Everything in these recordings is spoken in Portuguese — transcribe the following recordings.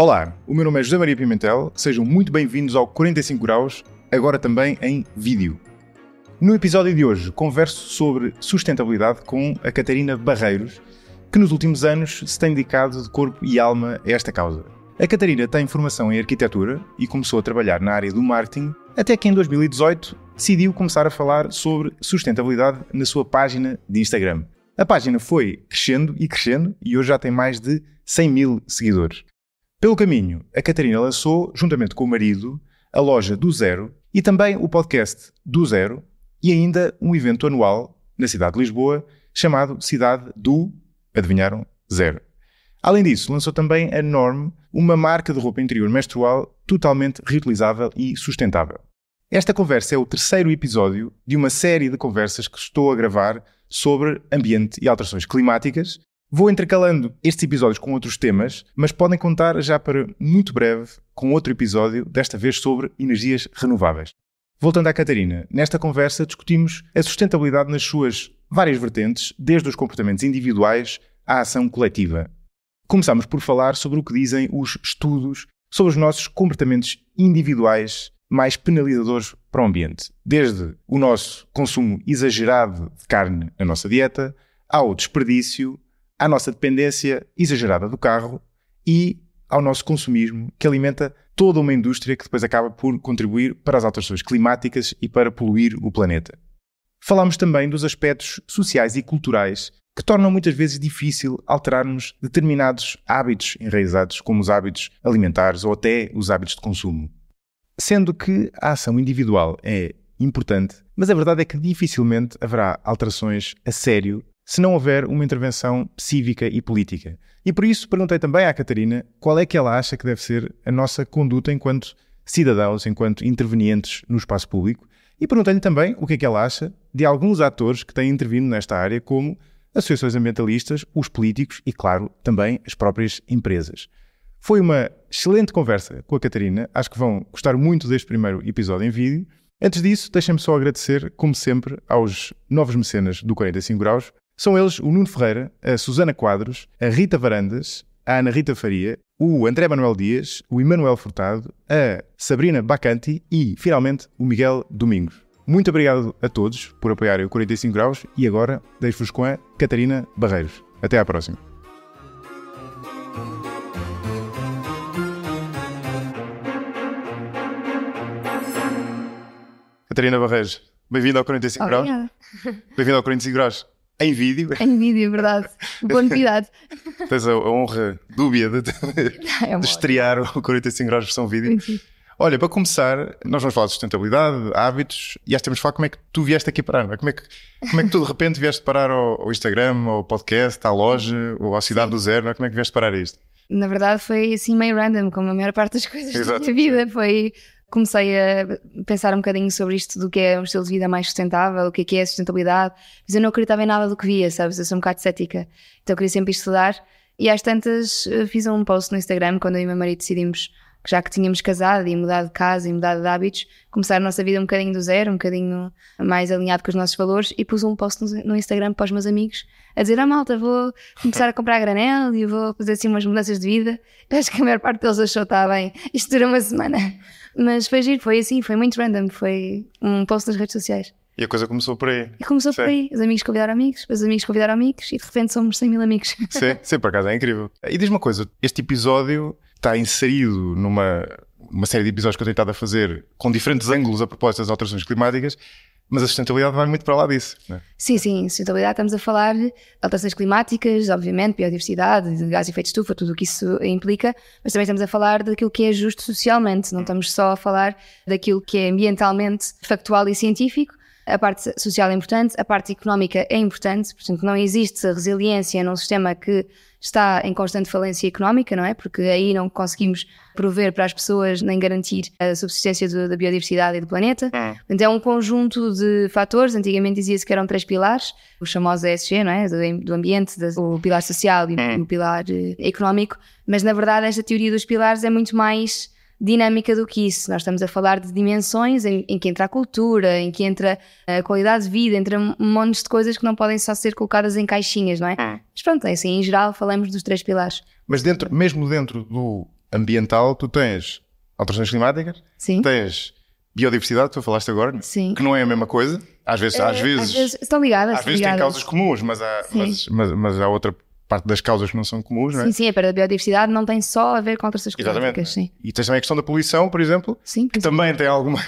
Olá, o meu nome é José Maria Pimentel, sejam muito bem-vindos ao 45 Graus, agora também em vídeo. No episódio de hoje converso sobre sustentabilidade com a Catarina Barreiros, que nos últimos anos se tem dedicado de corpo e alma a esta causa. A Catarina tem formação em arquitetura e começou a trabalhar na área do marketing, até que em 2018 decidiu começar a falar sobre sustentabilidade na sua página de Instagram. A página foi crescendo e hoje já tem mais de 100 mil seguidores. Pelo caminho, a Catarina lançou, juntamente com o marido, a loja do Zero e também o podcast do Zero e ainda um evento anual na cidade de Lisboa chamado Cidade do, adivinharam, Zero. Além disso, lançou também a Norm, uma marca de roupa interior menstrual totalmente reutilizável e sustentável. Esta conversa é o terceiro episódio de uma série de conversas que estou a gravar sobre ambiente e alterações climáticas. Vou intercalando estes episódios com outros temas, mas podem contar já para muito breve com outro episódio, desta vez sobre energias renováveis. Voltando à Catarina, nesta conversa discutimos a sustentabilidade nas suas várias vertentes, desde os comportamentos individuais à ação coletiva. Começamos por falar sobre o que dizem os estudos sobre os nossos comportamentos individuais mais penalizadores para o ambiente. Desde o nosso consumo exagerado de carne na nossa dieta, ao desperdício, à nossa dependência exagerada do carro e ao nosso consumismo, que alimenta toda uma indústria que depois acaba por contribuir para as alterações climáticas e para poluir o planeta. Falámos também dos aspectos sociais e culturais que tornam muitas vezes difícil alterarmos determinados hábitos enraizados, como os hábitos alimentares ou até os hábitos de consumo. Sendo que a ação individual é importante, mas a verdade é que dificilmente haverá alterações a sério se não houver uma intervenção cívica e política. E por isso perguntei também à Catarina qual é que ela acha que deve ser a nossa conduta enquanto cidadãos, enquanto intervenientes no espaço público, e perguntei-lhe também o que é que ela acha de alguns atores que têm intervindo nesta área, como associações ambientalistas, os políticos e, claro, também as próprias empresas. Foi uma excelente conversa com a Catarina, acho que vão gostar muito deste primeiro episódio em vídeo. Antes disso, deixem-me só agradecer, como sempre, aos novos mecenas do 45 Graus. São eles o Nuno Ferreira, a Susana Quadros, a Rita Varandas, a Ana Rita Faria, o André Manuel Dias, o Emanuel Furtado, a Sabrina Bacanti e, finalmente, o Miguel Domingos. Muito obrigado a todos por apoiarem o 45 Graus e agora deixo-vos com a Catarina Barreiros. Até à próxima. Catarina Barreiros, bem-vinda ao 45 Graus. Bem-vinda ao 45 Graus. Em vídeo. Em vídeo, verdade. Boa novidade. Tens a honra dúbia de estrear o 45 Graus versão vídeo. Sim. Olha, para começar, nós vamos falar de sustentabilidade, hábitos, e temos de falar como é que tu vieste aqui parar, não é? Como é que tu de repente vieste parar ao Instagram, ao podcast, à loja, ou à Cidade do Zero, não é? Como é que vieste parar a isto? Na verdade foi assim meio random, como a maior parte das coisas da minha vida. Comecei a pensar um bocadinho sobre isto do que é um estilo de vida mais sustentável, o que é sustentabilidade, mas eu não acreditava em nada do que via, sabes? Eu sou um bocado cética, então eu queria sempre estudar. E às tantas fiz um post no Instagram quando eu e o meu marido decidimos, que já que tínhamos casado e mudado de casa e mudado de hábitos, começar a nossa vida um bocadinho do zero, um bocadinho mais alinhado com os nossos valores, e pus um post no Instagram para os meus amigos a dizer: malta, vou começar a comprar a granel e vou fazer assim umas mudanças de vida. Eu acho que a maior parte deles achou: está bem, isto dura uma semana. Mas foi giro, foi assim, foi muito random, foi um post nas redes sociais. E a coisa começou por aí. E começou por aí, os amigos convidaram amigos, os amigos convidaram amigos e de repente somos 100 mil amigos. Sim, por acaso é incrível. E diz-me uma coisa, este episódio está inserido numa série de episódios que eu tenho estado a fazer com diferentes ângulos a propósito das alterações climáticas, mas a sustentabilidade vai muito para lá disso, não é? Sim, sustentabilidade, estamos a falar de alterações climáticas, obviamente, biodiversidade, de gás de efeito de estufa, tudo o que isso implica, mas também estamos a falar daquilo que é justo socialmente, não estamos só a falar daquilo que é ambientalmente factual e científico. A parte social é importante, a parte económica é importante, portanto não existe resiliência num sistema que está em constante falência económica, não é? Porque aí não conseguimos prover para as pessoas nem garantir a subsistência da biodiversidade e do planeta. Portanto é um conjunto de fatores, antigamente dizia-se que eram 3 pilares, os famosos ESG, não é? Do ambiente, o pilar social e o pilar económico, mas na verdade esta teoria dos pilares é muito mais dinâmica do que isso. Nós estamos a falar de dimensões em que entra a cultura, em que entra a qualidade de vida, entra um monte de coisas que não podem só ser colocadas em caixinhas, não é? Mas pronto, é assim, em geral falamos dos 3 pilares. Mas mesmo dentro do ambiental, tu tens alterações climáticas, Sim. tens biodiversidade, tu falaste agora, Sim. que não é a mesma coisa. Às vezes estão ligadas. Às vezes tem causas comuns, mas há outra parte das causas que não são comuns, não é? Sim, a perda da biodiversidade não tem só a ver com alterações climáticas. Sim. E tens também a questão da poluição, por exemplo, que também tem alguma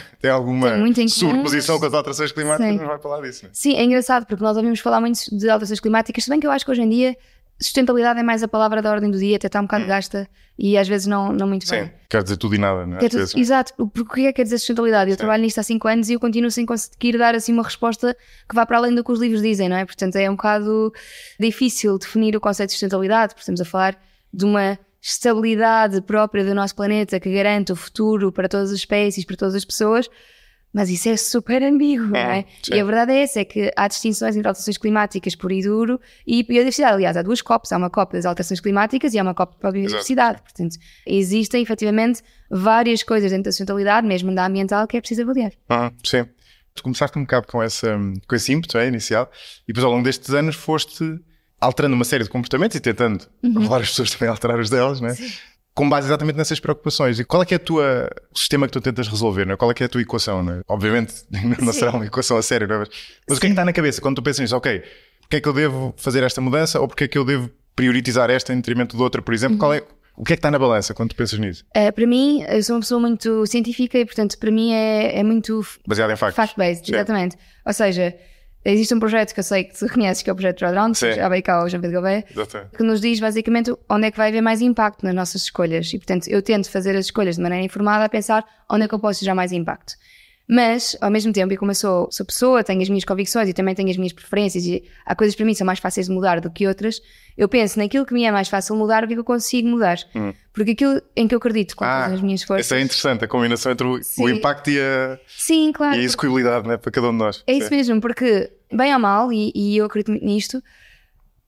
sobreposição com as alterações climáticas, mas não vai falar disso, não é? Sim, é engraçado, porque nós ouvimos falar muito de alterações climáticas, se bem que eu acho que hoje em dia sustentabilidade é mais a palavra da ordem do dia, até está um bocado gasta e às vezes não muito bem. Sim, quer dizer tudo e nada, não é? Exato, porque é que quer dizer sustentabilidade? Eu trabalho nisto há 5 anos e eu continuo sem conseguir dar assim uma resposta que vá para além do que os livros dizem, não é? Portanto, é um bocado difícil definir o conceito de sustentabilidade, porque estamos a falar de uma estabilidade própria do nosso planeta que garante o futuro para todas as espécies, para todas as pessoas. Mas isso é super ambíguo, não é? E a verdade é essa, é que há distinções entre alterações climáticas puro e duro e biodiversidade. Aliás, há 2 COPs, há uma COP das alterações climáticas e há uma COP para a biodiversidade. Portanto, existem efetivamente várias coisas dentro da sustentabilidade, mesmo da ambiental, que é preciso avaliar. Sim. Tu começaste um bocado com esse ímpeto inicial e depois ao longo destes anos foste alterando uma série de comportamentos e tentando levar as pessoas também a alterar os delas, não é? Sim. Com base exatamente nessas preocupações. E qual é que é o sistema que tu tentas resolver, não é? Qual é que é a tua equação, não é? Obviamente não será uma equação a sério, não é? Mas o que é que está na cabeça quando tu pensas nisso? Ok, porque é que eu devo fazer esta mudança ou porque é que eu devo priorizar esta em detrimento de outra, por exemplo? O que é que está na balança quando tu pensas nisso? Para mim, eu sou uma pessoa muito científica e, portanto, para mim é muito... baseado em factos. Fact-based, exatamente. Ou seja... Existe um projeto que eu sei que tu reconheces, que é o projeto Drawdown, já veio cá o João Pedro Gouveia, que nos diz basicamente onde é que vai haver mais impacto nas nossas escolhas. E, portanto, eu tento fazer as escolhas de maneira informada a pensar onde é que eu posso gerar mais impacto. Mas, ao mesmo tempo, e como eu sou pessoa, tenho as minhas convicções e também tenho as minhas preferências e há coisas para mim que são mais fáceis de mudar do que outras, eu penso naquilo que me é mais fácil mudar, o que é que eu consigo mudar. Porque aquilo em que eu acredito com todas as minhas forças... Isso é interessante, a combinação entre o impacto e a execuibilidade, né, para cada um de nós. É isso mesmo, porque, bem ou mal, e eu acredito muito nisto,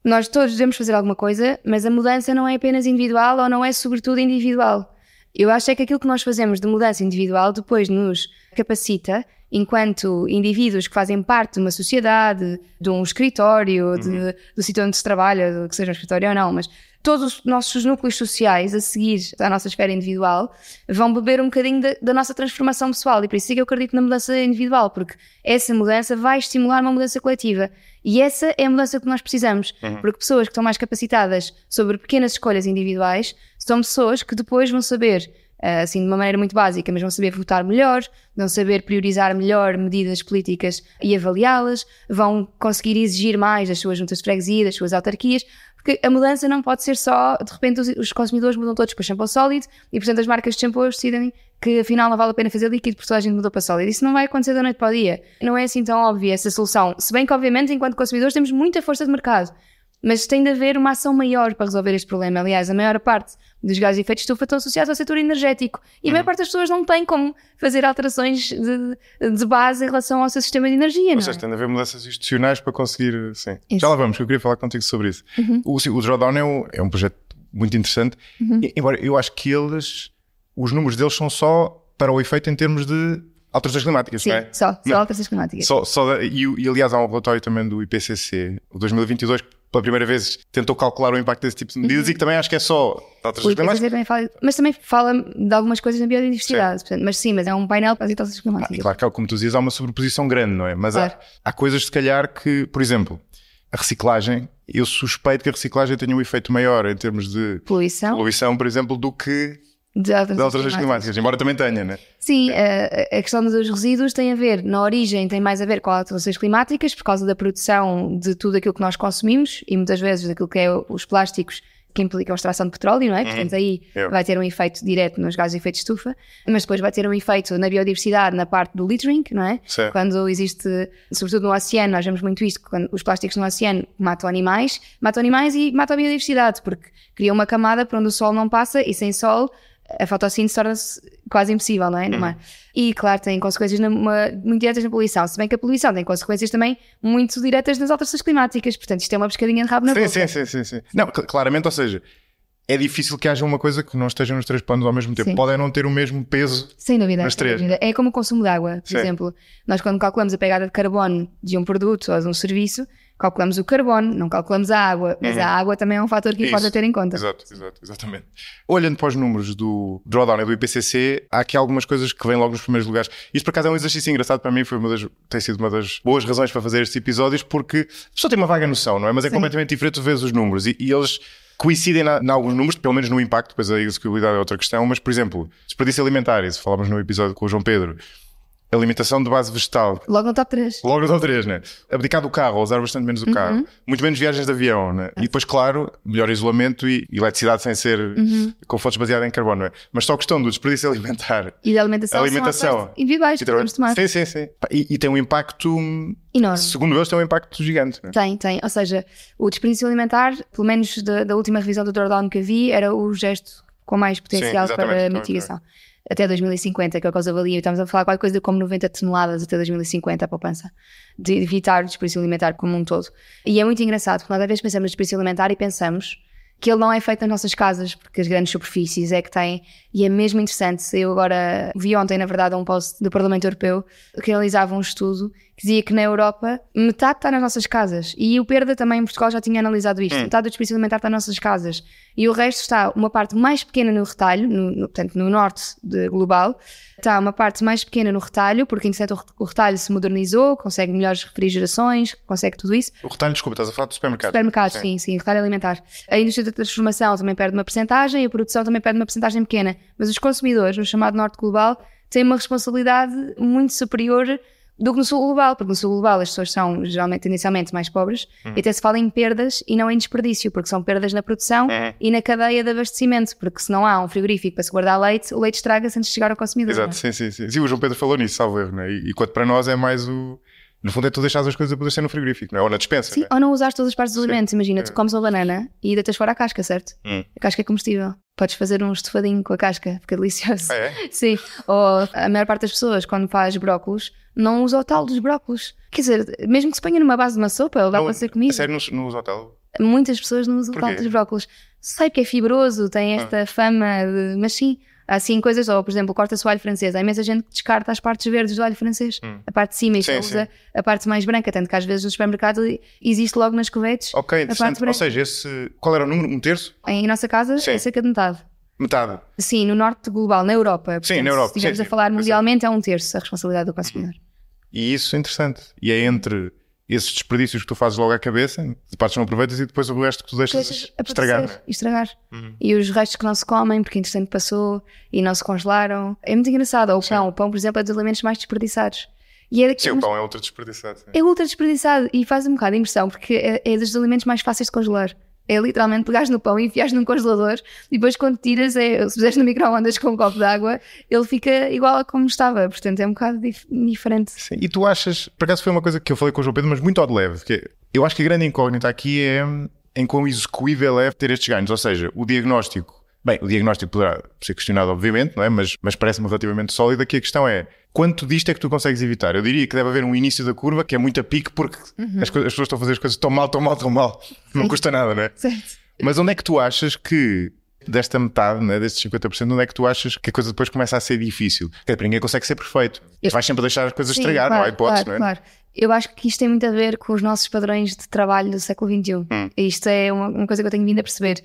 nós todos devemos fazer alguma coisa, mas a mudança não é apenas individual ou não é sobretudo individual. Eu acho é que aquilo que nós fazemos de mudança individual depois nos capacita, enquanto indivíduos que fazem parte de uma sociedade, de um escritório, do sítio onde se trabalha, que seja um escritório ou não, mas todos os nossos núcleos sociais a seguir à nossa esfera individual vão beber um bocadinho da nossa transformação pessoal e por isso é que eu acredito na mudança individual, porque essa mudança vai estimular uma mudança coletiva e essa é a mudança que nós precisamos, porque pessoas que estão mais capacitadas sobre pequenas escolhas individuais são pessoas que depois vão saber, assim de uma maneira muito básica, mas vão saber votar melhor, vão saber priorizar melhor medidas políticas e avaliá-las, vão conseguir exigir mais das suas juntas de freguesia, das suas autarquias, porque a mudança não pode ser só, de repente os consumidores mudam todos para shampoo sólido e portanto as marcas de shampoo decidem que afinal não vale a pena fazer líquido porque toda a gente mudou para sólido. Isso não vai acontecer da noite para o dia. Não é assim tão óbvia essa solução, se bem que obviamente enquanto consumidores temos muita força de mercado. Mas tem de haver uma ação maior para resolver este problema. Aliás, a maior parte dos gases de efeito de estufa estão associados ao setor energético. E a maior parte das pessoas não tem como fazer alterações de base em relação ao seu sistema de energia. Ou seja, tem de haver mudanças institucionais para conseguir... Sim. Já lá vamos, que eu queria falar contigo sobre isso. O Drawdown é um projeto muito interessante. Embora eu acho que os números deles são só para o efeito em termos de alterações climáticas, sim, não é? Só alterações climáticas. E aliás há um relatório também do IPCC, o 2022, que pela primeira vez tentou calcular o impacto desse tipo de medidas e que também acho que é só alterações climáticas. Mas também fala de algumas coisas na biodiversidade. Portanto, mas é um painel para as alterações climáticas. Claro que, como tu dizias, há uma sobreposição grande, não é? Mas há coisas, se calhar, que, por exemplo, a reciclagem, eu suspeito que a reciclagem tenha um efeito maior em termos de poluição, por exemplo, do que de alterações climáticas, embora também tenha, né? Sim, a questão dos resíduos tem a ver, na origem tem mais a ver com alterações climáticas por causa da produção de tudo aquilo que nós consumimos e muitas vezes daquilo que é os plásticos que implicam a extração de petróleo, não é? Portanto aí vai ter um efeito direto nos gases de efeito de estufa, mas depois vai ter um efeito na biodiversidade na parte do littering, não é? Certo. Quando existe, sobretudo no oceano, nós vemos muito isto, quando os plásticos no oceano matam animais e matam a biodiversidade, porque criam uma camada por onde o sol não passa e sem sol a fotossíntese torna-se quase impossível, não é? No mar. E, claro, tem consequências muito diretas na poluição, se bem que a poluição tem consequências também muito diretas nas alterações climáticas, portanto isto é uma pescadinha de rabo na boca. Sim. Não, claramente, ou seja, é difícil que haja uma coisa que não esteja nos 3 planos ao mesmo tempo. Podem não ter o mesmo peso sem dúvida, nas 3. Sem dúvida. É como o consumo de água, por exemplo. Nós quando calculamos a pegada de carbono de um produto ou de um serviço, calculamos o carbono, não calculamos a água, mas a água também é um fator que importa ter em conta. Exatamente. Olhando para os números do Drawdown e do IPCC, há aqui algumas coisas que vêm logo nos primeiros lugares. Isto por acaso é um exercício engraçado para mim, tem sido uma das boas razões para fazer estes episódios, porque a pessoa tem uma vaga noção, não é? Mas é completamente diferente tu vês os números e eles coincidem em alguns números, pelo menos no impacto, depois a execuibilidade é outra questão, mas por exemplo, desperdício alimentar, isso falávamos no episódio com o João Pedro, alimentação de base vegetal. Logo no top 3. Logo no top 3, né? Abdicar do carro, usar bastante menos o carro. Muito menos viagens de avião, né? E depois, claro, melhor isolamento e eletricidade sem ser com fontes baseadas em carbono, não é? Mas só a questão do desperdício alimentar. E da alimentação. Individuais que podemos tomar. Sim. E tem um impacto enorme. Segundo eles, tem um impacto gigante. Né? Tem. Ou seja, o desperdício alimentar, pelo menos da última revisão do Drawdown que vi, era o gesto com mais potencial para mitigação. Até 2050, que é o que eles avaliam. Estamos a falar qualquer coisa como 90 toneladas até 2050 a poupança, de evitar o desperdício alimentar como um todo. E é muito engraçado, porque nós às vezes pensamos no desperdício alimentar e pensamos que ele não é feito nas nossas casas, porque as grandes superfícies é que têm, e é mesmo interessante. Eu agora vi ontem, na verdade, um post do Parlamento Europeu que realizava um estudo que dizia que na Europa metade está nas nossas casas, e o Perda também em Portugal já tinha analisado isto, metade do desperdício alimentar está nas nossas casas, e o resto está uma parte mais pequena no retalho, portanto no norte global, está uma parte mais pequena no retalho, porque entretanto o retalho se modernizou, consegue melhores refrigerações, consegue tudo isso. O retalho, desculpa, estás a falar do supermercado? Supermercado, sim, retalho alimentar. A indústria da transformação também perde uma percentagem, a produção também perde uma percentagem pequena, mas os consumidores, no chamado norte global, têm uma responsabilidade muito superior do que no sul global, porque no sul global as pessoas são geralmente, tendencialmente, mais pobres, e até se fala em perdas e não em desperdício, porque são perdas na produção e na cadeia de abastecimento, porque se não há um frigorífico para se guardar leite, o leite estraga-se antes de chegar ao consumidor. Exato, sim, o João Pedro falou nisso, salvo erro, né? E quanto para nós é mais o... No fundo é tu deixar as coisas a poder ser no frigorífico, não é? Ou na despensa. Sim, ou não usares todas as partes dos alimentos. Imagina, tu comes uma banana e deitas fora a casca, certo? A casca é comestível. Podes fazer um estofadinho com a casca, fica delicioso. Sim. Ou a maior parte das pessoas, quando faz brócolos, não usa o talo dos brócolos. Quer dizer, mesmo que se ponha numa base de uma sopa, ele dá para ser comido. A sério, não usa o talo? Muitas pessoas não usam o talo dos brócolos. Sei que é fibroso, tem esta fama de... Mas sim, há assim coisas, ou por exemplo, corta-se o alho francês. Há imensa gente que descarta as partes verdes do alho francês. A parte de cima e só usa a parte mais branca. Tanto que às vezes no supermercado existe logo nas cuvetes a parte branca. Ou seja, qual era o número? Um terço? Em nossa casa é cerca de metade. Metade? Sim, no norte global, na Europa. Portanto, sim, na Europa. Se estivermos a falar mundialmente, é um terço a responsabilidade do consumidor. E isso é interessante. E é entre esses desperdícios que tu fazes logo à cabeça, de partes não aproveitas, e depois o resto que tu deixas estragar. E os restos que não se comem, porque entretanto passou e não se congelaram. É muito engraçado. Ou o pão, por exemplo, é dos alimentos mais desperdiçados. Sim, o pão é ultra desperdiçado. É ultra desperdiçado e faz um bocado de impressão, porque é dos alimentos mais fáceis de congelar. É literalmente pegares no pão e enfiares num congelador e depois quando tiras, se fizeres no micro-ondas com um copo de água, ele fica igual a como estava. Portanto, é um bocado diferente. Sim. E tu achas, por acaso foi uma coisa que eu falei com o João Pedro, mas muito ao de leve, que eu acho que a grande incógnita aqui é em quão execuível é ter estes ganhos. Ou seja, o diagnóstico poderá ser questionado, obviamente, não é? Mas parece-me relativamente sólido. Aqui a questão é, quanto disto é que tu consegues evitar? Eu diria que deve haver um início da curva que é muito a pique, porque as pessoas estão a fazer as coisas tão mal. Não custa nada, não é? Certo. Mas onde é que tu achas que, desta metade, né, destes 50%, onde é que tu achas que a coisa depois começa a ser difícil? Porque ninguém consegue ser perfeito. Vais sempre deixar as coisas estragar, não há hipótese, não é? Claro. Eu acho que isto tem muito a ver com os nossos padrões de trabalho do século XXI. E isto é uma coisa que eu tenho vindo a perceber.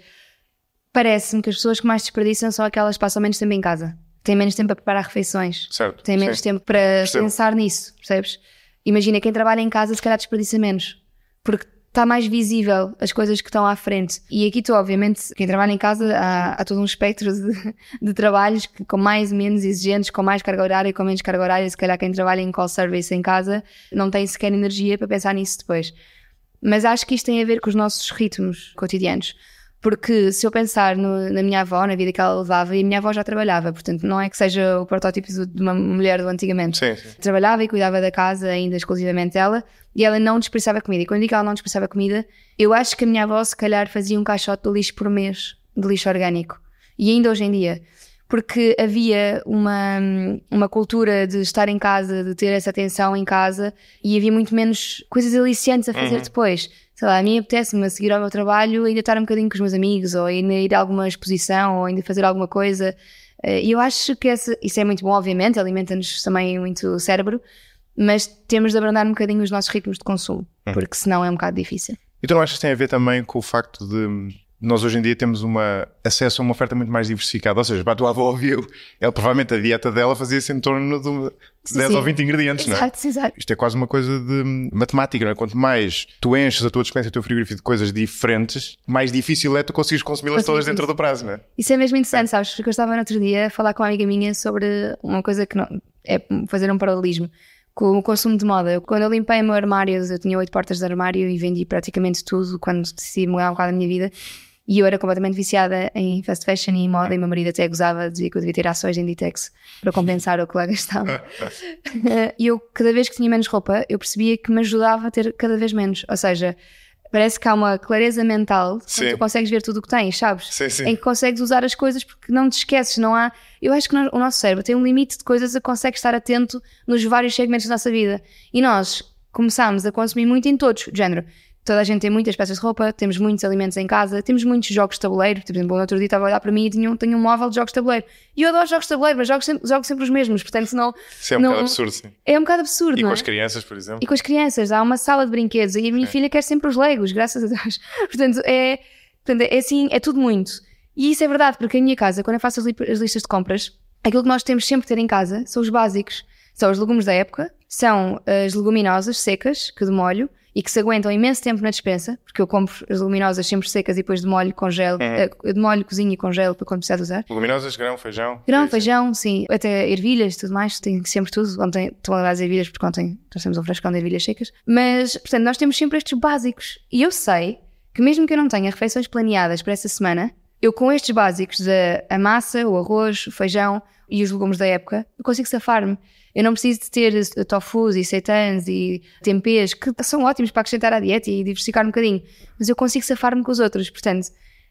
Parece-me que as pessoas que mais desperdiçam são aquelas que passam menos tempo em casa. Têm menos tempo para preparar refeições. Certo. Têm menos tempo para pensar nisso, percebes? Imagina, quem trabalha em casa se calhar desperdiça menos. Porque está mais visível as coisas que estão à frente. E aqui tu, obviamente, quem trabalha em casa, há todo um espectro de trabalhos que, com mais e menos exigentes, com mais carga horária e com menos carga horária. Se calhar quem trabalha em call service em casa não tem sequer energia para pensar nisso depois. Mas acho que isto tem a ver com os nossos ritmos cotidianos. Porque se eu pensar na minha avó, na vida que ela levava, e a minha avó já trabalhava, portanto não é que seja o protótipo de uma mulher do antigamente. Sim. Trabalhava e cuidava da casa ainda exclusivamente ela, e ela não desperdiçava comida. E quando digo que ela não desperdiçava comida, eu acho que a minha avó se calhar fazia um caixote de lixo por mês, de lixo orgânico. E ainda hoje em dia. Porque havia uma cultura de estar em casa, de ter essa atenção em casa, e havia muito menos coisas aliciantes a fazer depois. Sei lá, a mim apetece-me a seguir ao meu trabalho, ainda estar um bocadinho com os meus amigos, ou ainda ir a alguma exposição, ou ainda fazer alguma coisa. E eu acho que isso é muito bom, obviamente, alimenta-nos também muito o cérebro, mas temos de abrandar um bocadinho os nossos ritmos de consumo, porque senão é um bocado difícil. E tu não achas que tem a ver também com o facto de nós hoje em dia temos acesso a uma oferta muito mais diversificada? Ou seja, para a tua avó ouviu, ela provavelmente a dieta dela fazia-se em torno de 10 ou 20 ingredientes, não é? Exato. Isto é quase uma coisa de matemática, não é? Quanto mais tu enches a tua despensa e o teu frigorífico de coisas diferentes, mais difícil é tu conseguires consumi-las todas dentro do prazo, não é? Isso é mesmo interessante, sabes? Porque eu estava no outro dia a falar com uma amiga minha sobre uma coisa que não, é fazer um paralelismo com o consumo de moda. Quando eu limpei o meu armário, eu tinha 8 portas de armário e vendi praticamente tudo quando decidi mudar um bocado a minha vida. E eu era completamente viciada em fast fashion e em moda, e meu marido até gozava, dizia que eu devia ter ações em Inditex para compensar o que lá gastava. E eu, cada vez que tinha menos roupa, eu percebia que me ajudava a ter cada vez menos. Ou seja, parece que há uma clareza mental quando tu consegues ver tudo o que tens, sabes? Sim. Em que consegues usar as coisas porque não te esqueces, não há... Eu acho que o nosso cérebro tem um limite de coisas a que consegue estar atento nos vários segmentos da nossa vida. E nós começámos a consumir muito em todos, de género. Toda a gente tem muitas peças de roupa, temos muitos alimentos em casa, temos muitos jogos de tabuleiro. Por exemplo, no outro dia estava a olhar para mim e tenho um móvel de jogos de tabuleiro. E eu adoro jogos de tabuleiro, mas jogo sempre os mesmos, portanto não... Isso é um bocado absurdo, sim. É um bocado absurdo, e não é? com as crianças, por exemplo. E com as crianças, há uma sala de brinquedos e a minha filha quer sempre os Legos, graças a Deus. Portanto, é assim, é tudo muito. E isso é verdade, porque a minha casa, quando eu faço as listas de compras, aquilo que nós temos sempre que ter em casa são os básicos. São os legumes da época, são as leguminosas secas, que demolho, e que se aguentam imenso tempo na despensa, porque eu compro as leguminosas sempre secas e depois demolho, congelo, demolho, cozinho e congelo para quando precisar de usar. Leguminosas, grão, feijão. Grão, feijão, sim. Até ervilhas, tudo mais, tenho sempre tudo. Ontem estou a levar as ervilhas porque ontem nós temos um frescão de ervilhas secas. Mas, portanto, nós temos sempre estes básicos. E eu sei que mesmo que eu não tenha refeições planeadas para essa semana, eu com estes básicos, a massa, o arroz, o feijão e os legumes da época, eu consigo safar-me. Eu não preciso de ter tofus e seitãs e tempês, que são ótimos para acrescentar à dieta e diversificar um bocadinho, mas eu consigo safar-me com os outros. Portanto,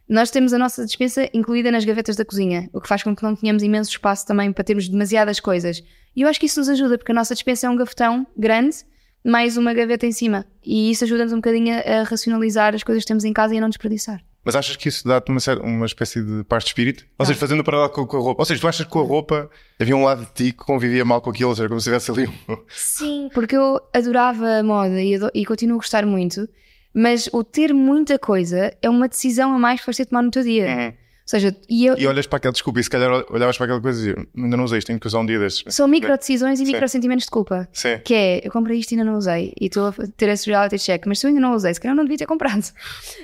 nós temos a nossa despensa incluída nas gavetas da cozinha, o que faz com que não tenhamos imenso espaço também para termos demasiadas coisas. E eu acho que isso nos ajuda, porque a nossa despensa é um gavetão grande, mais uma gaveta em cima. E isso ajuda-nos um bocadinho a racionalizar as coisas que temos em casa e a não desperdiçar. Mas achas que isso dá-te uma espécie de paz de espírito? Ou seja, fazendo paralelo com a roupa. Ou seja, tu achas que com a roupa havia um lado de ti que convivia mal com aquilo, ou seja, como se tivesse ali Sim, porque eu adorava a moda e continuo a gostar muito, mas o ter muita coisa é uma decisão a mais que vais ter de tomar no teu dia. Ou seja, e olhas para aquela, desculpa, e se calhar olhavas para aquela coisa e dizias, ainda não usei isto, tenho que usar um dia desses. São micro-decisões e micro-sentimentos de culpa. Sim. Que é, eu comprei isto e ainda não usei, e estou a ter esse reality check, mas se eu ainda não usei, se calhar eu não devia ter comprado.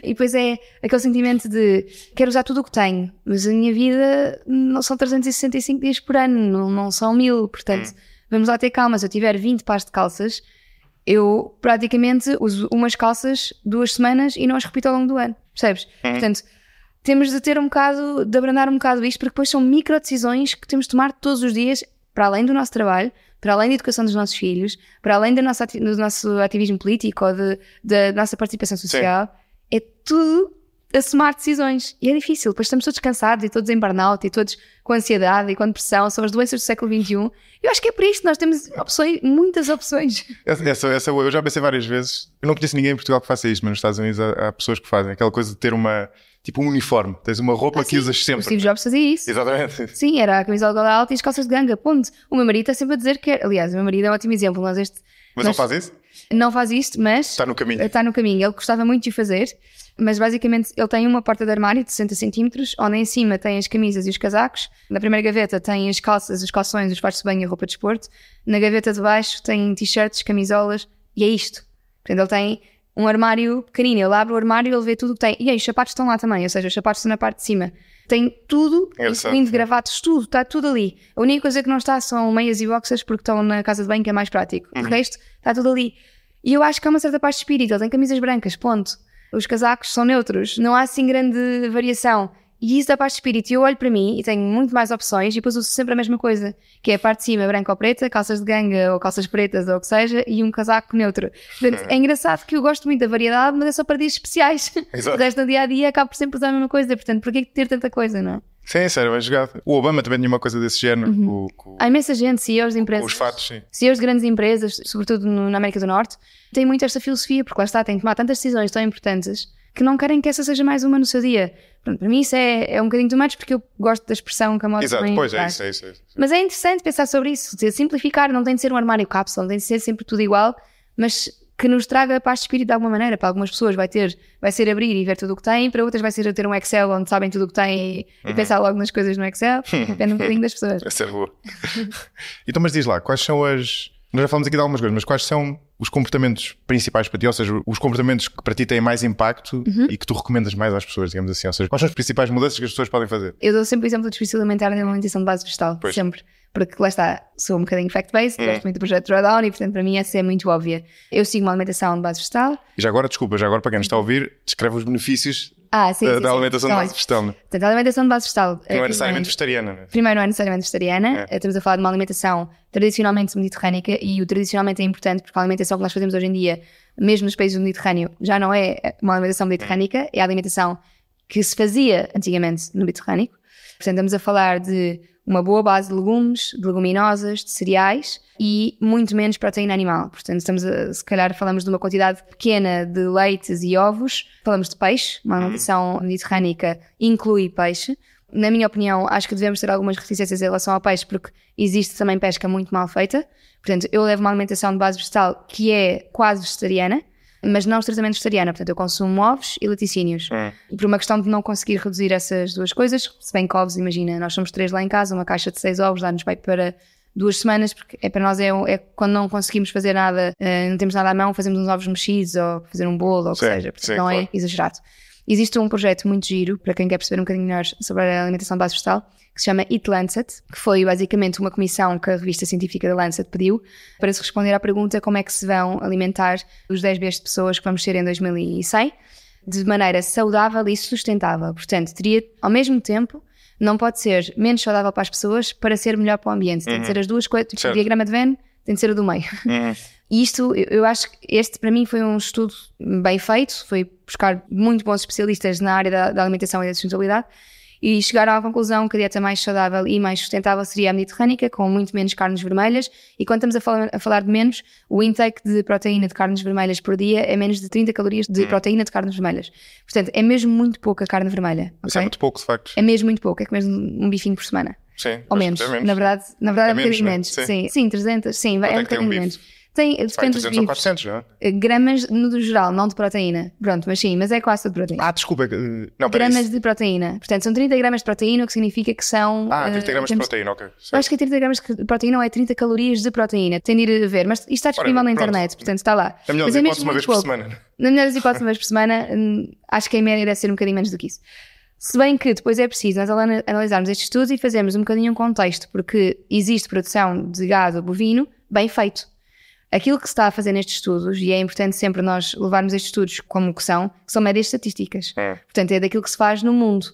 E depois é aquele sentimento de, quero usar tudo o que tenho, mas a minha vida não são 365 dias por ano, não são 1000, portanto, vamos lá ter calma. Se eu tiver 20 pares de calças, eu praticamente uso umas calças 2 semanas e não as repito ao longo do ano, percebes? Portanto, temos de ter de abrandar um bocado isto, porque depois são micro-decisões que temos de tomar todos os dias, para além do nosso trabalho, para além da educação dos nossos filhos, para além do nosso ativismo político ou da nossa participação social. Sim. É tudo a somar decisões. E é difícil, depois estamos todos cansados e todos em burnout e todos com ansiedade e com depressão, são as doenças do século XXI. Eu acho que é por isto que nós temos opções, muitas opções. Essa eu já pensei várias vezes. Eu não conheço ninguém em Portugal que faça isto, mas nos Estados Unidos há pessoas que fazem aquela coisa de ter tipo um uniforme. Tens uma roupa que usas sempre. O Steve Jobs fazia isso. Exatamente. Sim, era a camisola de gola alta e as calças de ganga, ponto. O meu marido está sempre a dizer que... Aliás, o meu marido é um ótimo exemplo. Mas não faz isso? Não faz isto, mas... Está no caminho. Está no caminho. Ele gostava muito de fazer, mas basicamente ele tem uma porta de armário de 60 cm, onde em cima tem as camisas e os casacos. Na primeira gaveta tem as calças, os calções, os fatos de banho e a roupa de esporte. Na gaveta de baixo tem t-shirts, camisolas e é isto. Portanto, ele tem um armário pequenino. Ele abre o armário e ele vê tudo o que tem. E aí, os sapatos estão lá também, ou seja, os sapatos estão na parte de cima. Tem tudo, incluindo gravatos, tudo, está tudo ali. A única coisa que não está são meias e boxers, porque estão na casa de banho, que é mais prático. O resto está tudo ali. E eu acho que há uma certa paz de espírito. Ele tem camisas brancas, ponto. Os casacos são neutros, não há assim grande variação. E isso dá paz de espírito. E eu olho para mim e tenho muito mais opções e depois uso sempre a mesma coisa, que é a parte de cima, branca ou preta, calças de ganga ou calças pretas ou o que seja, e um casaco neutro. Portanto, é engraçado que eu gosto muito da variedade, mas é só para dias especiais. O resto do dia-a-dia acabo por sempre usar a mesma coisa. Portanto, porquê ter tanta coisa, não é? Sim, sério, bem jogado. O Obama também tinha uma coisa desse género. Há imensa gente, CEOs de empresas. Os fatos, sim. CEOs de grandes empresas, sobretudo na América do Norte, têm muito esta filosofia, porque lá está, têm que tomar tantas decisões tão importantes que não querem que essa seja mais uma no seu dia. Pronto, para mim isso é um bocadinho too much, porque eu gosto da expressão que a moda Exato, também pois traz. é isso. Mas é interessante pensar sobre isso, simplificar, não tem de ser um armário cápsula, não tem de ser sempre tudo igual, mas que nos traga paz de espírito de alguma maneira. Para algumas pessoas vai ser abrir e ver tudo o que tem, para outras vai ser ter um Excel onde sabem tudo o que tem e pensar logo nas coisas no Excel. Depende um bocadinho das pessoas. Essa é boa. Então, mas diz lá, quais são as... Nós já falamos aqui de algumas coisas, mas quais são os comportamentos principais para ti? Ou seja, os comportamentos que para ti têm mais impacto e que tu recomendas mais às pessoas, digamos assim. Ou seja, quais são as principais mudanças que as pessoas podem fazer? Eu dou sempre o exemplo do desperdício alimentar na alimentação de base vegetal. Pois. Sempre. Porque lá está, sou um bocadinho fact-based, gosto muito do projeto Drawdown e portanto para mim essa é muito óbvia. Eu sigo uma alimentação de base vegetal. E já agora, desculpa, para quem nos está a ouvir, descreve os benefícios Sim, da alimentação de base vegetal. Portanto, a alimentação de base vegetal... Não é necessariamente vegetariana, não é? Primeiro, não é necessariamente vegetariana. Estamos a falar de uma alimentação tradicionalmente mediterrânica e o tradicionalmente é importante porque a alimentação que nós fazemos hoje em dia, mesmo nos países do Mediterrâneo, já não é uma alimentação mediterrânica, é a alimentação que se fazia antigamente no Mediterrâneo. Portanto, estamos a falar de uma boa base de legumes, de leguminosas, de cereais e muito menos proteína animal. Portanto, se calhar falamos de uma quantidade pequena de leites e ovos, falamos de peixe, uma alimentação mediterrânica inclui peixe. Na minha opinião, acho que devemos ter algumas reticências em relação ao peixe, porque existe também pesca muito mal feita. Portanto, eu levo uma alimentação de base vegetal que é quase vegetariana, mas não estritamente vegetariana. Portanto, eu consumo ovos e laticínios. E por uma questão de não conseguir reduzir essas duas coisas, se bem que ovos, imagina, nós somos 3 lá em casa, uma caixa de 6 ovos dá-nos bem para 2 semanas, porque para nós é quando não conseguimos fazer nada, não temos nada à mão, fazemos uns ovos mexidos ou fazer um bolo ou o que seja. Portanto, não é exagerado. Existe um projeto muito giro, para quem quer perceber um bocadinho melhor sobre a alimentação de base vegetal, que se chama Eat Lancet, que foi basicamente uma comissão que a revista científica da Lancet pediu para se responder à pergunta como é que se vão alimentar os 10 bilhões de pessoas que vamos ser em 2100 de maneira saudável e sustentável. Portanto, teria, ao mesmo tempo, não pode ser menos saudável para as pessoas para ser melhor para o ambiente. Tem de ser as duas coisas. O diagrama de Venn tem de ser o do meio. E isto, eu acho que este para mim foi um estudo bem feito, foi buscar muito bons especialistas na área da alimentação e da sustentabilidade e chegaram à conclusão que a dieta mais saudável e mais sustentável seria a mediterrânica, com muito menos carnes vermelhas. E quando estamos a falar de menos, o intake de proteína de carnes vermelhas por dia é menos de 30 calorias de proteína de carnes vermelhas. Portanto, é mesmo muito pouca carne vermelha. Isso é muito pouco, de facto. É mesmo muito pouco, é como um bifinho por semana. Sim, ou menos. É menos. Na verdade é um bocadinho menos. Sim. Sim, 300, sim, é um bocadinho menos. Depende 300 ou 400, não é? Gramas no geral, não de proteína. Pronto, mas é quase tudo proteína. Desculpa. Não, gramas de proteína. Portanto, são 30 gramas de proteína, o que significa que são... 30 gramas de proteína, ok. Eu acho que é 30 gramas de proteína ou é 30 calorias de proteína. Tem de ir a ver, mas isto está disponível na internet, portanto está lá. Na melhor das hipóteses, uma vez por semana. Na melhor das hipóteses, uma vez por semana, acho que a média deve ser um bocadinho menos do que isso. Se bem que depois é preciso nós analisarmos estes estudos e fazermos um bocadinho um contexto, porque existe produção de gado bovino bem feito. Aquilo que se está a fazer nestes estudos, e é importante sempre nós levarmos estes estudos como que são médias estatísticas. Portanto, é daquilo que se faz no mundo.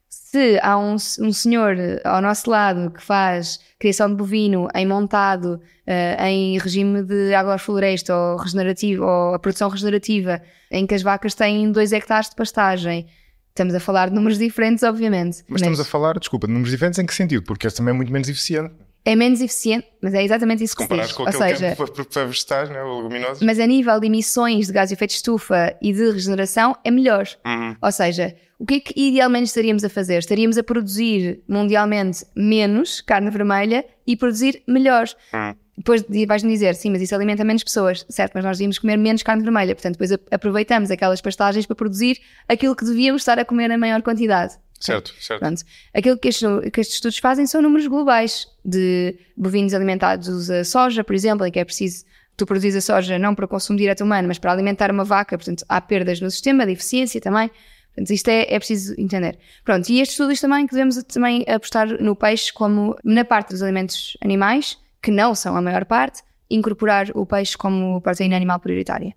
Se há um senhor ao nosso lado que faz criação de bovino em montado, em regime de agrofloresta ou regenerativo, ou a produção regenerativa, em que as vacas têm 2 hectares de pastagem, estamos a falar de números diferentes, obviamente. Mas estamos a falar, de números diferentes em que sentido? Porque esse também é muito menos eficiente. É menos eficiente, mas é exatamente isso que se diz. Comparado com aquele campo para vegetais, né, ou leguminosos. Mas a nível de emissões de gás de efeito de estufa e de regeneração é melhor. Ou seja, o que é que idealmente estaríamos a fazer? Estaríamos a produzir mundialmente menos carne vermelha e produzir melhor. Depois vais-me dizer, sim, mas isso alimenta menos pessoas, certo, mas nós devíamos comer menos carne vermelha, portanto depois aproveitamos aquelas pastagens para produzir aquilo que devíamos estar a comer em maior quantidade. Certo. Pronto. Aquilo que estes estudos fazem são números globais de bovinos alimentados a soja, por exemplo, em que é preciso tu produzires a soja não para consumo direto humano, mas para alimentar uma vaca, portanto há perdas no sistema de eficiência também. Portanto, isto é preciso entender. Pronto, e estes estudos também que devemos também apostar no peixe como na parte dos alimentos animais, que não são a maior parte, incorporar o peixe como proteína animal prioritária.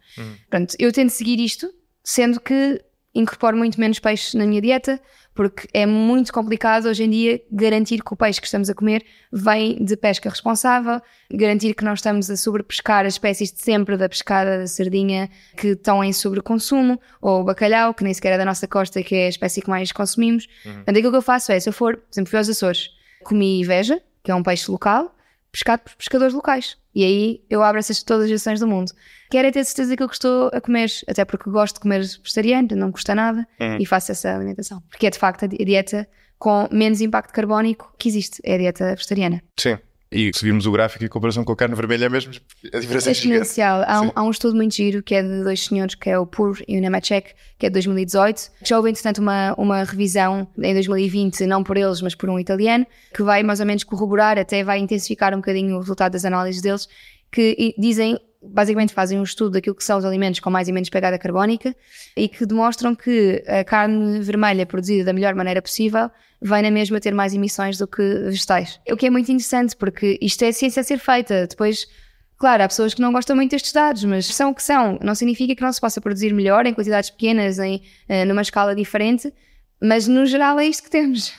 Pronto, eu tento seguir isto, sendo que incorporo muito menos peixe na minha dieta, porque é muito complicado hoje em dia garantir que o peixe que estamos a comer vem de pesca responsável, garantir que não estamos a sobrepescar as espécies de sempre da pescada, da sardinha, que estão em sobreconsumo, ou o bacalhau, que nem sequer é da nossa costa, que é a espécie que mais consumimos. Portanto, aquilo que eu faço é, se eu for, por exemplo, fui aos Açores, comi veja, que é um peixe local, pescado por pescadores locais. E aí eu abro todas as exceções do mundo. Quero é ter certeza daquilo que estou a comer, até porque gosto de comer vegetariano, não custa nada, e faço essa alimentação. Porque é de facto a dieta com menos impacto carbónico que existe, é a dieta vegetariana. Sim. E se virmos o gráfico em comparação com a carne vermelha mesmo, a diferença é exponencial. Há um estudo muito giro que é de 2 senhores, que é o Pur e o Nemeczek, que é de 2018. Já houve, entretanto, uma revisão em 2020, não por eles, mas por um italiano, que vai mais ou menos corroborar, até vai intensificar um bocadinho o resultado das análises deles, que dizem, basicamente fazem um estudo daquilo que são os alimentos com mais e menos pegada carbónica e que demonstram que a carne vermelha produzida da melhor maneira possível vai na mesma ter mais emissões do que vegetais. O que é muito interessante, porque isto é ciência a ser feita. Depois, claro, há pessoas que não gostam muito destes dados, mas são o que são. Não significa que não se possa produzir melhor em quantidades pequenas, numa escala diferente, mas no geral é isto que temos.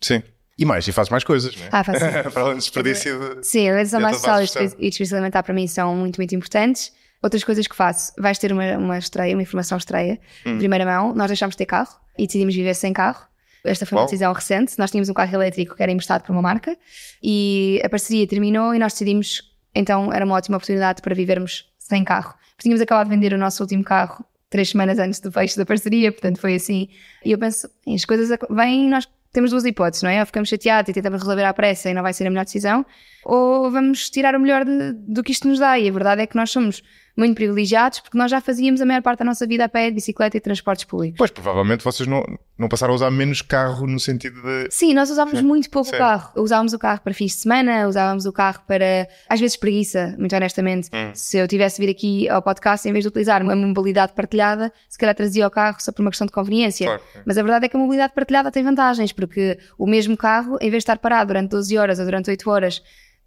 Sim. E faz mais coisas, não é? Faço. Para além do desperdício Sim, a alimentação mais saudável e desperdício alimentar para mim são muito, muito importantes. Outras coisas que faço, vais ter uma informação estreia, de primeira mão. Nós deixámos de ter carro e decidimos viver sem carro. Esta foi uma decisão recente. Nós tínhamos um carro elétrico que era emprestado por uma marca e a parceria terminou e nós decidimos, então era uma ótima oportunidade para vivermos sem carro. Porque tínhamos acabado de vender o nosso último carro 3 semanas antes do fecho da parceria, portanto foi assim. E eu penso, as coisas vêm, nós temos 2 hipóteses, não é? Ou ficamos chateados e tentamos resolver à pressa e não vai ser a melhor decisão, ou vamos tirar o melhor do que isto nos dá. E a verdade é que nós somos muito privilegiados porque nós já fazíamos a maior parte da nossa vida a pé, de bicicleta e transportes públicos. Pois, provavelmente vocês não passaram a usar menos carro no sentido de... Sim, nós usávamos muito pouco o carro. Usávamos o carro para fins de semana, usávamos o carro para, às vezes, preguiça, muito honestamente. Se eu tivesse vir aqui ao podcast, em vez de utilizar uma mobilidade partilhada, se calhar trazia o carro só por uma questão de conveniência. Claro. Mas a verdade é que a mobilidade partilhada tem vantagens, porque o mesmo carro, em vez de estar parado durante 12 horas ou durante 8 horas,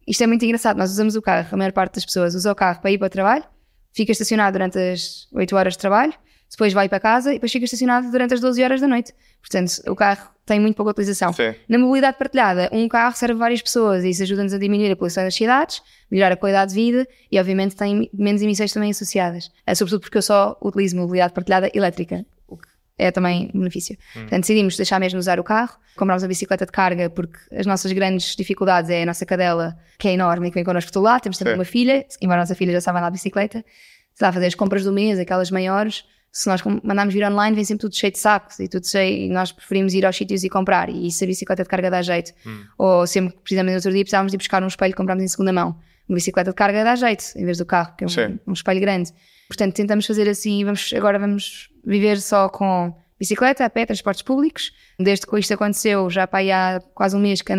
isto é muito engraçado, nós usamos o carro, a maior parte das pessoas usa o carro para ir para o trabalho, fica estacionado durante as 8 horas de trabalho, depois vai para casa e depois fica estacionado durante as 12 horas da noite. Portanto, o carro tem muito pouca utilização. Sim. Na mobilidade partilhada, um carro serve a várias pessoas e isso ajuda-nos a diminuir a poluição das cidades, melhorar a qualidade de vida e, obviamente, tem menos emissões também associadas. Sobretudo porque eu só utilizo mobilidade partilhada elétrica, o que é também um benefício. Portanto, decidimos deixar mesmo usar o carro, comprámos uma bicicleta de carga porque as nossas grandes dificuldades é a nossa cadela, que é enorme e que vem connosco todo lado. Temos também uma filha, embora a nossa filha já sabe andar de bicicleta, está a fazer as compras do mês, aquelas maiores. Se nós mandarmos vir online, vem sempre tudo cheio de sacos e tudo cheio, e nós preferimos ir aos sítios e comprar, e isso a bicicleta de carga dá jeito. Ou sempre que precisamente no outro dia precisávamos de ir buscar um espelho que comprámos em segunda mão. Uma bicicleta de carga dá jeito, em vez do carro, que é um espelho grande. Portanto, tentamos fazer assim, agora vamos viver só com bicicleta, a pé, transportes públicos. Desde que isto aconteceu, já para aí há quase um mês que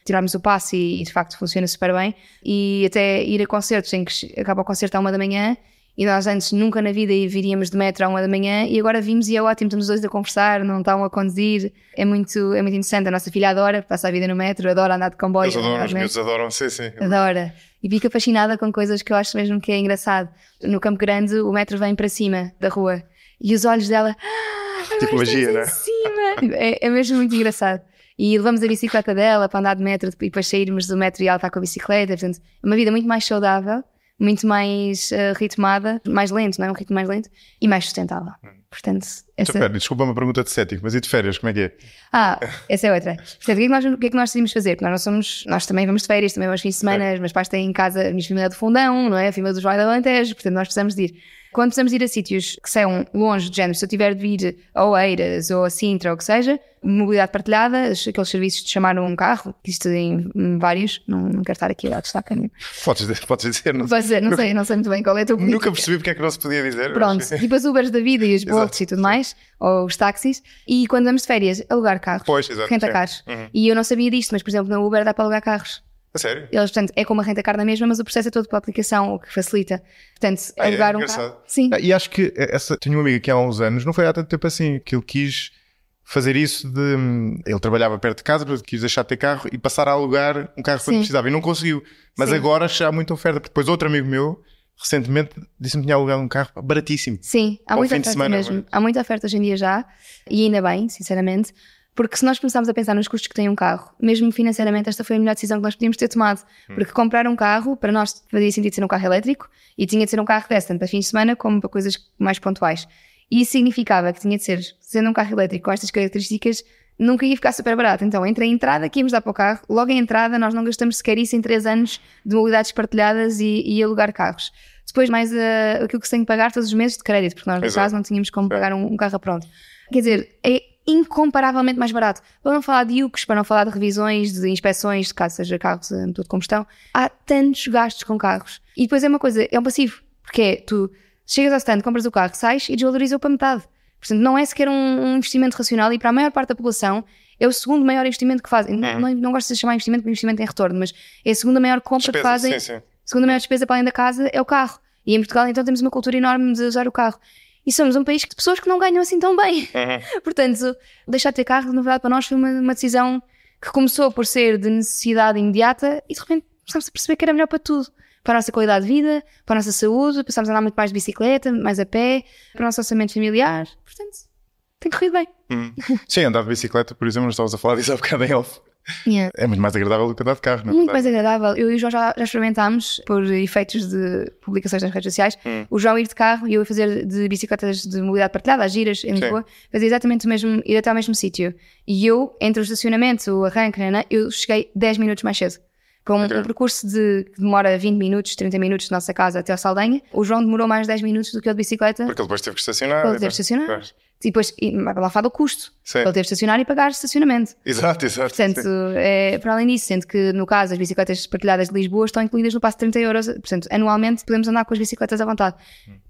tiramos o passe e de facto funciona super bem. E até ir a concertos, em que acaba o concerto à 1 da manhã, e nós antes nunca na vida viríamos de metro à 1 da manhã e agora vimos e é ótimo, estamos os dois a conversar, não estão a conduzir, é muito interessante. A nossa filha adora, passa a vida no metro, adora andar de comboio. Os miúdos adoram, sim. Adora. E fica fascinada com coisas que eu acho mesmo que é engraçado. No Campo Grande o metro vem para cima da rua e os olhos dela... tipo magia, né? É mesmo muito engraçado. E levamos a bicicleta dela para andar de metro e depois sairmos do metro e ela está com a bicicleta. Portanto, é uma vida muito mais saudável, muito mais ritmada, mais lento, não é? Um ritmo mais lento e mais sustentável. Portanto, desculpa uma pergunta de cético, mas e de férias, como é que é? Essa é outra. Portanto, o que é que nós decidimos fazer? Porque nós também vamos de férias, também vamos fins de semana, os meus pais têm em casa a minha família do Fundão, não é? A família do João e da Alentejo, portanto nós precisamos de ir. Quando precisamos ir a sítios que são longe de género, se eu tiver de ir a Oeiras ou a Sintra ou o que seja, mobilidade partilhada, aqueles serviços de chamar um carro, que isto tem vários, não quero estar aqui a destacar nenhum. Podes dizer, não sei muito bem qual é a tua política. Nunca percebi porque é que não se podia dizer. Pronto, tipo as Ubers da vida e os Bolts e tudo mais, ou os táxis, e quando vamos de férias, alugar carros, renta-carros. E eu não sabia disto, mas por exemplo na Uber dá para alugar carros. A sério? Eles, portanto, é como a renta-car na mesma, mas o processo é todo pela aplicação, o que facilita. Portanto, alugar um carro. Sim. E acho que tenho uma amiga que há uns anos, não foi há tanto tempo assim, que ele quis fazer isso ele trabalhava perto de casa, quis deixar de ter carro e passar a alugar um carro quando precisava, e não conseguiu. Mas agora já há muita oferta, porque depois outro amigo meu, recentemente, disse-me que tinha alugado um carro baratíssimo. Sim, há muita oferta mesmo. Há muita oferta hoje em dia já, e ainda bem, sinceramente. Porque se nós começarmos a pensar nos custos que tem um carro, mesmo financeiramente, esta foi a melhor decisão que nós podíamos ter tomado. Porque comprar um carro, para nós fazia sentido ser um carro elétrico e tinha de ser um carro desse, tanto para fins de semana como para coisas mais pontuais. E isso significava que tinha de ser, sendo um carro elétrico com estas características, nunca ia ficar super barato. Então, entre a entrada que íamos dar para o carro, logo em entrada nós não gastamos sequer isso em 3 anos de mobilidades partilhadas e alugar carros. Depois mais aquilo que se tem que pagar todos os meses de crédito, porque nós no caso não tínhamos como pagar um carro a pronto. Quer dizer, é incomparavelmente mais barato. Para não falar de IUCs, para não falar de revisões, de inspeções, de caso seja carros a motor de combustão, há tantos gastos com carros. E depois é uma coisa, é um passivo, porque é, tu chegas ao stand, compras o carro, sais e desvalorizou para metade. Portanto, não é sequer um investimento racional e para a maior parte da população é o segundo maior investimento que fazem. Não gosto de chamar investimento porque investimento tem retorno, mas é a segunda maior compra despesa, que fazem. Sim. A segunda maior despesa para além da casa é o carro. E em Portugal então temos uma cultura enorme de usar o carro. E somos um país de pessoas que não ganham assim tão bem. Portanto, deixar de ter carro, na verdade, para nós foi uma decisão que começou por ser de necessidade imediata e de repente começámos a perceber que era melhor para tudo. Para a nossa qualidade de vida, para a nossa saúde, passámos a andar muito mais de bicicleta, mais a pé, para o nosso orçamento familiar. Portanto, tem corrido bem. Sim, andar de bicicleta, por exemplo, nós estávamos a falar disso há bocado em off. É muito mais agradável do que andar de carro, não é? Muito mais agradável. Eu e o João já experimentámos, por efeitos de publicações nas redes sociais, o João ir de carro e eu fazer de bicicletas de mobilidade partilhada, as giras em Lisboa, fazer exatamente o mesmo, ir até ao mesmo sítio. E eu, entre o estacionamento, o arranque, eu cheguei 10 minutos mais cedo. Com um percurso que demora 20 minutos, 30 minutos da nossa casa até ao Saldanha, o João demorou mais 10 minutos do que o de bicicleta. Porque ele depois teve que estacionar. Ele teve que estacionar. Claro. E depois, lá fala o custo. Sim. Ele teve que estacionar e pagar estacionamento. Exato. Portanto, para além disso, sendo que no caso as bicicletas partilhadas de Lisboa estão incluídas no passo de 30 euros. Portanto, anualmente podemos andar com as bicicletas à vontade.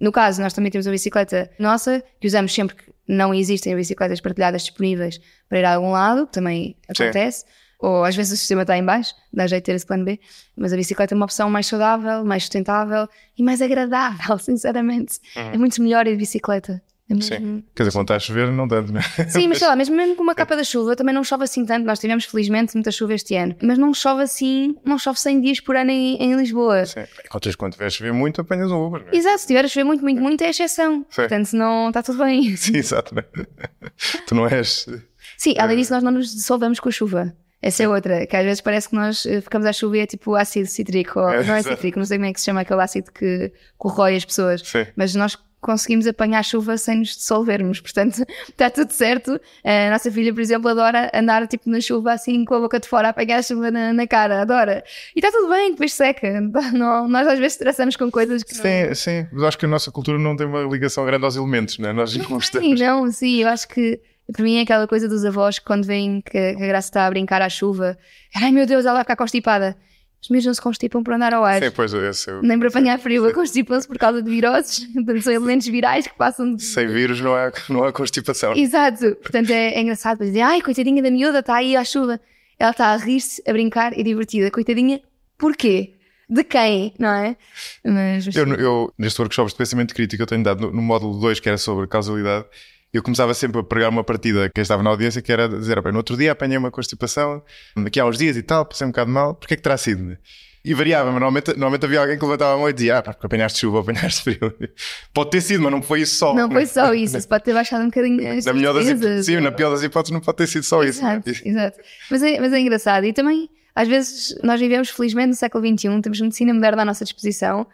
No caso, nós também temos uma bicicleta nossa, que usamos sempre que não existem bicicletas partilhadas disponíveis para ir a algum lado, que também acontece. Sim. Ou às vezes o sistema está em baixo, dá jeito de ter esse plano B, mas a bicicleta é uma opção mais saudável, mais sustentável e mais agradável, sinceramente. É muito melhor ir de bicicleta. Sim. Quer dizer, quando está a chover não tanto, não é? Sim, mas sei lá, mesmo com uma capa da chuva também não chove assim tanto. Nós tivemos felizmente muita chuva este ano, mas não chove assim, não chove 100 dias por ano em Lisboa. Sim. Quando tiver a chover muito apanhas um Uber, não é? Exato, se tiver a chover muito é exceção. Sim. Portanto, senão está tudo bem. Sim, exato, né? Tu não és... Sim, além disso nós não nos dissolvemos com a chuva. Essa é outra, que às vezes parece que nós ficamos à chuva e é tipo ácido cítrico, ou não é cítrico, não sei como é que se chama aquele ácido que corrói as pessoas. Sim. Mas nós conseguimos apanhar a chuva sem nos dissolvermos, portanto está tudo certo. A nossa filha, por exemplo, adora andar tipo na chuva assim com a boca de fora a apanhar a chuva na cara, adora. E está tudo bem, depois seca. Não, nós às vezes estressamos com coisas que Sim, mas acho que a nossa cultura não tem uma ligação grande aos elementos, não é? Nós não gostamos. Sim, eu acho que para mim é aquela coisa dos avós que quando veem que a Graça está a brincar à chuva, ai meu Deus, ela vai ficar constipada. Os meus não se constipam por andar ao ar. Sim, pois nem para apanhar frio, constipam-se por causa de viroses. Portanto, são elementos virais que passam de... Sem vírus não há constipação. Exato. Portanto, é engraçado para dizer, ai, coitadinha da miúda, está aí à chuva. Ela está a rir-se, a brincar e divertida. Coitadinha, porquê? De quem, não é? Mas... Eu nestes workshops de pensamento crítico eu tenho dado no módulo 2, que era sobre causalidade, eu começava sempre a pregar uma partida a quem estava na audiência, que era dizer, no outro dia apanhei uma constipação, daqui a uns dias e tal, passei um bocado mal, porque é que terá sido? E variava, mas normalmente havia alguém que levantava a mão e dizia, porque apanhaste chuva, apanhaste frio. Pode ter sido, mas não foi isso só. Não foi só isso, isso pode ter baixado um bocadinho as na melhor sim, na pior das hipóteses não pode ter sido só isso. Exato. Mas é engraçado. E também, às vezes, nós vivemos felizmente no século XXI, temos medicina moderna à nossa disposição,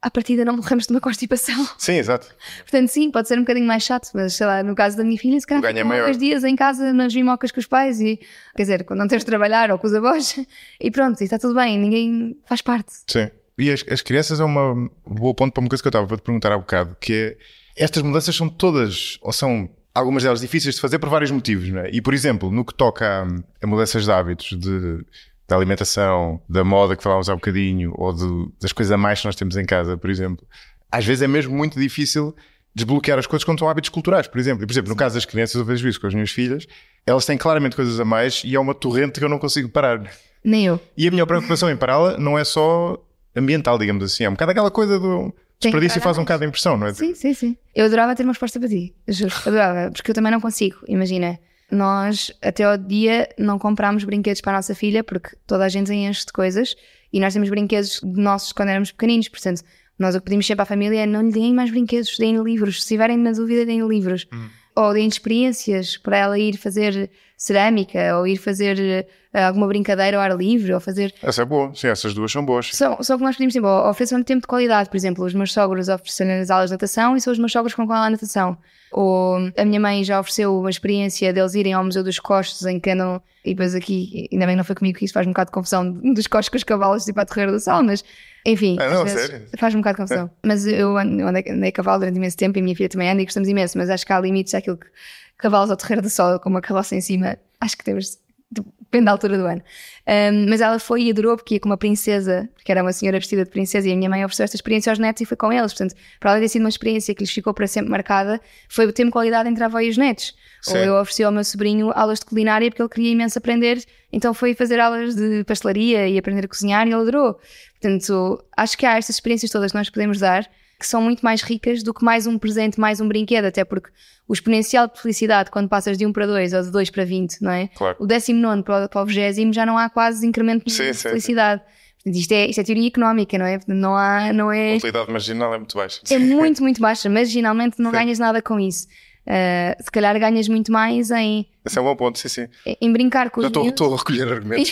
à partida não morremos de uma constipação. Sim, exato. Portanto, sim, pode ser um bocadinho mais chato, mas sei lá, no caso da minha filha, se calhar ficam alguns dias em casa nas mimocas com os pais e, quer dizer, quando não tens de trabalhar ou com os avós, e pronto, e está tudo bem, ninguém faz parte. Sim. E as crianças é um bom ponto para uma coisa que eu estava para te perguntar há bocado, que é, estas mudanças são todas, ou são algumas delas difíceis de fazer por vários motivos, não é? E, por exemplo, no que toca a mudanças de hábitos, da alimentação, da moda que falávamos há bocadinho, ou das coisas a mais que nós temos em casa, por exemplo, às vezes é mesmo muito difícil desbloquear as coisas quando são hábitos culturais, por exemplo. E, por exemplo, no caso das crianças, eu vejo isso com as minhas filhas, elas têm claramente coisas a mais e é uma torrente que eu não consigo parar. Nem eu. E a minha preocupação em pará-la não é só ambiental, digamos assim, é um bocado aquela coisa do desperdício faz um bocado de impressão, não é? Sim. Eu adorava ter uma resposta para ti, juro, adorava, porque eu também não consigo, imagina. Nós, até ao dia, não comprámos brinquedos para a nossa filha porque toda a gente enche de coisas e nós temos brinquedos nossos quando éramos pequeninos, portanto, nós o que pedimos sempre à família é não lhe deem mais brinquedos, deem livros, se tiverem na dúvida, deem livros. ou deem experiências para ela ir fazer cerâmica, ou ir fazer alguma brincadeira ao ar livre, ou fazer... Essa é boa, sim, essas duas são boas. Só que nós pedimos sempre, ofereçam tempo de qualidade. Por exemplo, os meus sogros ofereceram as aulas de natação e são os meus sogros que vão com ela à natação. Ou a minha mãe já ofereceu uma experiência deles irem ao Museu dos Costos, em que andam, e depois aqui, ainda bem que não foi comigo que isso faz um bocado de confusão, dos costos com os cavalos, tipo a Terreira do Sol, mas enfim, não, às vezes sério? faz um bocado de confusão. Mas eu andei a cavalo durante imenso tempo e a minha filha também anda e gostamos imenso, mas acho que há limites àquilo que cavalos ao Terreiro do Sol com uma carroça em cima, acho que temos... Depende da altura do ano. Mas ela foi e adorou porque ia com uma princesa, porque era uma senhora vestida de princesa, e a minha mãe ofereceu esta experiência aos netos e foi com eles. Portanto, para além de ter sido uma experiência que lhes ficou para sempre marcada, foi o tempo de qualidade entre a avó e os netos. Sim. Ou eu ofereci ao meu sobrinho aulas de culinária porque ele queria imenso aprender, então foi fazer aulas de pastelaria e aprender a cozinhar e ele adorou. Portanto, acho que há estas experiências todas que nós podemos dar que são muito mais ricas do que mais um presente, mais um brinquedo, até porque o exponencial de felicidade, quando passas de 1 para 2 ou de 2 para 20, não é? Claro. O 19º para o 20º já não há quase incremento de felicidade. Portanto, isto é teoria económica, não é? Portanto, não é... A utilidade marginal é muito baixa. É muito, muito baixa. Marginalmente não ganhas nada com isso. Se calhar ganhas muito mais em... Esse é um bom ponto, sim. Em brincar com os miúdos. Já estou a recolher argumentos.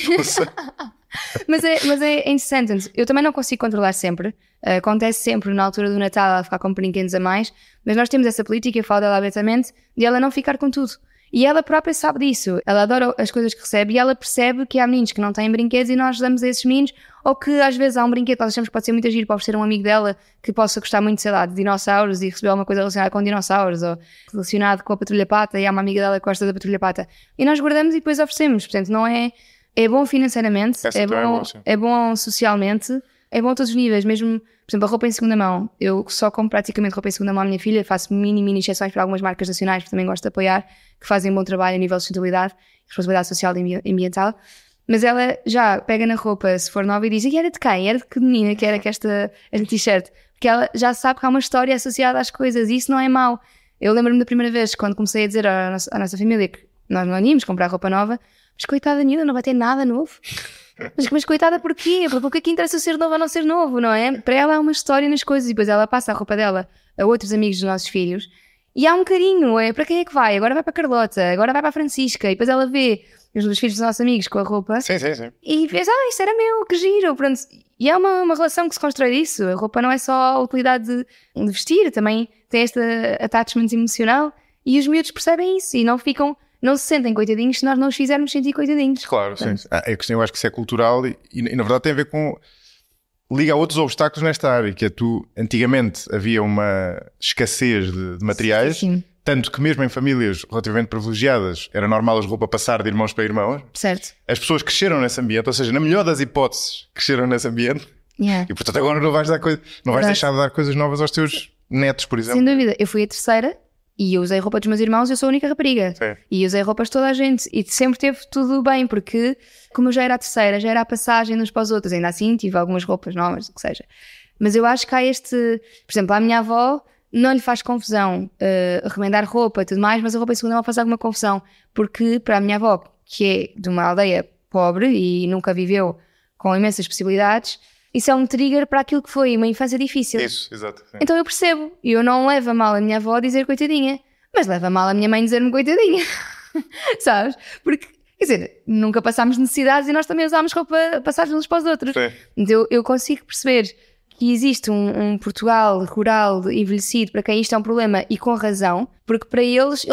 Mas é interessante. Eu também não consigo controlar sempre. Acontece sempre na altura do Natal ela ficar com brinquedos a mais, mas nós temos essa política, eu falo dela abertamente, de ela não ficar com tudo. E ela própria sabe disso. Ela adora as coisas que recebe e ela percebe que há meninos que não têm brinquedos e nós damos a esses meninos, ou que às vezes há um brinquedo que nós achamos que pode ser muito giro para oferecer a um amigo dela que possa gostar muito, sei lá, de dinossauros e receber alguma coisa relacionada com dinossauros ou relacionado com a Patrulha Pata e há uma amiga dela que gosta da Patrulha Pata. E nós guardamos e depois oferecemos. Portanto, não é... É bom financeiramente, é bom socialmente, é bom a todos os níveis, mesmo, por exemplo, a roupa em segunda mão. Eu só compro praticamente roupa em segunda mão à minha filha, faço mini exceções para algumas marcas nacionais, porque também gosto de apoiar, que fazem um bom trabalho a nível de sustentabilidade, responsabilidade social e ambiental. Mas ela já pega na roupa, se for nova, e diz, e era de quem? Era de que menina que era que esta t-shirt? Porque ela já sabe que há uma história associada às coisas, e isso não é mau. Eu lembro-me da primeira vez, quando comecei a dizer à nossa família que nós não íamos comprar roupa nova, mas coitada Nila, não vai ter nada novo. Mas coitada porquê? Porque aqui interessa ser novo ou não ser novo, não é? Para ela há uma história nas coisas e depois ela passa a roupa dela a outros amigos dos nossos filhos e há um carinho, para quem é que vai? Agora vai para a Carlota, agora vai para a Francisca e depois ela vê os dos filhos dos nossos amigos com a roupa e vês, isto era meu, que giro, pronto. E é uma relação que se constrói disso. A roupa não é só a utilidade de vestir, também tem este attachment emocional e os miúdos percebem isso e não se sentem coitadinhos se nós não os fizermos sentir coitadinhos. Claro, portanto, sim. A questão, eu acho que isso é cultural e na verdade tem a ver com... Liga a outros obstáculos nesta área, que é antigamente havia uma escassez de materiais, sim. Tanto que mesmo em famílias relativamente privilegiadas era normal as roupas passar de irmãos para irmãos. Certo. As pessoas cresceram nesse ambiente, ou seja, na melhor das hipóteses, cresceram nesse ambiente. Yeah. E portanto agora não vais deixar de dar coisas novas aos teus netos, por exemplo. Sem dúvida. Eu fui a terceira e eu usei roupa dos meus irmãos, eu sou a única rapariga. Sim. E usei roupas de toda a gente. E sempre teve tudo bem, porque como eu já era a terceira, já era a passagem uns para os outros. Ainda assim tive algumas roupas novas, o que seja. Mas eu acho que há por exemplo, a minha avó não lhe faz confusão remendar roupa e tudo mais, mas a roupa em segunda mão faz alguma confusão. Porque para a minha avó, que é de uma aldeia pobre e nunca viveu com imensas possibilidades, isso é um trigger para aquilo que foi uma infância difícil. Isso, exato. Sim. Então eu percebo. E eu não levo a mal a minha avó a dizer coitadinha, mas levo a mal a minha mãe a dizer-me coitadinha. Sabes? Porque, quer dizer, nunca passámos necessidades e nós também usámos roupa passados uns para os outros. Sim. Então eu consigo perceber que existe um Portugal rural envelhecido para quem isto é um problema e com razão, porque para eles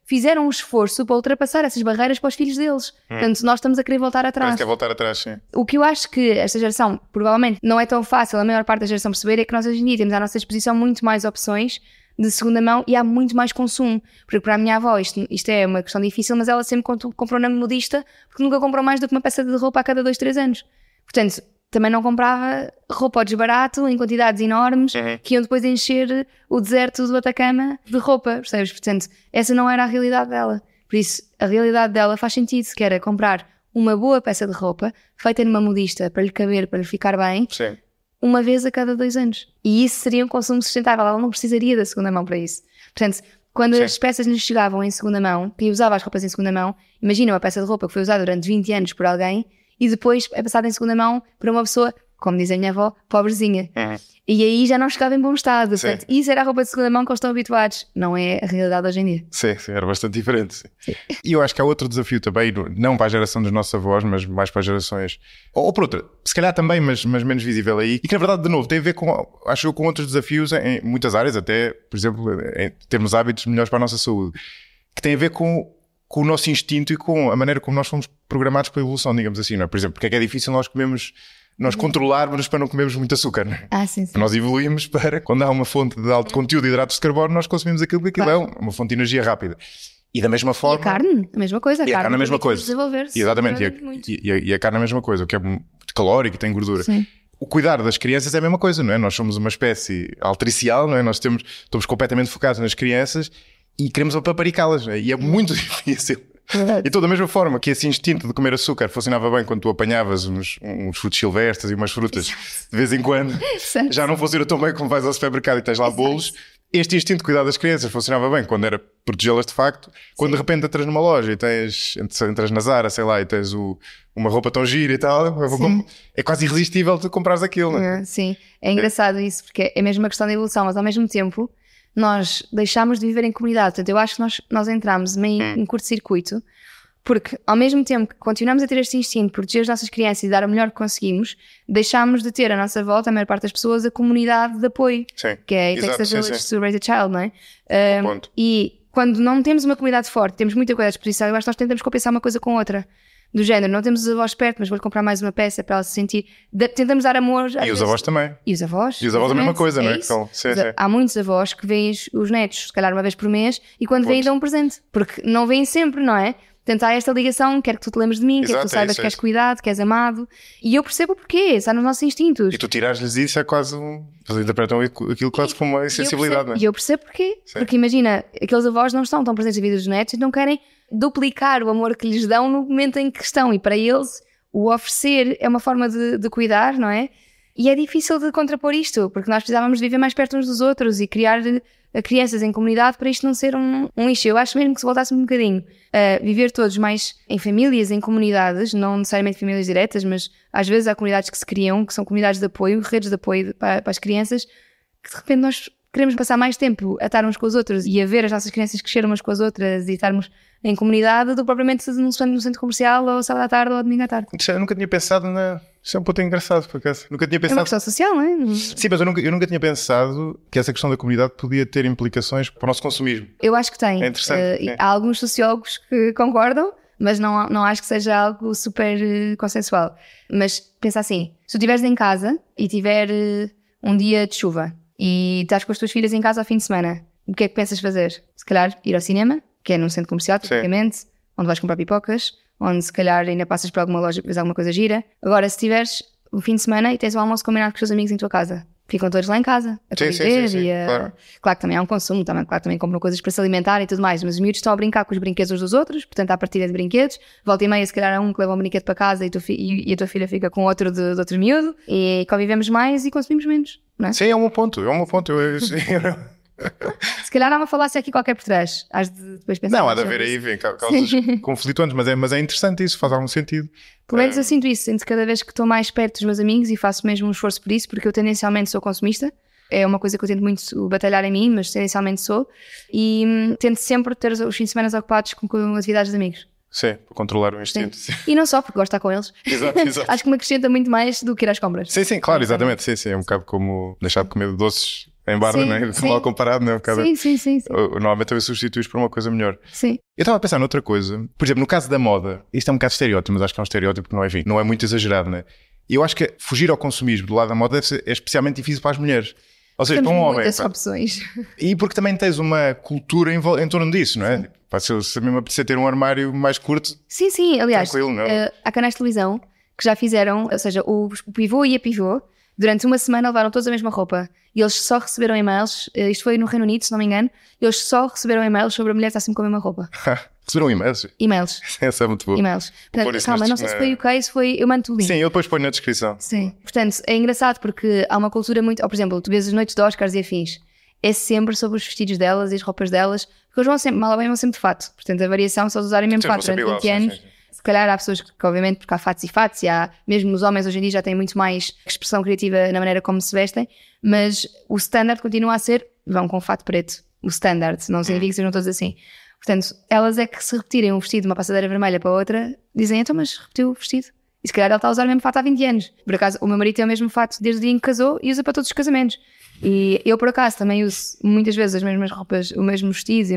fizeram um esforço para ultrapassar essas barreiras para os filhos deles. Portanto, nós estamos a querer voltar atrás. Quer voltar atrás, sim. O que eu acho que esta geração, provavelmente, não é tão fácil, a maior parte da geração perceber, é que nós hoje em dia temos à nossa disposição muito mais opções de segunda mão e há muito mais consumo. Porque para a minha avó isto é uma questão difícil, mas ela sempre comprou na modista porque nunca comprou mais do que uma peça de roupa a cada 2-3 anos. Portanto, também não comprava roupa ao desbarato em quantidades enormes que iam depois encher o deserto do Atacama de roupa, percebes? Portanto, essa não era a realidade dela. Por isso, a realidade dela faz sentido, que era comprar uma boa peça de roupa feita numa modista para lhe caber, para lhe ficar bem, sim, uma vez a cada 2 anos. E isso seria um consumo sustentável. Ela não precisaria da segunda mão para isso. Portanto, quando sim, as peças lhe chegavam em segunda mão, que usava as roupas em segunda mão, imagina uma peça de roupa que foi usada durante 20 anos por alguém e depois é passada em segunda mão para uma pessoa como diz a minha avó, pobrezinha. E aí já não chegava em bom estado. Portanto, isso era a roupa de segunda mão que eles estão habituados. Não é a realidade hoje em dia. Sim, era bastante diferente. Sim. E eu acho que há outro desafio também, não para a geração dos nossos avós, mas mais para as gerações, ou por outra, se calhar também, mas menos visível aí, e que na verdade, de novo, tem a ver com, acho eu, com outros desafios em muitas áreas, até, por exemplo, em termos hábitos melhores para a nossa saúde, que tem a ver com o nosso instinto e com a maneira como nós fomos programados pela evolução, digamos assim, não é? Por exemplo, porque é difícil nós controlarmos para não comermos muito açúcar, não é? Sim. Nós evoluímos para, quando há uma fonte de alto conteúdo de hidratos de carbono, nós consumimos aquilo que aquilo é uma fonte de energia rápida. E da mesma forma... E a carne, a mesma coisa. A carne a mesma coisa. Desenvolver-se. Exatamente. E a carne a mesma coisa, o que é muito calórico e tem gordura. Sim. O cuidar das crianças é a mesma coisa, não é? Nós somos uma espécie altricial, não é? Nós estamos completamente focados nas crianças e queremos apaparicá-las, não é? E é muito difícil. Então, da mesma forma que esse instinto de comer açúcar funcionava bem quando tu apanhavas uns frutos silvestres e umas frutas de vez em quando, já não funciona tão bem como vais ao supermercado e tens lá bolos. Este instinto de cuidar das crianças funcionava bem quando era protegê-las de facto. Quando de repente entras numa loja e entras na Zara, sei lá, e tens uma roupa tão gira e tal, é quase irresistível tu comprares aquilo, não é? Sim, é engraçado isso, porque é mesmo uma questão de evolução, mas ao mesmo tempo nós deixámos de viver em comunidade. Portanto, eu acho que nós entramos meio em curto-circuito, porque ao mesmo tempo que continuamos a ter este instinto de proteger as nossas crianças e dar o melhor que conseguimos, deixámos de ter à nossa volta, a maior parte das pessoas, a comunidade de apoio, que é It Takes a Village to Raise a Child, não é? E quando não temos uma comunidade forte, temos muita coisa à disposição, eu acho que nós tentamos compensar uma coisa com outra. Do género, não temos os avós perto, mas vou-lhe comprar mais uma peça para ela se sentir. Tentamos dar amor. E os avós também. E os avós. E os avós a mesma coisa, não é? Há muitos avós que veem os netos, se calhar uma vez por mês, e quando vêm dão um presente. Porque não vêm sempre, não é? Portanto, há esta ligação, quero que tu te lembres de mim, quero que tu saibas que és cuidado, que és amado. E eu percebo porquê, está nos nossos instintos. E tu tirares-lhes isso é quase eles interpretam aquilo quase como uma insensibilidade, não é? E eu percebo porquê. Sim. Porque imagina, aqueles avós não estão tão presentes na vida dos netos e não querem duplicar o amor que lhes dão no momento em que estão. E para eles, o oferecer é uma forma de cuidar, não é? E é difícil de contrapor isto, porque nós precisávamos de viver mais perto uns dos outros e criar crianças em comunidade para isto não ser um lixo. Eu acho mesmo que se voltássemos um bocadinho a viver todos mais em famílias, em comunidades, não necessariamente famílias diretas, mas às vezes há comunidades que se criam, que são comunidades de apoio, redes de apoio para as crianças, que de repente nós queremos passar mais tempo a estar uns com os outros e a ver as nossas crianças crescer umas com as outras e estarmos em comunidade do que propriamente no centro comercial ou sábado à tarde ou domingo à tarde. Eu nunca tinha pensado Isso é um ponto engraçado, por acaso. Nunca tinha pensado... É uma questão social, não é? Sim, mas eu nunca tinha pensado que essa questão da comunidade podia ter implicações para o nosso consumismo. Eu acho que tem. É interessante. Há alguns sociólogos que concordam, mas não acho que seja algo super consensual. Mas pensa assim, se tu estiveres em casa e tiver um dia de chuva e estás com as tuas filhas em casa ao fim de semana, o que é que pensas fazer? Se calhar ir ao cinema, que é num centro comercial, tipicamente, onde vais comprar pipocas, onde se calhar ainda passas por alguma loja e vês alguma coisa gira. Agora, se tiveres o fim de semana e tens um almoço combinado com os teus amigos em tua casa, ficam todos lá em casa a conviver Claro que também há um consumo, claro que também compram coisas para se alimentar e tudo mais, mas os miúdos estão a brincar com os brinquedos uns dos outros, portanto há partilha de brinquedos, volta e meia se calhar há um que leva um brinquedo para casa e a tua filha fica com outro de outro miúdo e convivemos mais e consumimos menos, não é? Sim, é um ponto. Se calhar há uma falácia aqui qualquer por trás. Has de depois pensar. Não, há de haver aí, vem causas conflituantes, mas é interessante isso, faz algum sentido. Pelo menos eu sinto isso, sinto cada vez que estou mais perto dos meus amigos e faço mesmo um esforço por isso, porque eu tendencialmente sou consumista. É uma coisa que eu tento muito batalhar em mim, mas tendencialmente sou. E tento sempre ter os fins de semana ocupados com atividades de amigos. Sim, para controlar o instinto. Sim. E não só, porque gosto de estar com eles. Exato. Acho que me acrescenta muito mais do que ir às compras. Sim, claro, exatamente. Sim, é um bocado como deixar de comer doces em barra, não é? Mal comparado, não é? Sim. Normalmente também substituís por uma coisa melhor. Sim. Eu estava a pensar noutra coisa. Por exemplo, no caso da moda, isto é um bocado estereótipo, mas acho que é um estereótipo que não é muito exagerado, não é? E eu acho que fugir ao consumismo do lado da moda é especialmente difícil para as mulheres. Ou seja, para um homem. Muitas opções. E porque também tens uma cultura em torno disso, não é? Se eu mesmo apetecer ter um armário mais curto. Sim. Aliás, tranquilo, há canais de televisão que já fizeram, ou seja, o pivô e a pivô, durante uma semana levaram todos a mesma roupa. E eles só receberam e-mails, isto foi no Reino Unido, se não me engano, eles só receberam e-mails sobre a mulher estar sempre com a mesma roupa. Receberam e-mails? E-mails. Essa é muito boa. E-mails. Portanto, calma, não sei se foi o UK, se foi... Eu mando o link. Sim, eu depois ponho na descrição. Sim. Portanto, é engraçado porque há uma cultura muito... Ou, por exemplo, tu vês as noites de Oscars e afins. É sempre sobre os vestidos delas e as roupas delas, porque eles vão sempre, mal ou bem, vão sempre de fato. Portanto, a variação, se eles usarem mesmo fato durante 20 anos... Se calhar há pessoas que obviamente, porque há fatos e fatos, e há, mesmo os homens hoje em dia já têm muito mais expressão criativa na maneira como se vestem, mas o standard continua a ser, vão com fato preto. O standard, não significa que sejam todos assim. Portanto, elas é que se repetirem um vestido de uma passadeira vermelha para outra, dizem, então, mas repetiu o vestido. E se calhar ele está a usar o mesmo fato há 20 anos. Por acaso, o meu marido tem o mesmo fato desde o dia em que casou e usa para todos os casamentos. E eu, por acaso, também uso muitas vezes as mesmas roupas, o mesmo vestido,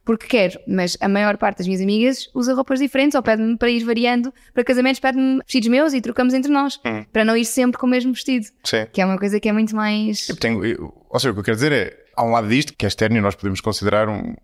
porque quero. Mas a maior parte das minhas amigas usa roupas diferentes ou pede-me para ir variando. Para casamentos pede-me vestidos meus e trocamos entre nós. Para não ir sempre com o mesmo vestido. Sim. Que é uma coisa que é muito mais... Ou seja, o que eu quero dizer é, há um lado disto que é externo e nós podemos considerar uma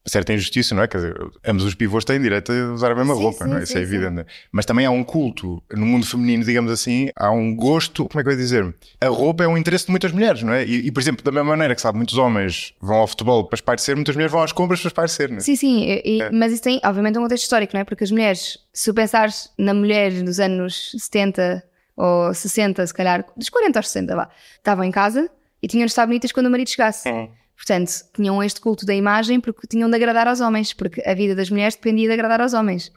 certa injustiça, não é? Quer dizer, ambos os pivôs têm direito a usar a mesma roupa, não é? Isso é evidente. Mas também há um culto, no mundo feminino, digamos assim, há um gosto, como é que eu ia dizer? A roupa é um interesse de muitas mulheres, não é? E por exemplo, da mesma maneira que, sabe, muitos homens vão ao futebol para espairecer, muitas mulheres vão às compras para espairecer, não é? Sim, mas isso tem, obviamente, um contexto histórico, não é? Porque as mulheres, se tu pensares na mulher dos anos 70 ou 60, se calhar, dos 40 aos 60, vá, estavam em casa e tinham de estar bonitas quando o marido chegasse. Portanto, tinham este culto da imagem porque tinham de agradar aos homens, porque a vida das mulheres dependia de agradar aos homens.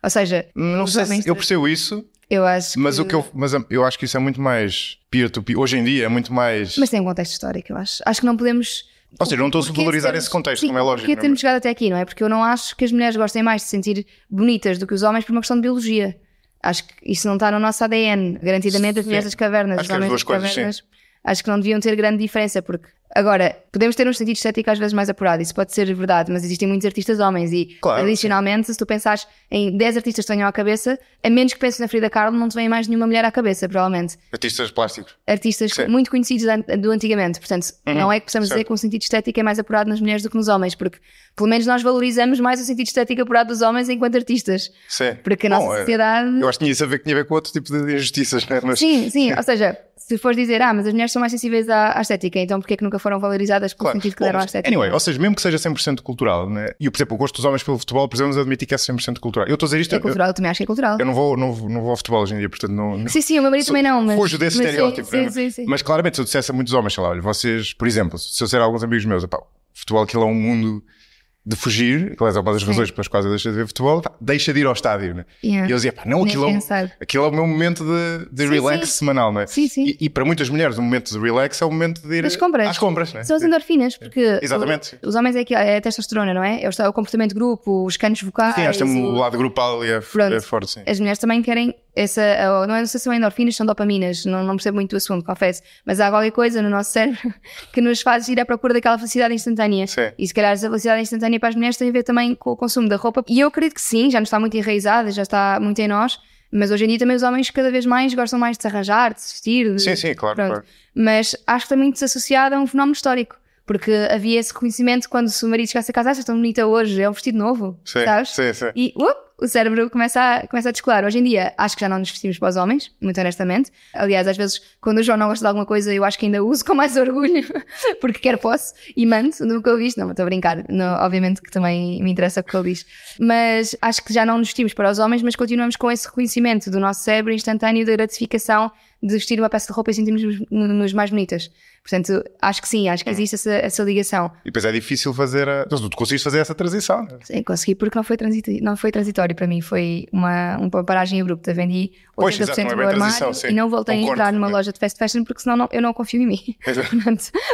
Ou seja... Não sei se eu percebo isso, eu acho mas, que... mas eu acho que isso é muito mais peer-to-peer. Hoje em dia é muito mais... Mas tem um contexto histórico, eu acho. Acho que não podemos... Ou seja, não estou a valorizar esse contexto, como é lógico. Porque temos chegado até aqui, não é? Porque eu não acho que as mulheres gostem mais de se sentir bonitas do que os homens por uma questão de biologia. Acho que isso não está no nosso ADN. Garantidamente as mulheres das cavernas, os homens das cavernas... Acho que não deviam ter grande diferença, porque agora podemos ter um sentido estético às vezes mais apurado, isso pode ser verdade, mas existem muitos artistas homens e adicionalmente, se tu pensares em 10 artistas que tenham à cabeça, a menos que penses na Frida Kahlo, não te vem mais nenhuma mulher à cabeça, provavelmente. Artistas plásticos. Artistas muito conhecidos do antigamente, portanto, não é que possamos dizer que o sentido estético é mais apurado nas mulheres do que nos homens, porque pelo menos nós valorizamos mais o sentido estético apurado dos homens enquanto artistas. Porque a nossa sociedade... Eu acho que tinha isso a ver com outro tipo de injustiças, não é? Mas... Sim, ou seja... Se fores dizer, mas as mulheres são mais sensíveis à estética, então porquê é que nunca foram valorizadas pelo sentido que deram à estética? Anyway, ou seja, mesmo que seja 100% cultural, né? E, por exemplo, o gosto dos homens pelo futebol, precisamos admitir que é 100% cultural. Eu estou a dizer isto... É cultural, eu também acho que é cultural. Eu não vou ao futebol hoje em dia, portanto não... Sim, o meu marido também não, mas... Fujo desse estereótipo. Sim. Mas claramente, se eu dissesse a muitos homens, sei lá, olha, vocês, por exemplo, se eu disser a alguns amigos meus, o futebol aquilo é um mundo... de fugir, que é uma das razões pelas quais eu deixei de ver futebol, deixa de ir ao estádio, né? E eu dizia, não, aquilo é o meu momento de relax semanal, não é? Sim. E para muitas mulheres o momento de relax é o momento de ir às compras, né? São as endorfinas, porque exatamente. Os homens é a testosterona, não é? É o comportamento de grupo, os canos vocais. Sim, acho que o lado grupal é forte, sim. As mulheres também querem não sei se são endorfinas, são dopaminas, não percebo muito o assunto, confesso, mas há qualquer coisa no nosso cérebro que nos faz ir à procura daquela felicidade instantânea. Sim. E se calhar essa felicidade instantânea para as mulheres tem a ver também com o consumo da roupa, e eu acredito que sim, já nos está muito enraizada, já está muito em nós, mas hoje em dia também os homens cada vez mais gostam mais de se arranjar, de se vestir. Sim, claro. Mas acho que está muito desassociado a um fenómeno histórico. Porque havia esse reconhecimento quando o marido chegasse a casa, estás tão bonita hoje, é um vestido novo, sabes? Sim. E o cérebro começa a descolar. Hoje em dia, acho que já não nos vestimos para os homens, muito honestamente. Aliás, às vezes, quando o João não gosta de alguma coisa, eu acho que ainda uso com mais orgulho, porque quer posso, e mando no que eu visto. Não, estou a brincar. Não, obviamente que também me interessa o que ele diz. Mas acho que já não nos vestimos para os homens, mas continuamos com esse reconhecimento do nosso cérebro instantâneo da gratificação de vestir uma peça de roupa e sentirmos mais bonitas. Portanto, acho que sim, acho que existe essa ligação. E depois é difícil fazer tu conseguiste fazer essa transição, não é? Sim, consegui, porque não foi transitório para mim, foi uma paragem abrupta. Vendi 80% do meu armário e não voltei a entrar numa loja de fast fashion, porque senão eu não confio em mim.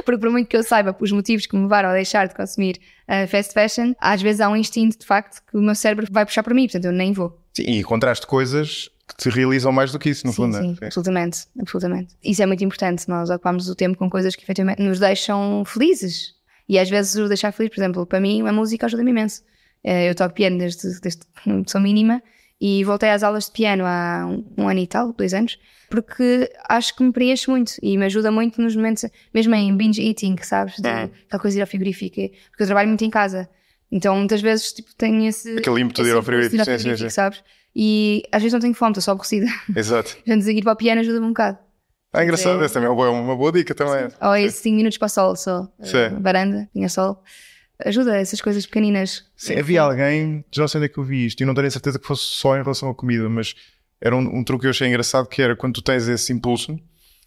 Porque por muito que eu saiba os motivos que me levaram a deixar de consumir fast fashion, às vezes há um instinto de facto que o meu cérebro vai puxar para mim, portanto eu nem vou. Sim, e encontraste coisas que te realizam mais do que isso, no fundo. Sim, absolutamente. Isso é muito importante, nós ocupamos o tempo com coisas que efetivamente nos deixam felizes. E às vezes o deixar feliz, por exemplo, para mim a música ajuda-me imenso. Eu toco piano desde que sou mínima e voltei às aulas de piano há um ano e tal, 2 anos, porque acho que me preenche muito e me ajuda muito nos momentos, mesmo em binge eating, sabes? Aquela coisa de ir ao frigorífico, porque eu trabalho muito em casa. Então muitas vezes tenho aquele ímpeto de ir ao frigorífico, sim. Sabes? E às vezes não tenho fome, estou só aborrecida. Exato. Portanto, ir para o piano ajuda-me um bocado. Engraçado, essa também é uma boa dica também. Sim. Ou esses 5 minutos para o sol, só. Varanda, tinha sol. Ajuda essas coisas pequeninas. Sim, havia alguém, já não sei onde é que eu vi isto, e não tenho certeza que fosse só em relação à comida, mas era um truque que eu achei engraçado, que era quando tu tens esse impulso,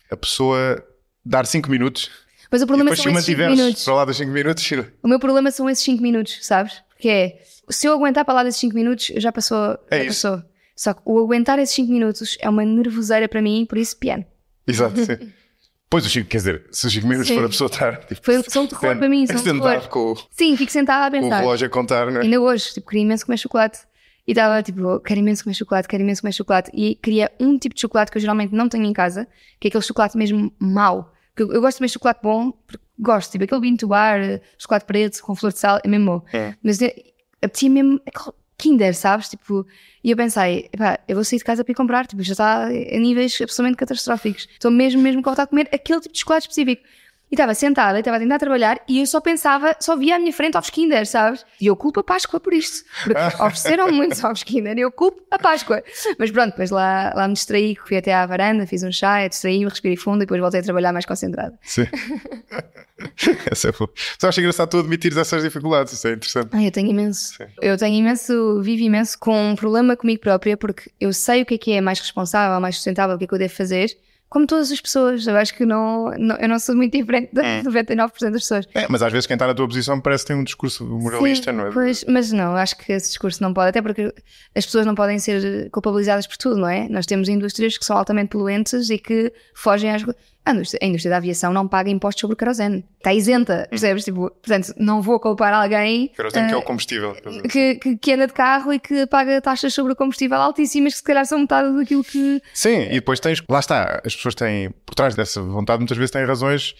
a pessoa dar 5 minutos. Mas o problema são esses 5 minutos. Para lá dos 5 minutos. O meu problema são esses 5 minutos, sabes? Que é, se eu aguentar para lá desses 5 minutos, já passou. Passou. Só que o aguentar esses 5 minutos é uma nervoseira para mim, por isso piano. Exato, sim. Pois, quer dizer, se os 5 minutos for a pessoa estar... Tipo, são um terror para mim, são um terror. Sim, fico sentada a pensar. Com o relógio a contar, não é? Ainda hoje, tipo, queria imenso comer chocolate. E estava tipo, quero imenso comer chocolate. E queria um tipo de chocolate que eu geralmente não tenho em casa, que é aquele chocolate mesmo mau. Eu gosto de comer chocolate bom, porque gosto, tipo, aquele vinho do bar, chocolate preto com flor de sal, é mesmo bom. Mas apetecia mesmo aquele Kinder, sabes? Tipo, e eu pensei, eu vou sair de casa para ir comprar, tipo, já está a níveis absolutamente catastróficos. Estou mesmo com vontade de comer aquele tipo de chocolate específico. E estava sentada, estava a tentar trabalhar e eu só via à minha frente ovos Kinder, sabes? E eu culpo a Páscoa por isto. Porque ofereceram muitos ovos Kinder e eu culpo a Páscoa. Mas pronto, depois lá me distraí, fui até à varanda, fiz um chá, distraí-me, respirei fundo e depois voltei a trabalhar mais concentrada. Sim. Essa é boa. Só acho engraçado tu admitires essas dificuldades, isso é interessante. Eu tenho imenso. Sim. Vivo imenso com um problema comigo própria, porque eu sei o que é mais responsável, mais sustentável, o que é que eu devo fazer. Como todas as pessoas, eu acho que eu não sou muito diferente de 99% das pessoas. Mas às vezes quem está na tua posição parece que tem um discurso moralista, não é? Pois, mas não, acho que esse discurso não pode, até porque as pessoas não podem ser culpabilizadas por tudo, não é? Nós temos indústrias que são altamente poluentes e que fogem às... A indústria da aviação não paga impostos sobre o querosene. Está isenta, percebes? Tipo, portanto, não vou culpar alguém... Querosene que é o combustível. Que anda de carro e que paga taxas sobre o combustível altíssimas que se calhar são metade daquilo que... Sim, e depois tens... Lá está, as pessoas têm, por trás dessa vontade, muitas vezes têm razões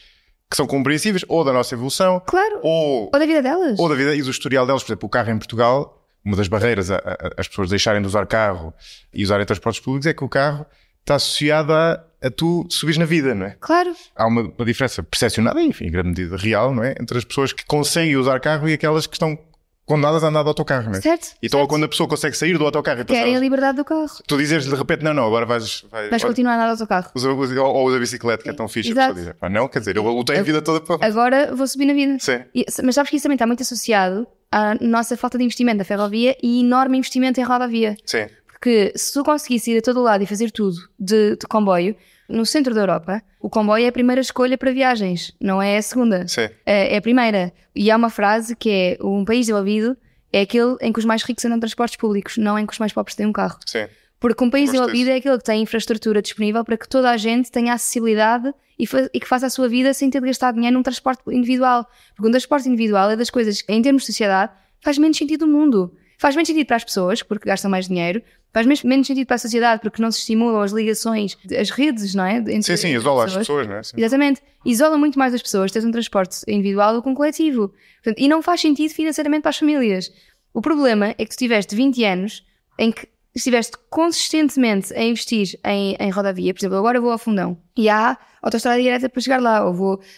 que são compreensíveis, ou da nossa evolução... Claro, ou da vida delas. Ou da vida e do historial delas. Por exemplo, o carro em Portugal, uma das barreiras as pessoas deixarem de usar carro e usarem transportes públicos é que o carro está associado a tu subires na vida, não é? Claro. Há uma diferença percepcionada, enfim, em grande medida real, não é? Entre as pessoas que conseguem usar carro e aquelas que estão condenadas a andar de autocarro, não é? Certo. Então certo. Quando a pessoa consegue sair do autocarro e passar... Querem a liberdade do carro. Tu dizes de repente, não, agora vais continuar a andar de autocarro. Ou usa a bicicleta, que é tão fixe. Exato. A pessoa diz, não, quer dizer, eu lutei a vida toda para... Agora vou subir na vida. Sim. Mas sabes que isso também está muito associado à nossa falta de investimento da ferrovia e enorme investimento em rodovia. Sim. Porque se tu conseguisse ir a todo lado e fazer tudo de comboio, no centro da Europa, o comboio é a primeira escolha para viagens, não é a segunda. Sim. É a primeira. E há uma frase que é: um país desenvolvido é aquele em que os mais ricos andam em transportes públicos, não em que os mais pobres têm um carro. Sim. Porque um país desenvolvido é aquele que tem infraestrutura disponível para que toda a gente tenha acessibilidade e que faça a sua vida sem ter de gastar dinheiro num transporte individual. Porque um transporte individual é das coisas que, em termos de sociedade, faz menos sentido no mundo. Faz menos sentido para as pessoas, porque gastam mais dinheiro. Faz menos sentido para a sociedade, porque não se estimulam as ligações, as redes, não é? Sim, isola as pessoas, não é? Sim. Exatamente. Isola muito mais as pessoas, tens um transporte individual do que um coletivo. Portanto, e não faz sentido financeiramente para as famílias. O problema é que tu tiveste 20 anos em que estiveste consistentemente a investir em rodovia. Por exemplo, agora vou ao Fundão e há autoestrada direta para chegar lá.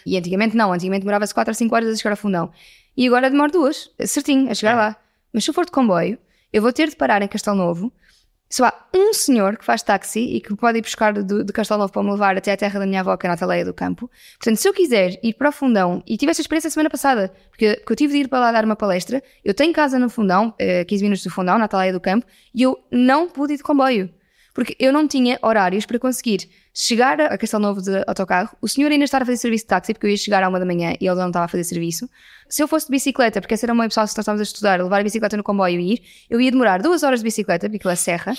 E antigamente não, antigamente demorava-se 4 ou 5 horas a chegar ao Fundão. E agora demora 2, certinho, a chegar lá. Mas se eu for de comboio, eu vou ter de parar em Castelo Novo. Só há um senhor que faz táxi e que pode ir buscar de Castelo Novo para me levar até à terra da minha avó, que é na Ataleia do Campo. Portanto, se eu quiser ir para o Fundão, e tive essa experiência a semana passada, porque eu tive de ir para lá dar uma palestra, eu tenho casa no Fundão, 15 minutos do Fundão, na Ataleia do Campo, e eu não pude ir de comboio. Porque eu não tinha horários para conseguir chegar a Castelo Novo de autocarro, o senhor ainda estar a fazer serviço de táxi, porque eu ia chegar à 1 da manhã e ele não estava a fazer serviço. Se eu fosse de bicicleta, porque essa era uma pessoa que nós estávamos a estudar, levar a bicicleta no comboio e ir, eu ia demorar 2 horas de bicicleta, porque aquilo é serra.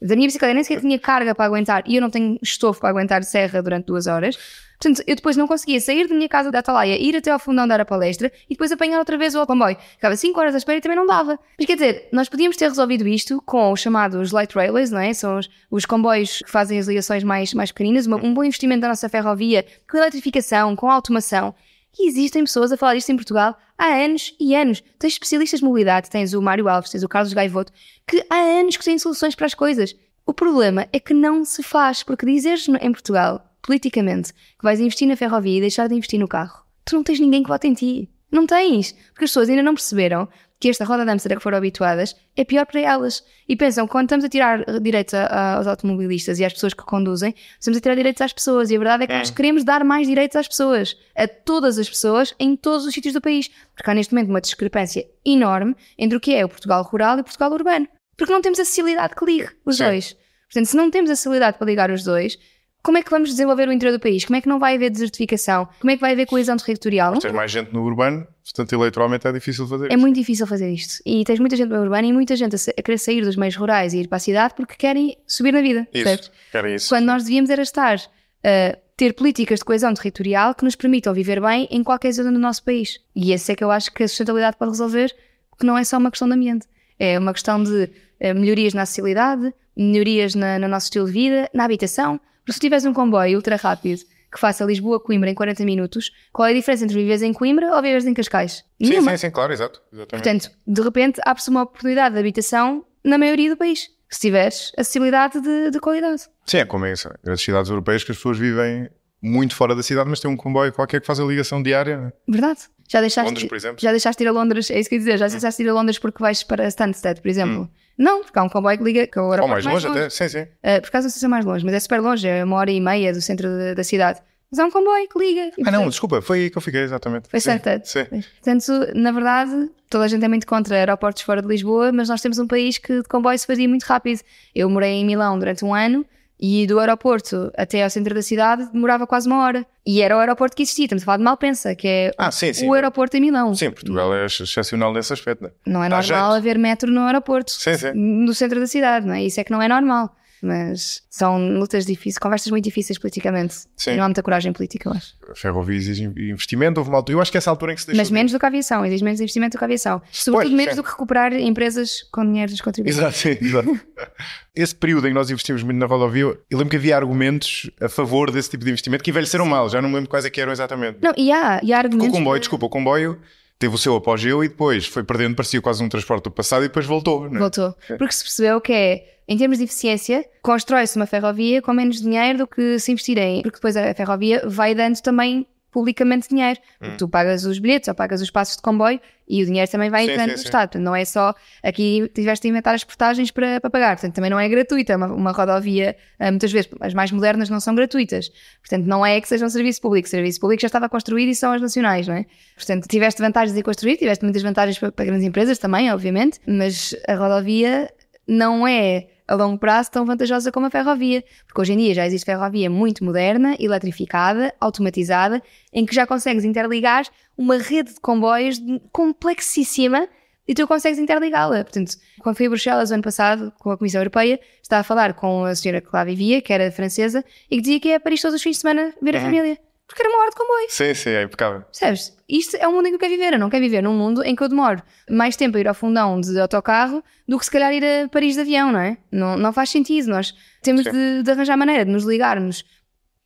Da minha bicicleta nem sequer tinha carga para aguentar e eu não tenho estofo para aguentar serra durante 2 horas. Portanto, eu depois não conseguia sair da minha casa da Atalaia, ir até ao Fundão dar a palestra e depois apanhar outra vez o comboio. Ficava 5 horas à espera e também não dava. Mas quer dizer, nós podíamos ter resolvido isto com os chamados light railways, não é? São os comboios que fazem as ligações mais pequeninas, um bom investimento da nossa ferrovia, com eletrificação, com automação. E existem pessoas a falar disto em Portugal há anos e anos. Tens especialistas de mobilidade, tens o Mário Alves, tens o Carlos Gaivoto, que há anos que têm soluções para as coisas. O problema é que não se faz, porque dizeres em Portugal, politicamente, que vais investir na ferrovia e deixar de investir no carro, tu não tens ninguém que vote em ti. Não tens. Porque as pessoas ainda não perceberam que esta roda de hamster a que foram habituadas é pior para elas. E pensam que quando estamos a tirar direitos aos automobilistas e às pessoas que conduzem, estamos a tirar direitos às pessoas. E a verdade é que nós queremos dar mais direitos às pessoas. A todas as pessoas, em todos os sítios do país. Porque há neste momento uma discrepância enorme entre o que é o Portugal rural e o Portugal urbano. Porque não temos acessibilidade que ligue os dois. Portanto, se não temos acessibilidade para ligar os dois, como é que vamos desenvolver o interior do país? Como é que não vai haver desertificação? Como é que vai haver coesão territorial? Tens mais gente no urbano, portanto, eleitoralmente é difícil fazer É muito difícil fazer isto. E tens muita gente no urbano e muita gente a querer sair dos meios rurais e ir para a cidade porque querem subir na vida. Isso, querem isso. Quando nós devíamos era estar a ter políticas de coesão territorial que nos permitam viver bem em qualquer zona do nosso país. E esse é que eu acho que a sustentabilidade pode resolver, porque não é só uma questão de ambiente. É uma questão de melhorias na acessibilidade, melhorias no nosso estilo de vida, na habitação. Porque se tiveres um comboio ultra rápido que faça Lisboa-Coimbra em 40 minutos, qual é a diferença entre viveres em Coimbra ou viveres em Cascais? Sim, claro, exatamente. Portanto, de repente, abre-se uma oportunidade de habitação na maioria do país, se tiveres acessibilidade de qualidade. Sim, é como é isso. As cidades europeias que as pessoas vivem muito fora da cidade, mas tem um comboio qualquer que faz a ligação diária. Né? Verdade. Londres, por exemplo. Já deixaste de ir a Londres, é isso que eu ia dizer, já deixaste de ir a Londres porque vais para Stansted, por exemplo. Não, porque há um comboio que liga... Que é o ou mais longe até, sim. Por acaso não sei se é mais longe, mas é super longe, é 1h30 do centro da cidade. Mas há um comboio que liga. Não, desculpa, foi aí que eu fiquei, exatamente. Foi Stansted. Sim. Portanto, na verdade, toda a gente é muito contra aeroportos fora de Lisboa, mas nós temos um país que de comboio se fazia muito rápido. Eu morei em Milão durante um ano e do aeroporto até ao centro da cidade demorava quase 1 hora. E era o aeroporto que existia, estamos a falar de Malpensa, que é o aeroporto em Milão. Sim, Portugal é excepcional nesse aspecto. Não é normal haver metro no aeroporto, no centro da cidade, não é? Isso é que não é normal. Mas são lutas difíceis, conversas muito difíceis politicamente. E não há muita coragem política, eu acho. A ferrovia exige investimento, houve uma altura. Eu acho que essa altura em que se deixou... Mas menos do que a aviação, exige menos investimento do que a aviação. Sobretudo menos do que recuperar empresas com dinheiro dos contribuintes. Exato. Esse período em que nós investimos muito na rodovia, eu lembro que havia argumentos a favor desse tipo de investimento que envelheceram mal, já não me lembro quais é que eram exatamente. Não, e há argumentos... O comboio teve o seu apogeu e depois foi perdendo, parecia quase um transporte do passado e depois voltou. Não é? Voltou. Porque se percebeu que em termos de eficiência, constrói-se uma ferrovia com menos dinheiro do que se investir em. Porque depois a ferrovia vai dando também publicamente dinheiro. Porque tu pagas os bilhetes ou pagas os passos de comboio e o dinheiro também vai entrando do Estado. Portanto, não é só aqui tiveste de inventar as portagens para pagar. Portanto, também não é gratuita. Uma rodovia, muitas vezes, as mais modernas não são gratuitas. Portanto, não é que seja um serviço público. O serviço público já estava construído e são as nacionais, não é? Portanto, tiveste vantagens em construir, tiveste muitas vantagens para grandes empresas também, obviamente, mas a rodovia não é a longo prazo tão vantajosa como a ferrovia, porque hoje em dia já existe ferrovia muito moderna, eletrificada, automatizada, em que já consegues interligar uma rede de comboios complexíssima e tu consegues interligá-la. Portanto, quando fui a Bruxelas o ano passado com a Comissão Europeia, estava a falar com a senhora que lá vivia, que era francesa, e que dizia que ia a Paris todos os fins de semana ver a família. Porque era 1 hora de comboio. Sim, é impecável. Percebes? Isto é um mundo em que eu quero viver. Eu não quero viver num mundo em que eu demoro mais tempo a ir ao fundão de autocarro do que se calhar ir a Paris de avião, não é? Não faz sentido. Nós temos de arranjar maneira de nos ligarmos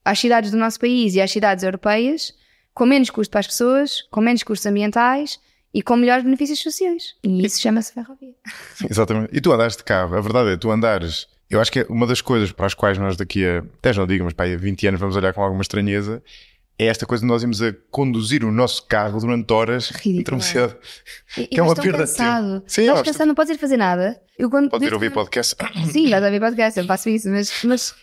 às cidades do nosso país e às cidades europeias com menos custo para as pessoas, com menos custos ambientais e com melhores benefícios sociais. E isso chama-se ferrovia. Exatamente. E tu andares de carro. A verdade é, tu andares... Eu acho que é uma das coisas para as quais nós daqui a... Até já não digo, mas para aí a 20 anos vamos olhar com alguma estranheza. É esta coisa de nós irmos a conduzir o nosso carro durante horas entre uma cidade. Que é uma perda de tempo. Sim, estás cansado, não podes ir fazer nada. Podes ir ouvir podcast. Sim, vais ouvir podcast, eu faço isso, mas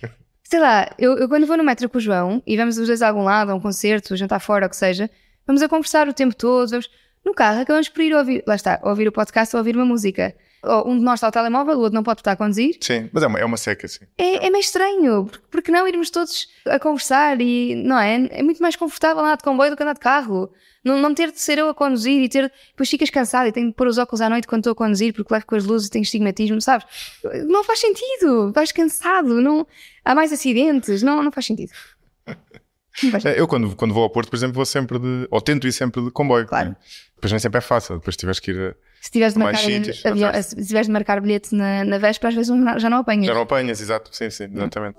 sei lá, eu quando vou no metro com o João e vamos os dois a algum lado, a um concerto, jantar fora, ou o que seja, vamos a conversar o tempo todo, vamos no carro, acabamos por ir ouvir, lá está, ouvir o podcast ou ouvir uma música. Ou um de nós está ao telemóvel, o outro não pode estar a conduzir. Sim, mas é uma seca, sim. É meio estranho, porque não irmos todos a conversar e, não é? É muito mais confortável andar de comboio do que andar de carro. Não ter de ser eu a conduzir e depois ficas cansado e tenho de pôr os óculos à noite quando estou a conduzir porque levo com as luzes e tenho estigmatismo, sabes? Não faz sentido, vais cansado, há mais acidentes, não faz sentido. Eu quando vou ao Porto, por exemplo, vou sempre ou tento ir sempre de comboio. Claro. Depois nem sempre é fácil, depois tiveres que ir se tiveres de marcar bilhete na véspera, às vezes já não apanhas. Já não apanhas, exato. Sim, exatamente.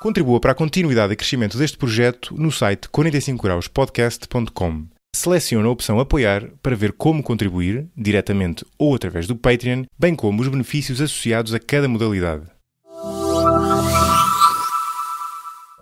Contribua para a continuidade e crescimento deste projeto no site 45grauspodcast.com. Selecione a opção Apoiar para ver como contribuir, diretamente ou através do Patreon, bem como os benefícios associados a cada modalidade.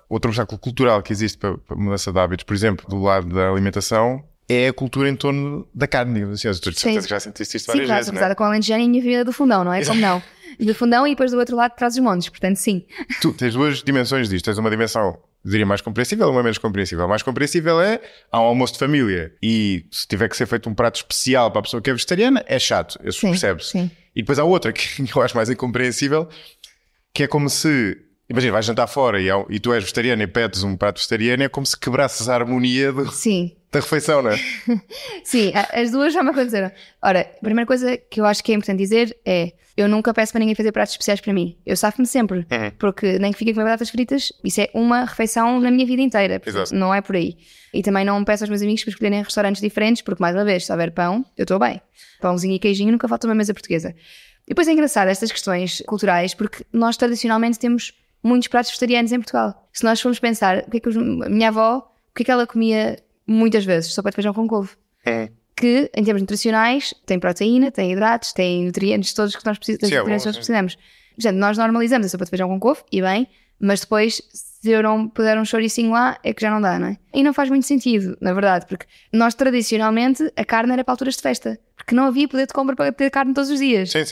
Outro obstáculo cultural que existe para a mudança de hábitos, por exemplo, do lado da alimentação, é a cultura em torno da carne. Assim, tu já sentiste isto várias vezes, não é? Sim, claro, com a alentejana e a minha vida do fundão, não é? Como não? Do fundão e depois do outro lado traz os montes, portanto sim. Tu tens duas dimensões disto. Tens uma dimensão, diria, mais compreensível e uma menos compreensível. A mais compreensível é, há um almoço de família e se tiver que ser feito um prato especial para a pessoa que é vegetariana, é chato, isso percebe-se. E depois há outra que eu acho mais incompreensível, que é como se, imagina, vais jantar fora e tu és vegetariano e pedes um prato vegetariano, é como se quebrasses a harmonia Sim. da refeição, não é? Sim, as duas já me aconteceram. Ora, a primeira coisa que eu acho que é importante dizer é: eu nunca peço para ninguém fazer pratos especiais para mim. Eu safo-me sempre, porque nem que fique a comer batatas fritas, isso é uma refeição na minha vida inteira, não é por aí. E também não peço aos meus amigos para escolherem restaurantes diferentes, porque mais uma vez, se houver pão, eu estou bem. Pãozinho e queijinho nunca falta uma mesa portuguesa. E depois é engraçado estas questões culturais, porque nós tradicionalmente temos muitos pratos vegetarianos em Portugal. Se nós formos pensar, o que é que a minha avó, o que é que ela comia muitas vezes? Sopa de feijão com couve. Que, em termos nutricionais, tem proteína, tem hidratos, tem nutrientes todos que nós precisamos. Portanto, nós normalizamos a sopa de feijão com couve, e bem, mas depois, se eu não puder um chouricinho lá, é que já não dá, não é? E não faz muito sentido, na verdade, porque nós, tradicionalmente, a carne era para alturas de festa, porque não havia poder de compra para ter carne todos os dias. Sim.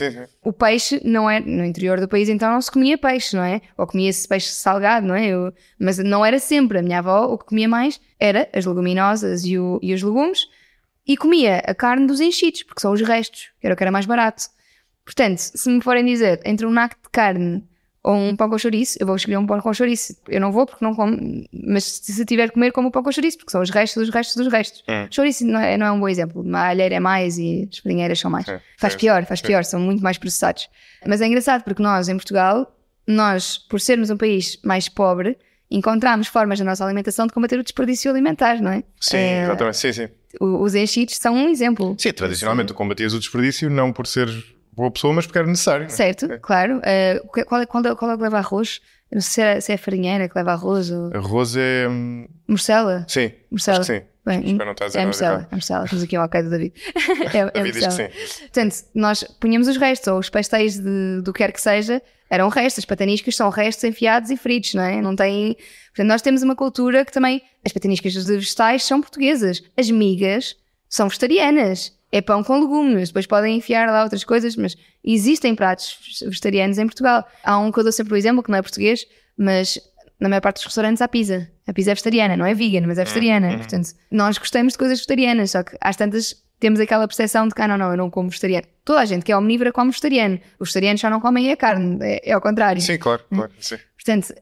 O peixe não é, no interior do país, então não se comia peixe, não é? Ou comia-se peixe salgado, não é? Mas não era sempre. A minha avó, o que comia mais era as leguminosas e os legumes, e comia a carne dos enchidos, porque são os restos, que era o que era mais barato. Portanto, se me forem dizer entre um naco de carne ou um pão com chouriço, eu vou escolher um pão com chouriço. Eu não vou porque não como, mas se tiver de comer, como o pão com chouriço, porque são os restos dos restos dos restos. Chouriço não é um bom exemplo. A alheira é mais e as farinheiras são mais. Faz pior, são muito mais processados. Mas é engraçado porque nós, em Portugal, por sermos um país mais pobre, encontramos formas na nossa alimentação de combater o desperdício alimentar, não é? Sim, exatamente, sim. Os enchidos são um exemplo. Sim, tradicionalmente tu combatias o desperdício não por seres boa pessoa, mas porque era necessário. Certo, claro. Qual é que leva arroz? Eu não sei se é a farinheira que leva arroz ou... Arroz é... Morcela? Sim, morcela. Acho que sim. Bem, Espero não estar a dizer é nada morcela. Temos aqui um ok do David. é David diz que sim. Portanto, nós punhamos os restos, ou os pastéis do que quer que seja, eram restos. As pataniscas são restos enfiados e fritos, não é? Não tem... Portanto, nós temos uma cultura que também... As pataniscas de vegetais são portuguesas. As migas são vegetarianas. É pão com legumes. Depois podem enfiar lá outras coisas, mas existem pratos vegetarianos em Portugal. Há um que eu dou sempre o exemplo, que não é português, mas na maior parte dos restaurantes há pizza. A pizza é vegetariana, não é vegan, mas é vegetariana. Portanto, nós gostamos de coisas vegetarianas, só que às tantas temos aquela percepção de que, não, eu não como vegetariano. Toda a gente que é omnívora come vegetariano. Os vegetarianos só não comem a carne, é ao contrário. Sim, claro, sim. Portanto,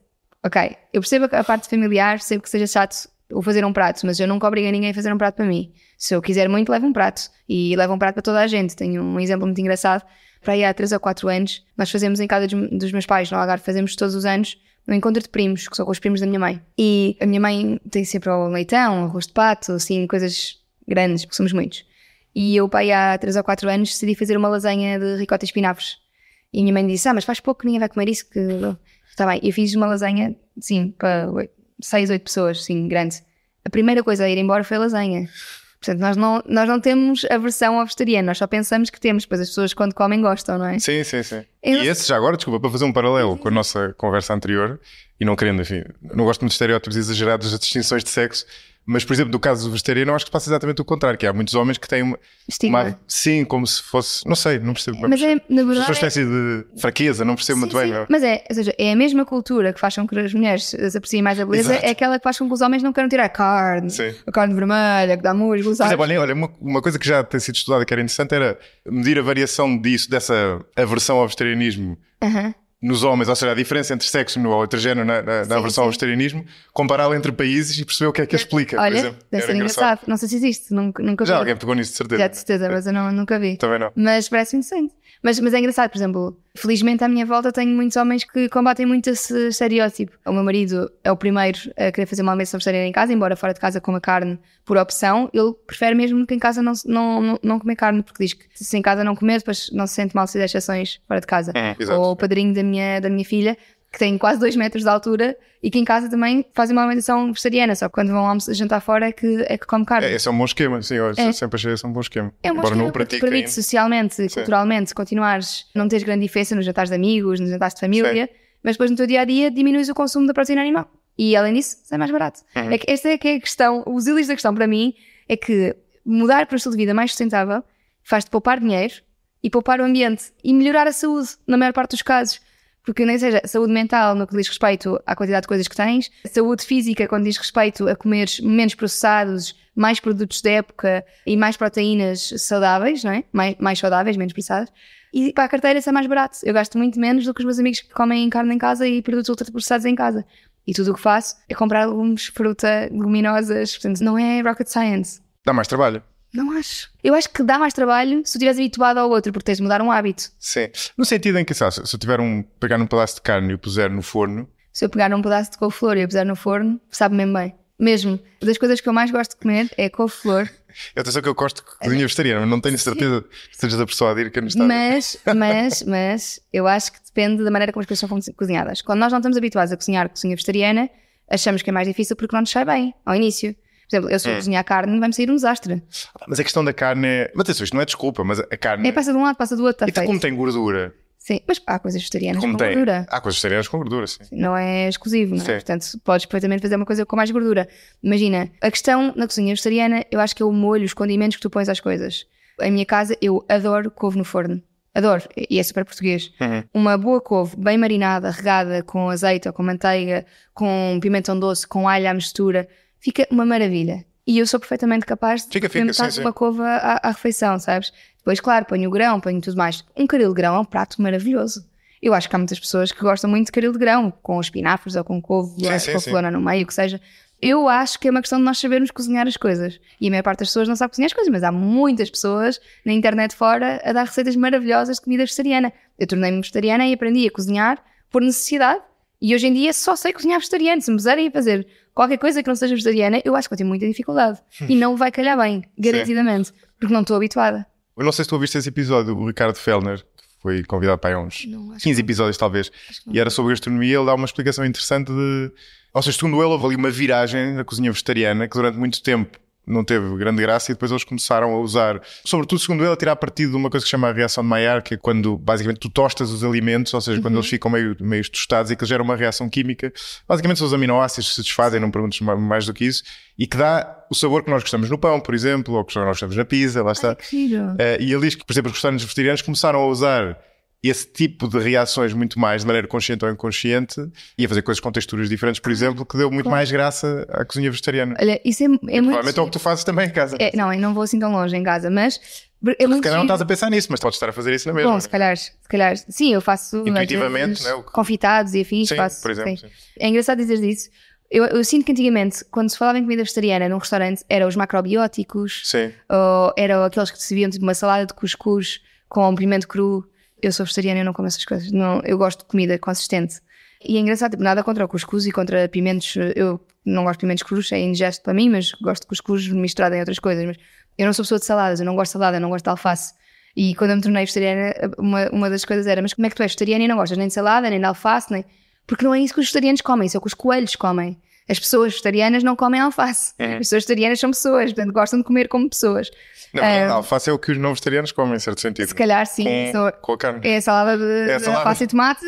ok, eu percebo a parte familiar, percebo que seja chato ou fazer um prato, mas eu nunca obrigo ninguém a fazer um prato para mim. Se eu quiser muito, levo um prato. E levo um prato para toda a gente. Tenho um exemplo muito engraçado. Para aí há 3 ou 4 anos, nós fazemos em casa dos meus pais, no Algarve, fazemos todos os anos um encontro de primos, que são os primos da minha mãe. E a minha mãe tem sempre o leitão, arroz de pato, assim, coisas grandes, porque somos muitos. E eu, para aí há 3 ou 4 anos, decidi fazer uma lasanha de ricota e espinafres. E a minha mãe disse, mas faz pouco, ninguém vai comer isso, que... Está bem. Eu fiz uma lasanha, sim, para 6, 8 pessoas, sim, grande. A primeira coisa a ir embora foi a lasanha. Portanto, nós não temos aversão ao vegetariano, nós só pensamos que temos, pois as pessoas quando comem gostam, não é? Sim. E esse já agora, desculpa, para fazer um paralelo com a nossa conversa anterior, e não querendo, enfim, não gosto muito de estereótipos exagerados das distinções de sexo, mas, por exemplo, do caso do vegetariano, eu acho que passa exatamente o contrário, que há muitos homens que têm uma sim, como se fosse, não sei, não percebo. Mas é, na verdade, uma espécie de fraqueza, não percebo muito bem. Não. Mas ou seja, é a mesma cultura que faz com que as mulheres apreciem mais a beleza, é aquela que faz com que os homens não queiram tirar carne, a carne vermelha, que dá músculo, sabe? Por exemplo, olha, uma coisa que já tem sido estudada que era interessante era medir a variação dessa aversão ao vegetarianismo. Nos homens, ou seja, a diferença entre sexo ou entre género na aversão ao vegetarianismo, compará-la entre países e perceber o que é que explica. Olha, por exemplo. Deve ser engraçado. Não sei se existe, nunca vi. Já alguém pegou nisso, de certeza. Já de certeza, mas eu nunca vi. Também não. Mas parece interessante. Mas é engraçado, por exemplo, felizmente à minha volta tenho muitos homens que combatem muito esse estereótipo. O meu marido é o primeiro a querer fazer uma almoço vegetariana em casa, embora fora de casa coma carne por opção. Ele prefere mesmo que em casa não comer carne, porque diz que se em casa não comer, depois não se sente mal se fizer exceções fora de casa. Ou o padrinho da minha filha, que tem quase 2 metros de altura e que em casa também fazem uma alimentação vegetariana, só que quando vão jantar fora é que come carne. Esse é um bom esquema, sim, eu sempre achei esse um bom esquema. É um bom esquema porque te permite socialmente, culturalmente, continuares, não teres grande diferença nos jantares de amigos, nos jantares de família, mas depois no teu dia-a-dia diminuis o consumo da proteína animal. E além disso, é mais barato. É que esta é que é a questão, os ílis da questão para mim é que mudar para um estilo de vida mais sustentável faz-te poupar dinheiro e poupar o ambiente e melhorar a saúde, na maior parte dos casos. Porque nem seja saúde mental no que diz respeito à quantidade de coisas que tens, saúde física quando diz respeito a comeres menos processados, mais produtos da época e mais proteínas saudáveis, não é? Mais saudáveis, menos processadas. E para a carteira isso é mais barato. Eu gasto muito menos do que os meus amigos que comem carne em casa e produtos ultraprocessados em casa. E tudo o que faço é comprar legumes, fruta, leguminosas. Portanto, não é rocket science. Dá mais trabalho. Não acho. Eu acho que dá mais trabalho se tu estiveres habituado ao outro, porque tens de mudar um hábito. Sim. No sentido em que, sabe, se eu pegar um pedaço de carne e o puser no forno... Se eu pegar um pedaço de couve-flor e o puser no forno, sabe mesmo bem. Mesmo. Das coisas que eu mais gosto de comer é couve-flor. Atenção que eu gosto de cozinha vegetariana, mas não tenho certeza que estejas a persuadir que eu não está. Mas eu acho que depende da maneira como as coisas são cozinhadas. Quando nós não estamos habituados a cozinhar cozinha vegetariana, achamos que é mais difícil porque não nos sai bem, ao início. Por exemplo, eu se cozinhar carne, vai-me sair um desastre. Mas a questão da carne é... Mas atenção, isto não é desculpa, mas a carne... Passa de um lado, passa do outro, está feito. Como tem gordura... Sim, mas há coisas vegetarianas com gordura. Há coisas vegetarianas com gordura, sim. Não é exclusivo, não é? Portanto, podes perfeitamente fazer uma coisa com mais gordura. Imagina, a questão na cozinha vegetariana, eu acho que é o molho, os condimentos que tu pões às coisas. Em minha casa, eu adoro couve no forno. Adoro, e é super português. Uma boa couve, bem marinada, regada com azeite ou com manteiga, com pimentão doce, com alho à mistura, fica uma maravilha. E eu sou perfeitamente capaz de metade uma couve à refeição, sabes? Depois, claro, ponho o grão, ponho tudo mais. Um caril de grão é um prato maravilhoso. Eu acho que há muitas pessoas que gostam muito de caril de grão, com espinafres ou com couve-flor no meio, o que seja. Eu acho que é uma questão de nós sabermos cozinhar as coisas. E a maior parte das pessoas não sabe cozinhar as coisas, mas há muitas pessoas na internet fora a dar receitas maravilhosas de comida vegetariana. Eu tornei-me vegetariana e aprendi a cozinhar por necessidade. E hoje em dia só sei cozinhar vegetariano. Se me puserem a fazer qualquer coisa que não seja vegetariana, eu acho que vou ter muita dificuldade. E não vai calhar bem, garantidamente. Porque não estou habituada. Eu não sei se tu ouviste esse episódio, o Ricardo Fellner, que foi convidado para aí uns 15 episódios talvez, e era sobre gastronomia. Ele dá uma explicação interessante de... Ou seja, segundo ele, houve ali uma viragem na cozinha vegetariana que durante muito tempo não teve grande graça e depois eles começaram a usar, sobretudo segundo ele, a tirar partido de uma coisa que se chama a reação de Maillard, que é quando basicamente tu tostas os alimentos, ou seja, quando eles ficam meio tostados e que gera uma reação química. Basicamente são os aminoácidos que se desfazem, não perguntes mais do que isso, e que dá o sabor que nós gostamos no pão, por exemplo, ou que nós gostamos na pizza, lá está. E ele diz que, por exemplo, os restaurantes vegetarianos começaram a usar esse tipo de reações muito mais de maneira consciente ou inconsciente e a fazer coisas com texturas diferentes, por exemplo, que deu muito mais graça à cozinha vegetariana. Olha, isso é muito... Provavelmente é o que tu fazes também em casa. Não, eu não vou assim tão longe em casa, mas... É muito se calhar não estás a pensar nisso, mas podes estar a fazer isso na mesma. Bom, se calhar, sim, eu faço... Intuitivamente, né? Confitados e afins, faço. Por exemplo, sim. É engraçado dizer isso. Eu sinto que antigamente, quando se falava em comida vegetariana num restaurante, eram os macrobióticos, ou eram aqueles que te serviam tipo uma salada de cuscuz com pimento cru. Eu sou vegetariana e eu não como essas coisas. Não, eu gosto de comida consistente. E é engraçado, tipo, nada contra o cuscuz e contra pimentos. Eu não gosto de pimentos crus, é indigesto para mim, mas gosto de cuscuz misturado em outras coisas. Mas eu não sou pessoa de saladas, eu não gosto de salada, eu não gosto de alface. E quando eu me tornei vegetariana, uma das coisas era: mas como é que tu és vegetariana e não gostas nem de salada, nem de alface, nem... Porque não é isso que os vegetarianos comem, isso é o que os coelhos comem. As pessoas vegetarianas não comem alface. As pessoas vegetarianas são pessoas, portanto gostam de comer como pessoas. Não, a alface é o que os não vegetarianos comem, em certo sentido. Se calhar sim. Com a carne. É a salada de alface e tomate,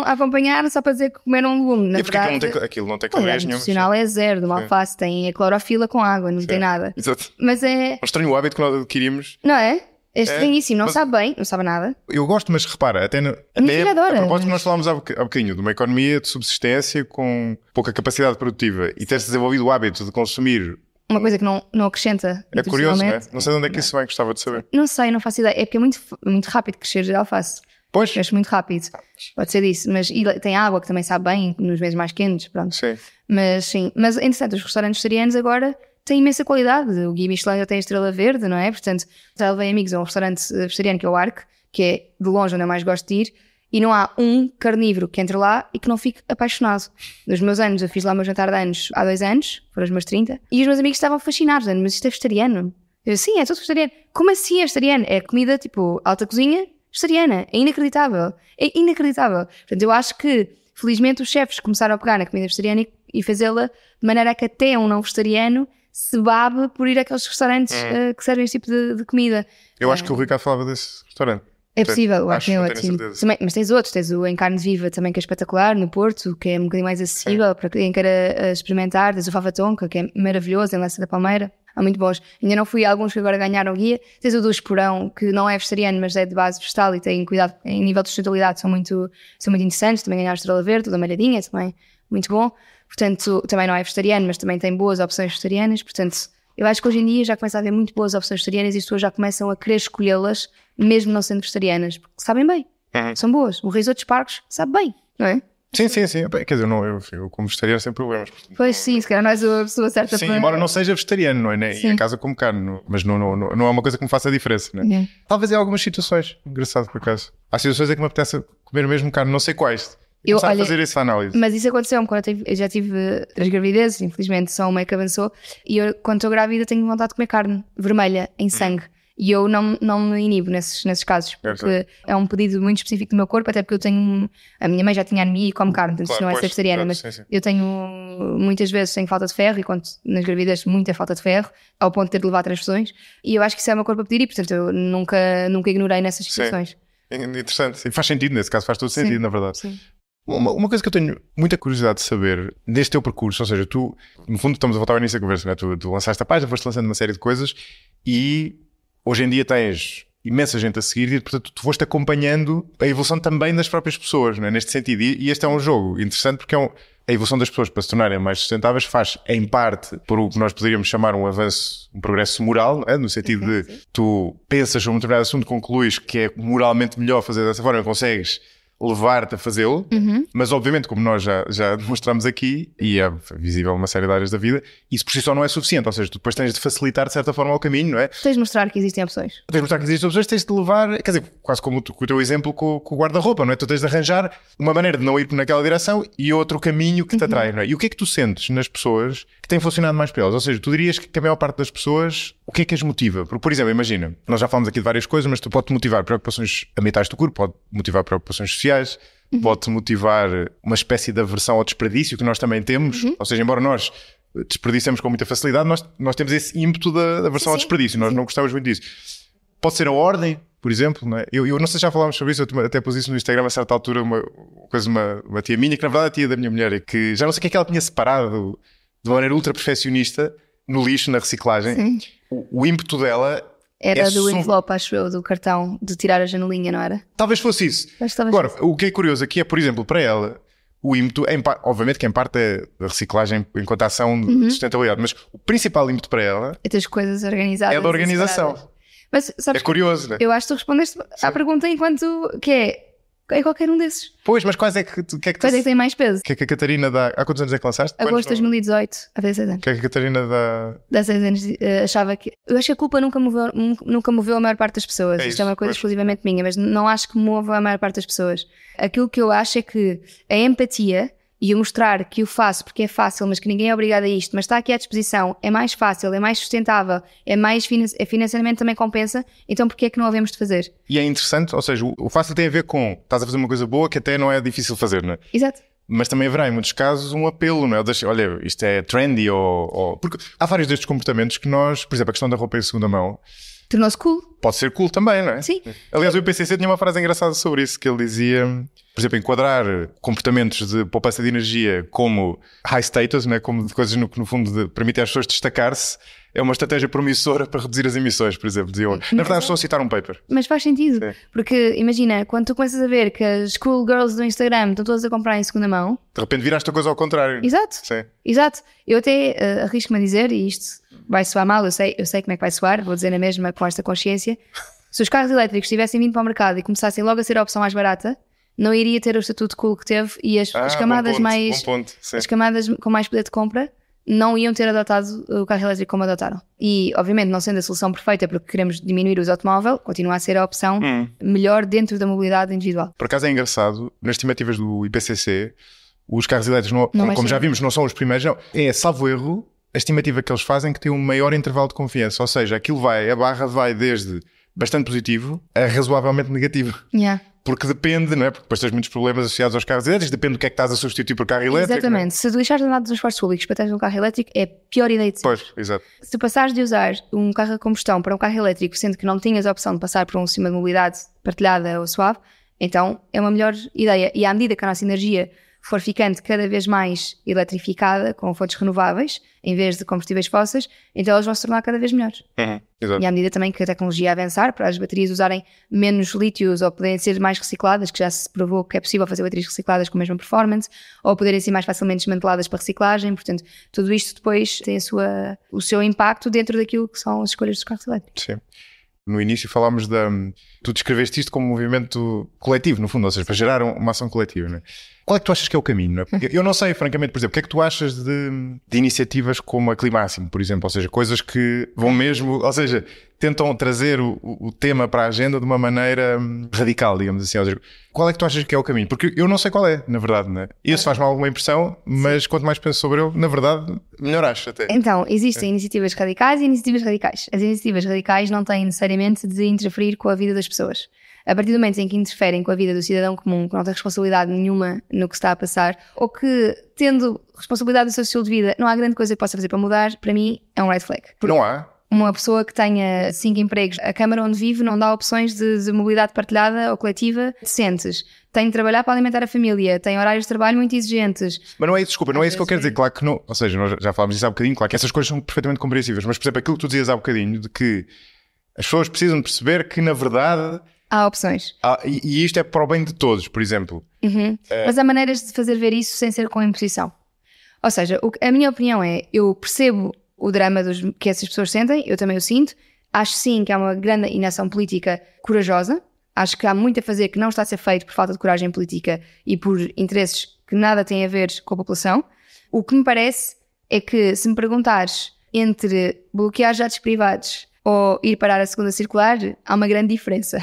a acompanhar só para dizer que comeram um legume. Na verdade, aquilo não tem calorias nenhuma. O nutricional é zero de uma alface, tem a clorofila com água, não tem nada. Exato. Mas é... Um estranho hábito que nós adquirimos. Não é? É estranhíssimo, não sabe bem, não sabe nada. Eu gosto, mas repara, até a propósito que nós falámos há bocadinho de uma economia de subsistência com pouca capacidade produtiva e ter-se desenvolvido o hábito de consumir uma coisa que não acrescenta. É curioso, não é? Não sei de onde é que isso vem, gostava de saber. Não sei, não faço ideia. É porque é muito rápido crescer a alface. Pois. Cresce muito rápido. Pode ser disso. Mas tem água que também sabe bem nos meses mais quentes, pronto. Sim. Mas sim. Mas, entretanto, os restaurantes vegetarianos agora têm imensa qualidade. O Guia Michelin já tem a estrela verde, não é? Portanto, já levei amigos a um restaurante vegetariano que é o Arc, que é de longe onde eu mais gosto de ir. E não há um carnívoro que entre lá e que não fique apaixonado. Nos meus anos, eu fiz lá o meu jantar de anos há 2 anos, foram os meus 30, e os meus amigos estavam fascinados, mas isto é vegetariano? Eu, sim, é tudo vegetariano. Como assim é vegetariano? É comida tipo alta cozinha vegetariana. É inacreditável. É inacreditável. Portanto, eu acho que, felizmente, os chefes começaram a pegar na comida vegetariana e fazê-la de maneira a que até um não vegetariano se babe por ir àqueles restaurantes que servem este tipo de comida. Eu acho que o Ricardo falava desse restaurante. É possível, eu acho que é ótimo. Mas tens outros, tens o Em Carne Viva também, que é espetacular, no Porto, que é um bocadinho mais acessível para quem queira experimentar. Tens o Fava Tonka, que é maravilhoso, em Lança da Palmeira. há muito bons. Ainda não fui a alguns que agora ganharam guia. Tens o do Esporão, que não é vegetariano, mas é de base vegetal e tem cuidado em nível de sustentabilidade, são muito interessantes. Também ganharam a Estrela Verde, o da Malhadinha, também muito bom. Portanto, também não é vegetariano, mas também tem boas opções vegetarianas. Portanto, eu acho que hoje em dia já começa a haver muito boas opções vegetarianas e as pessoas já começam a querer escolhê-las, mesmo não sendo vegetarianas, porque sabem bem, são boas. O risoto de espargos sabe bem, não é? Sim. Quer dizer, eu como vegetariano sem problemas. Portanto, pois sim, se calhar não és a pessoa certa sim, para... embora não seja vegetariano, não é? E em casa como carne, mas não é uma coisa que me faça a diferença, não é? Talvez em algumas situações, engraçado por acaso. Há situações em que me apetece comer mesmo carne, não sei quais. Eu olha, fazer essa análise. Mas isso aconteceu-me quando eu já tive 3 gravidezes, infelizmente só uma é que avançou, e eu, quando estou grávida, tenho vontade de comer carne vermelha em sangue. E eu não me inibo nesses casos, porque é um pedido muito específico do meu corpo, até porque eu tenho... A minha mãe já tinha anemia e come carne, portanto não é ser vegetariana, mas sim. Eu tenho muitas vezes tenho falta de ferro, e quando nas gravidez muita falta de ferro, ao ponto de ter de levar transfusões, e eu acho que isso é o meu corpo a pedir, e portanto eu nunca ignorei nessas situações. Sim. Interessante, e faz sentido nesse caso, faz todo sentido, na verdade. Sim. Uma coisa que eu tenho muita curiosidade de saber deste teu percurso, ou seja, tu, no fundo estamos a voltar ao início da conversa, né? Tu lançaste a página, foste lançando uma série de coisas e hoje em dia tens imensa gente a seguir e, portanto, tu foste acompanhando a evolução também das próprias pessoas, né? Neste sentido. E este é um jogo interessante porque a evolução das pessoas para se tornarem mais sustentáveis faz, em parte, por o que nós poderíamos chamar um avanço, um progresso moral, não é? No sentido de tu pensas sobre um determinado assunto, concluís que é moralmente melhor fazer dessa forma, consegues levar-te a fazê-lo, mas obviamente, como nós já demonstramos aqui, e é visível numa série de áreas da vida, isso por si só não é suficiente, ou seja, tu depois tens de facilitar de certa forma o caminho, não é? Tens de mostrar que existem opções. Tens de levar, quer dizer, quase como o teu exemplo com o guarda-roupa, não é? Tu tens de arranjar uma maneira de não ir naquela direção e outro caminho que te atrai, não é? E o que é que tu sentes nas pessoas que têm funcionado mais para elas? Ou seja, tu dirias que a maior parte das pessoas, o que é que as motiva? Porque, por exemplo, imagina, nós já falamos aqui de várias coisas, mas tu pode-te motivar preocupações ambientais do corpo, pode motivar preocupações sociais, pode-te motivar uma espécie de aversão ao desperdício que nós também temos, ou seja, embora nós desperdicemos com muita facilidade, nós temos esse ímpeto da aversão ao desperdício, nós não gostamos muito disso. Pode ser a ordem, por exemplo, não é? Eu não sei se já falámos sobre isso, eu até pus isso no Instagram a certa altura, uma tia minha, que na verdade é a tia da minha mulher, e que já não sei o que é que ela tinha separado de uma maneira ultra perfeccionista no lixo, na reciclagem. O ímpeto dela era do envelope, acho eu, do cartão, de tirar a janelinha, não era? Talvez fosse isso. Agora, o que é curioso aqui é, por exemplo, para ela, o ímpeto, obviamente que em parte é da reciclagem enquanto ação de sustentabilidade, mas o principal ímpeto para ela é ter as coisas organizadas. É da organização. Mas, sabes, é curioso, né? Eu acho que tu respondeste à pergunta enquanto que é qualquer um desses. Pois, mas quais é que tem mais peso? O que é que a Catarina dá? Há quantos anos é que lançaste? Agosto de 2018, há 6 anos. O que é que a Catarina dá? Dá 6 anos, achava que... Eu acho que a culpa nunca moveu a maior parte das pessoas. Isto é uma coisa exclusivamente minha, mas não acho que mova a maior parte das pessoas. Aquilo que eu acho é que a empatia e o mostrar que o faço porque é fácil, mas que ninguém é obrigado a isto, mas está aqui à disposição, é mais fácil, é mais sustentável, financeiramente também compensa, então porquê é que não havemos de fazer? E é interessante, ou seja, o fácil tem a ver com estás a fazer uma coisa boa que até não é difícil fazer, não é? Exato. Mas também haverá em muitos casos um apelo, não é? Olha, isto é trendy porque há vários destes comportamentos que nós, por exemplo, a questão da roupa em segunda mão tornou-se cool. Pode ser cool também, não é? Sim. Aliás, o IPCC tinha uma frase engraçada sobre isso, que ele dizia, por exemplo, enquadrar comportamentos de poupança de energia como high status, né? Como de coisas que no fundo permitem às pessoas destacar-se, é uma estratégia promissora para reduzir as emissões, por exemplo. Diziam. Na verdade, estou a citar um paper. Mas faz sentido, porque imagina, quando tu começas a ver que as cool girls do Instagram estão todas a comprar em segunda mão, de repente viraste a coisa ao contrário. Exato. Sim. Exato. Eu até arrisco-me a dizer, e isto vai soar mal, eu sei como é que vai soar, vou dizer na mesma com esta consciência, se os carros elétricos tivessem vindo para o mercado e começassem logo a ser a opção mais barata, não iria ter o estatuto cool que teve e as camadas as camadas com mais poder de compra não iam ter adotado o carro elétrico como adotaram. E, obviamente, não sendo a solução perfeita porque queremos diminuir o uso automóvel, continua a ser a opção melhor dentro da mobilidade individual. Por acaso é engraçado, nas estimativas do IPCC, os carros elétricos, como já vimos, não são os primeiros, não. É, salvo erro, a estimativa que eles fazem que tem um maior intervalo de confiança. Ou seja, a barra vai desde bastante positivo a razoavelmente negativo. Yeah. Porque depende, não é? Porque depois tens muitos problemas associados aos carros elétricos, depende do que é que estás a substituir por carro elétrico. Exatamente. Se tu deixares de andar de transportes públicos para teres um carro elétrico, é a pior ideia de sempre. Pois, exato. Se tu passares de usar um carro a combustão para um carro elétrico, sendo que não tinhas a opção de passar por um sistema de mobilidade partilhada ou suave, então é uma melhor ideia. E à medida que a nossa energia for ficando cada vez mais eletrificada com fontes renováveis, em vez de combustíveis fósseis, então elas vão se tornar cada vez melhores. Exato. E à medida também que a tecnologia avançar, para as baterias usarem menos lítios ou poderem ser mais recicladas, que já se provou que é possível fazer baterias recicladas com a mesma performance, ou poderem ser mais facilmente desmanteladas para reciclagem, portanto, tudo isto depois tem o seu impacto dentro daquilo que são as escolhas dos carros elétricos. Sim. No início falámos tu descreveste isto como um movimento coletivo, no fundo, ou seja, para gerar uma ação coletiva, não é? Qual é que tu achas que é o caminho? Não é? Porque eu não sei, francamente, por exemplo, o que é que tu achas de iniciativas como a Climáximo, por exemplo, ou seja, coisas que vão mesmo, ou seja, tentam trazer o tema para a agenda de uma maneira radical, digamos assim. Ou seja, qual é que tu achas que é o caminho? Porque eu não sei qual é, na verdade, não é? Isso faz-me alguma impressão, mas quanto mais penso sobre ele, na verdade, melhor acho até. Então, existem iniciativas radicais e iniciativas radicais. As iniciativas radicais não têm necessariamente de interferir com a vida das pessoas. A partir do momento em que interferem com a vida do cidadão comum, que não tem responsabilidade nenhuma no que está a passar, ou que, tendo responsabilidade do seu estilo de vida, não há grande coisa que possa fazer para mudar, para mim é um red flag. Não há? Uma pessoa que tenha 5 empregos, a Câmara onde vive não dá opções de mobilidade partilhada ou coletiva decentes. Tem de trabalhar para alimentar a família, tem horários de trabalho muito exigentes. Mas não é isso, desculpa, não é isso que eu quero dizer. Claro que não, ou seja, nós já falámos disso há bocadinho, claro que essas coisas são perfeitamente compreensíveis, mas por exemplo, aquilo que tu dizias há bocadinho, de que as pessoas precisam de perceber que na verdade há opções. E isto é para o bem de todos, por exemplo. Mas há maneiras de fazer ver isso sem ser com imposição. Ou seja, a minha opinião é, eu percebo o drama que essas pessoas sentem, eu também o sinto. Acho sim que há uma grande inação política corajosa. Acho que há muito a fazer que não está a ser feito por falta de coragem política e por interesses que nada têm a ver com a população. O que me parece é que, se me perguntares entre bloquear jatos privados ou ir parar a segunda circular, há uma grande diferença.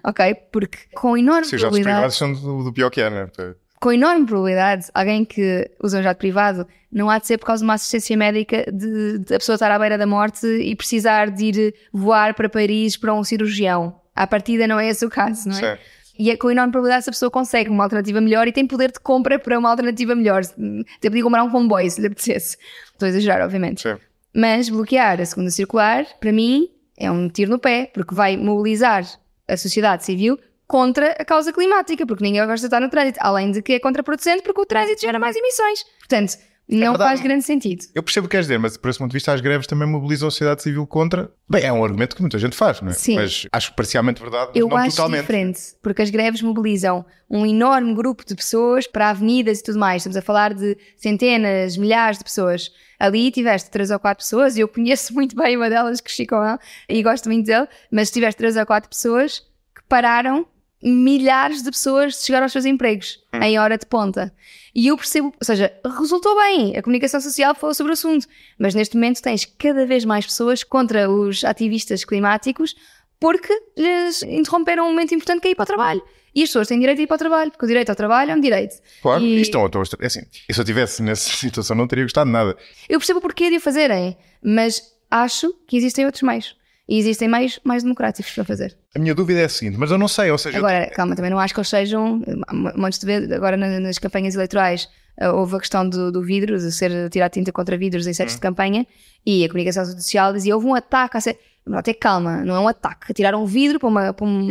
Ok? Porque com enorme Sim, probabilidade... os jatos privados são do pior que é, não é? Com enorme probabilidade, alguém que usa um jato privado não há de ser por causa de uma assistência médica de a pessoa estar à beira da morte e precisar de ir voar para Paris para um cirurgião. À partida não é esse o caso, não é? Sim. E é com enorme probabilidade se a pessoa consegue uma alternativa melhor e tem poder de compra para uma alternativa melhor. Até podia comprar um comboio se lhe apetecesse. Estou a exagerar, obviamente. Sim. Mas bloquear a segunda circular, para mim, é um tiro no pé, porque vai mobilizar a sociedade civil contra a causa climática, porque ninguém gosta de estar no trânsito, além de que é contraproducente porque o trânsito gera mais emissões. Portanto, não faz grande sentido. Eu percebo o que queres dizer, mas por esse ponto de vista as greves também mobilizam a sociedade civil contra... Bem, é um argumento que muita gente faz, não é? Sim. Mas acho parcialmente verdade, mas eu não acho totalmente. Diferente, porque as greves mobilizam um enorme grupo de pessoas para avenidas e tudo mais. Estamos a falar de centenas, milhares de pessoas. Ali tiveste 3 ou 4 pessoas, e eu conheço muito bem uma delas, que ficou lá, e gosto muito dele, mas tiveste 3 ou 4 pessoas que pararam milhares de pessoas de chegar aos seus empregos em hora de ponta. E eu percebo, ou seja, resultou bem, a comunicação social falou sobre o assunto, mas neste momento tens cada vez mais pessoas contra os ativistas climáticos porque lhes interromperam um momento importante que é ir para o trabalho. E as pessoas têm direito a ir para o trabalho, porque o direito ao trabalho é um direito. Claro, é assim, e se eu estivesse nessa situação não teria gostado de nada. Eu percebo o porquê de o fazerem, mas acho que existem outros meios. E existem meios mais democráticos para fazer. A minha dúvida é a seguinte, mas eu não sei, ou seja... Agora, calma, também não acho que eles sejam... Montes de vezes, agora nas campanhas eleitorais, houve a questão do vidro, de ser tirar tinta contra vidros em setes de campanha, e a comunicação social dizia, houve um ataque a ser... Não, até calma, não é um ataque. Tiraram vidro para um...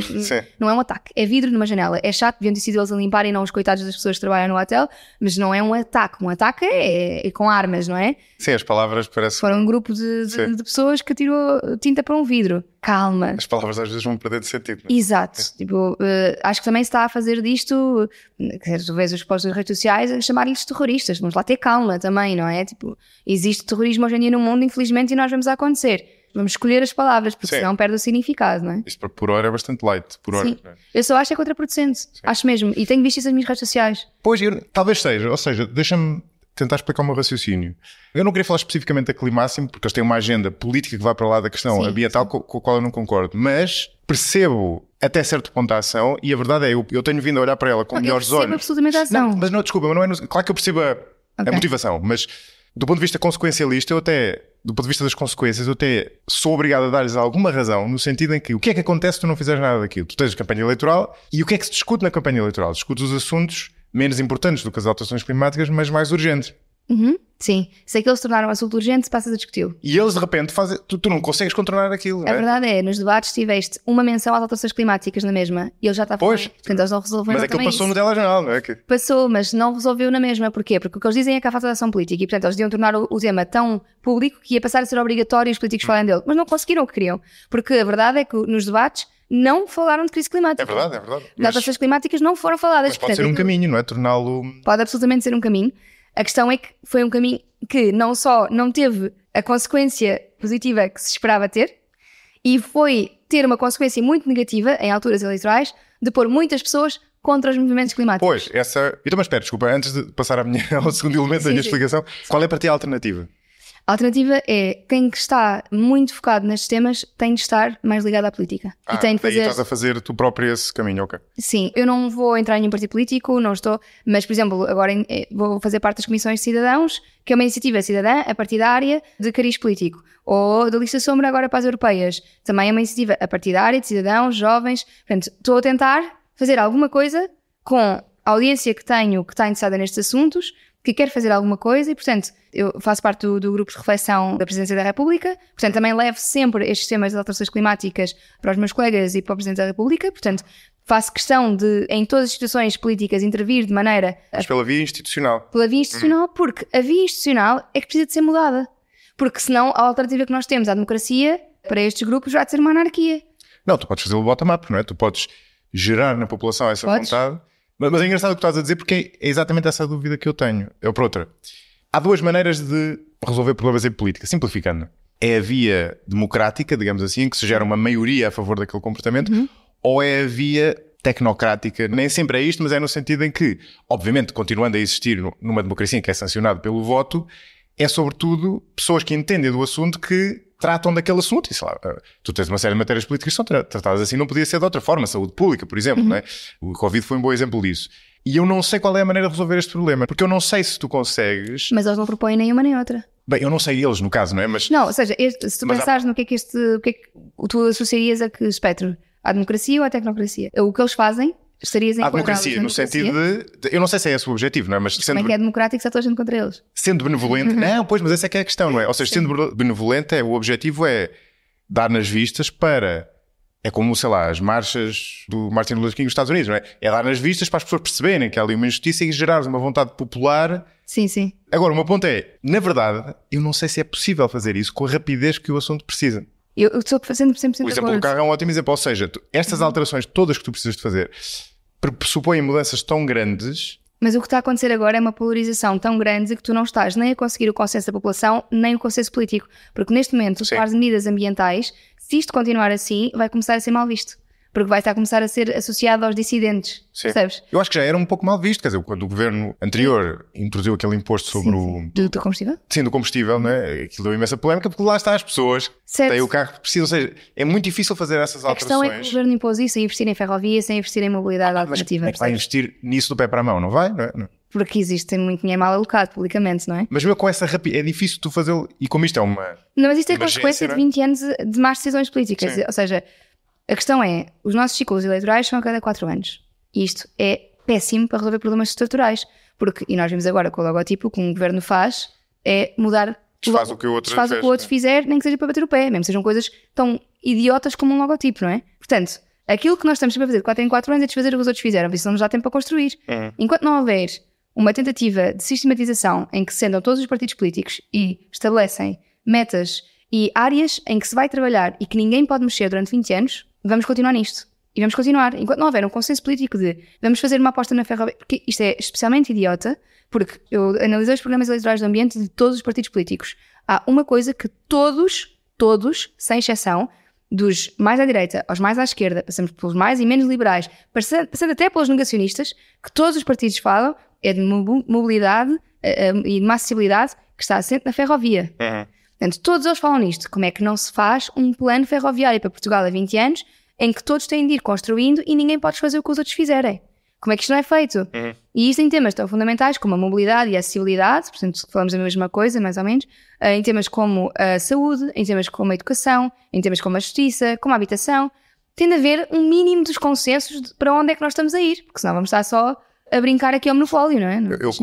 Não é um ataque, é vidro numa janela. É chato, deviam ter sido eles a limparem, não os coitados das pessoas que trabalham no hotel, mas não é um ataque. Um ataque é com armas, não é? Sim, as palavras parecem... Foram um grupo de pessoas que tirou tinta para um vidro. Calma. As palavras às vezes vão perder de sentido. Não é? Exato. Tipo, acho que também se está a fazer disto, tu vês os postos nas redes sociais a chamar-lhes terroristas. Vamos lá ter calma também, não é? Tipo, existe terrorismo hoje em dia no mundo, infelizmente, e nós vamos a acontecer. Vamos escolher as palavras, porque senão perde o significado, não é? Isso por hora é bastante light, por hora. Sim. Eu só acho que é contraproducente. Acho mesmo. E tenho visto isso nas minhas redes sociais. Pois, talvez seja. Ou seja, deixa-me tentar explicar o meu raciocínio. Eu não queria falar especificamente da Climáximo, porque eles têm uma agenda política que vai para lá da questão ambiental com a qual eu não concordo. Mas percebo até certo ponto a ação, e a verdade é, eu tenho vindo a olhar para ela com melhores olhos. Eu percebo absolutamente a ação. Não, mas não, desculpa, mas não é... Claro que eu percebo a motivação, mas do ponto de vista consequencialista, do ponto de vista das consequências, eu até sou obrigado a dar-lhes alguma razão, no sentido em que o que é que acontece se tu não fizeres nada daquilo? Tu tens a campanha eleitoral, e o que é que se discute na campanha eleitoral? Discute os assuntos menos importantes do que as alterações climáticas, mas mais urgentes. Sim, se aqueles se tornaram assunto urgente, passas a discuti-lo. E eles de repente fazem... Tu não consegues contornar aquilo, não é? A verdade é, nos debates tiveste uma menção às alterações climáticas na mesma e ele já está a falar. Portanto, eles não resolveram. Mas aquilo passou no telejornal, não é? Passou, mas não resolveu na mesma. Porquê? Porque o que eles dizem é que há falta de ação política e, portanto, eles deviam tornar o tema tão público que ia passar a ser obrigatório os políticos falarem dele. Mas não conseguiram o que queriam. Porque a verdade é que nos debates não falaram de crise climática. É verdade, é verdade. As alterações climáticas não foram faladas. Mas pode ser um caminho, não é? Torná-lo... Pode absolutamente ser um caminho. A questão é que foi um caminho que não só não teve a consequência positiva que se esperava ter, e foi ter uma consequência muito negativa em alturas eleitorais de pôr muitas pessoas contra os movimentos climáticos. Pois, essa... Então, mas espera, desculpa, antes de passar ao segundo elemento da minha explicação, qual é para ti a alternativa? A alternativa é quem está muito focado nestes temas tem de estar mais ligado à política. E tem de fazer... estás a fazer tu próprio esse caminho, ok? Sim, eu não vou entrar em nenhum partido político, não estou, mas por exemplo, agora vou fazer parte das comissões de cidadãos, que é uma iniciativa cidadã a partidária de cariz político, ou da lista sombra agora para as europeias, também é uma iniciativa a partidária de cidadãos, jovens, portanto, estou a tentar fazer alguma coisa com a audiência que tenho, que está interessada nestes assuntos, que quer fazer alguma coisa e, portanto, eu faço parte do grupo de reflexão da Presidência da República, portanto, também levo sempre estes temas das alterações climáticas para os meus colegas e para o Presidente da República, portanto, faço questão de, em todas as situações políticas, intervir de maneira... Mas pela via institucional. Pela via institucional, porque a via institucional é que precisa de ser mudada. Porque senão a alternativa que nós temos à democracia, para estes grupos, vai ser uma anarquia. Não, tu podes fazer o bottom-up, não é? Tu podes gerar na população essa vontade... Mas é engraçado o que estás a dizer porque é exatamente essa dúvida que eu tenho. É para outra. Há duas maneiras de resolver problemas em política, simplificando. É a via democrática, digamos assim, em que se gera uma maioria a favor daquele comportamento, ou é a via tecnocrática. Nem sempre é isto, mas é no sentido em que, obviamente, continuando a existir numa democracia que é sancionado pelo voto, é sobretudo pessoas que entendem do assunto que tratam daquele assunto. E, sei lá, tu tens uma série de matérias políticas que são tratadas assim, não podia ser de outra forma. Saúde pública, por exemplo, não é? O Covid foi um bom exemplo disso. E eu não sei qual é a maneira de resolver este problema, porque eu não sei se tu consegues... Mas eles não propõem nenhuma nem outra. Bem, eu não sei eles, no caso, não é? Mas... Não, ou seja, se tu pensares no que é que tu associarias a que espectro? À democracia ou à tecnocracia? O que eles fazem... Estarias a democracia, no sentido de... Eu não sei se é esse o objetivo, não é? Mas como é que é democrático se está toda a gente contra eles? Sendo benevolente... Não, pois, mas essa é que é a questão, não é? Ou seja, sendo benevolente, o objetivo é dar nas vistas para... É como, sei lá, as marchas do Martin Luther King nos Estados Unidos, não é? É dar nas vistas para as pessoas perceberem que há ali uma injustiça e gerar uma vontade popular. Sim, sim. Agora, o meu ponto é, na verdade, eu não sei se é possível fazer isso com a rapidez que o assunto precisa. Eu estou fazendo 100% de acordo. O exemplo do carro é um ótimo exemplo. Ou seja, estas alterações todas que tu precisas de fazer pressupõem mudanças tão grandes. Mas o que está a acontecer agora é uma polarização tão grande que tu não estás nem a conseguir o consenso da população, nem o consenso político. Porque neste momento, as medidas ambientais, se isto continuar assim, vai começar a ser mal visto. Porque vai estar a começar a ser associado aos dissidentes, percebes? Eu acho que já era um pouco mal visto, quer dizer, quando o governo anterior introduziu aquele imposto sobre do combustível? Sim, do combustível, não é? Aquilo deu imensa polémica, porque lá está as pessoas que têm o carro que precisam, ou seja, é muito difícil fazer essas alterações. A questão é que o governo impôs isso sem investir em ferrovia, sem investir em mobilidade alternativa. Mas vai investir nisso do pé para a mão, não vai? Não é? Não. Porque existe muito dinheiro mal alocado publicamente, não é? Mas mesmo com essa rapidez, é difícil tu fazê-lo, e como isto é uma... Não, mas isto é consequência de 20 anos de más decisões políticas, ou seja... A questão é, os nossos ciclos eleitorais são a cada 4 anos. E isto é péssimo para resolver problemas estruturais. Porque, e nós vimos agora com o logotipo, o que um governo faz é mudar... Desfaz o que o outro fizer, nem que seja para bater o pé. Mesmo sejam coisas tão idiotas como um logotipo, não é? Portanto, aquilo que nós estamos sempre a fazer de 4 em 4 anos é desfazer o que os outros fizeram. Isso não nos dá tempo para construir. Enquanto não houver uma tentativa de sistematização em que se sentam todos os partidos políticos e estabelecem metas e áreas em que se vai trabalhar e que ninguém pode mexer durante 20 anos... Vamos continuar nisto. E vamos continuar. Enquanto não houver um consenso político de vamos fazer uma aposta na ferrovia, porque isto é especialmente idiota, porque eu analisei os programas eleitorais do ambiente de todos os partidos políticos. Há uma coisa que todos, sem exceção, dos mais à direita aos mais à esquerda, passamos pelos mais e menos liberais, passando até pelos negacionistas, que todos os partidos falam, é de mobilidade e de acessibilidade que está assente na ferrovia. Portanto, todos eles falam nisto. Como é que não se faz um plano ferroviário para Portugal há 20 anos em que todos têm de ir construindo e ninguém pode fazer o que os outros fizerem? Como é que isto não é feito? E isto em temas tão fundamentais como a mobilidade e a acessibilidade, portanto falamos da mesma coisa, mais ou menos, em temas como a saúde, em temas como a educação, em temas como a justiça, como a habitação, tem de haver um mínimo dos consensos para onde é que nós estamos a ir, porque senão vamos estar só a brincar aqui ao monopólio, não é?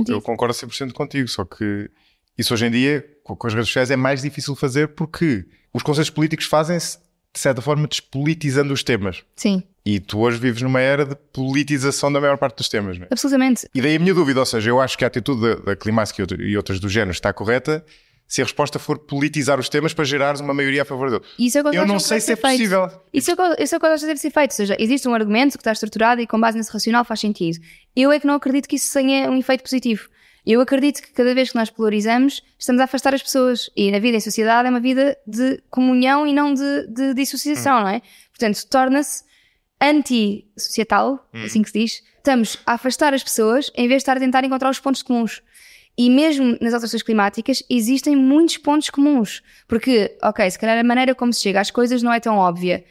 Eu concordo 100% contigo, só que isso hoje em dia, com as redes sociais, é mais difícil fazer porque os conselhos políticos fazem-se, de certa forma, despolitizando os temas. Sim. E tu hoje vives numa era de politização da maior parte dos temas, não é? Absolutamente. E daí a minha dúvida, ou seja, eu acho que a atitude da Klimansky e outras do género está correta se a resposta for politizar os temas para gerares uma maioria a favor dele. Eu não sei se é possível. Isso é o que eu acho que deve ser feito. Ou seja, existe um argumento que está estruturado e com base nesse racional faz sentido. Eu é que não acredito que isso tenha um efeito positivo. Eu acredito que cada vez que nós polarizamos, estamos a afastar as pessoas. E na vida em sociedade é uma vida de comunhão e não de dissociação, não é? Portanto, torna-se anti-societal, assim que se diz. Estamos a afastar as pessoas em vez de estar a tentar encontrar os pontos comuns. E mesmo nas alterações climáticas existem muitos pontos comuns. Porque, ok, se calhar a maneira como se chega às coisas não é tão óbvia.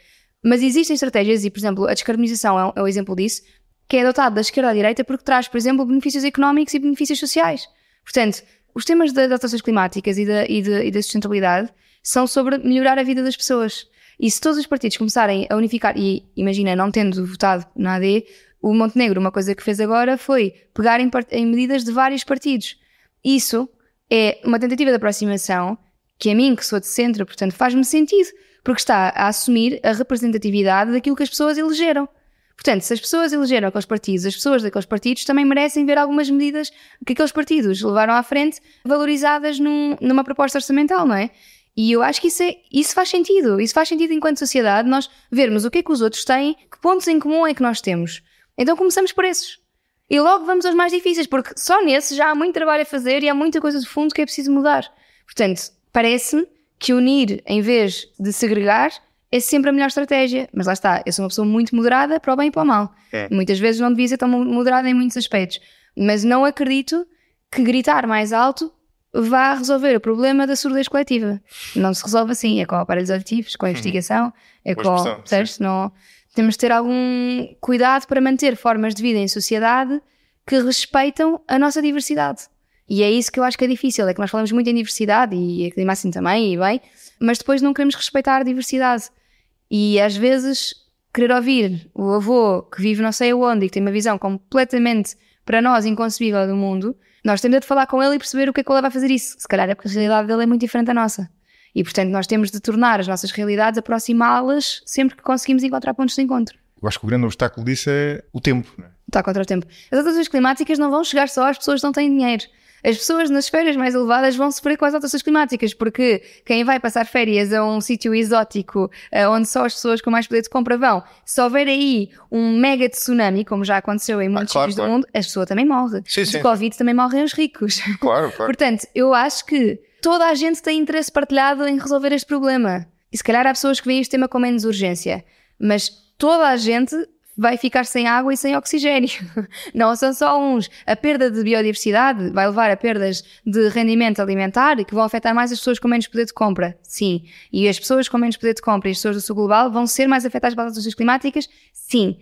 Mas existem estratégias, e por exemplo a descarbonização é um exemplo disso, que é adotado da esquerda à direita porque traz, por exemplo, benefícios económicos e benefícios sociais. Portanto, os temas das alterações climáticas e da sustentabilidade são sobre melhorar a vida das pessoas. E se todos os partidos começarem a unificar, e imagina, não tendo votado na AD, o Montenegro, uma coisa que fez agora foi pegar em medidas de vários partidos. Isso é uma tentativa de aproximação que a mim, que sou de centro, portanto, faz-me sentido, porque está a assumir a representatividade daquilo que as pessoas elegeram. Portanto, se as pessoas elegeram aqueles partidos, as pessoas daqueles partidos também merecem ver algumas medidas que aqueles partidos levaram à frente valorizadas numa proposta orçamental, não é? E eu acho que isso faz sentido. Isso faz sentido enquanto sociedade, nós vermos o que é que os outros têm, que pontos em comum é que nós temos. Então começamos por esses. E logo vamos aos mais difíceis, porque só nesses já há muito trabalho a fazer e há muita coisa de fundo que é preciso mudar. Portanto, parece-me que unir em vez de segregar é sempre a melhor estratégia. Mas lá está, eu sou uma pessoa muito moderada para o bem e para o mal. Muitas vezes não devia ser tão moderada em muitos aspectos. Mas não acredito que gritar mais alto vá resolver o problema da surdez coletiva. Não se resolve assim, é com aparelhos auditivos, com a investigação, é com... Não... Temos de ter algum cuidado para manter formas de vida em sociedade que respeitam a nossa diversidade. E é isso que eu acho que é difícil, é que nós falamos muito em diversidade, e a Klimansky também, e bem, mas depois não queremos respeitar a diversidade. E às vezes, querer ouvir o avô que vive não sei onde e que tem uma visão completamente, para nós, inconcebível do mundo, nós temos de falar com ele e perceber o que é que ele vai fazer isso. Se calhar é porque a realidade dele é muito diferente da nossa. E, portanto, nós temos de tornar as nossas realidades, aproximá-las sempre que conseguimos encontrar pontos de encontro. Eu acho que o grande obstáculo disso é o tempo. Não é? Está contra o tempo. As alterações climáticas não vão chegar só às pessoas que não têm dinheiro. As pessoas nas férias mais elevadas vão sofrer com as alterações climáticas, porque quem vai passar férias a um sítio exótico, onde só as pessoas com mais poder de compra vão, se houver aí um mega tsunami, como já aconteceu em muitos sítios do mundo, a pessoa também morre. De Covid também morrem os ricos. Claro. Portanto, eu acho que toda a gente tem interesse partilhado em resolver este problema. E se calhar há pessoas que veem este tema com menos urgência, mas toda a gente vai ficar sem água e sem oxigênio. Não são só uns. A perda de biodiversidade vai levar a perdas de rendimento alimentar e que vão afetar mais as pessoas com menos poder de compra. Sim. E as pessoas com menos poder de compra e as pessoas do sul global vão ser mais afetadas pelas alterações climáticas? Sim.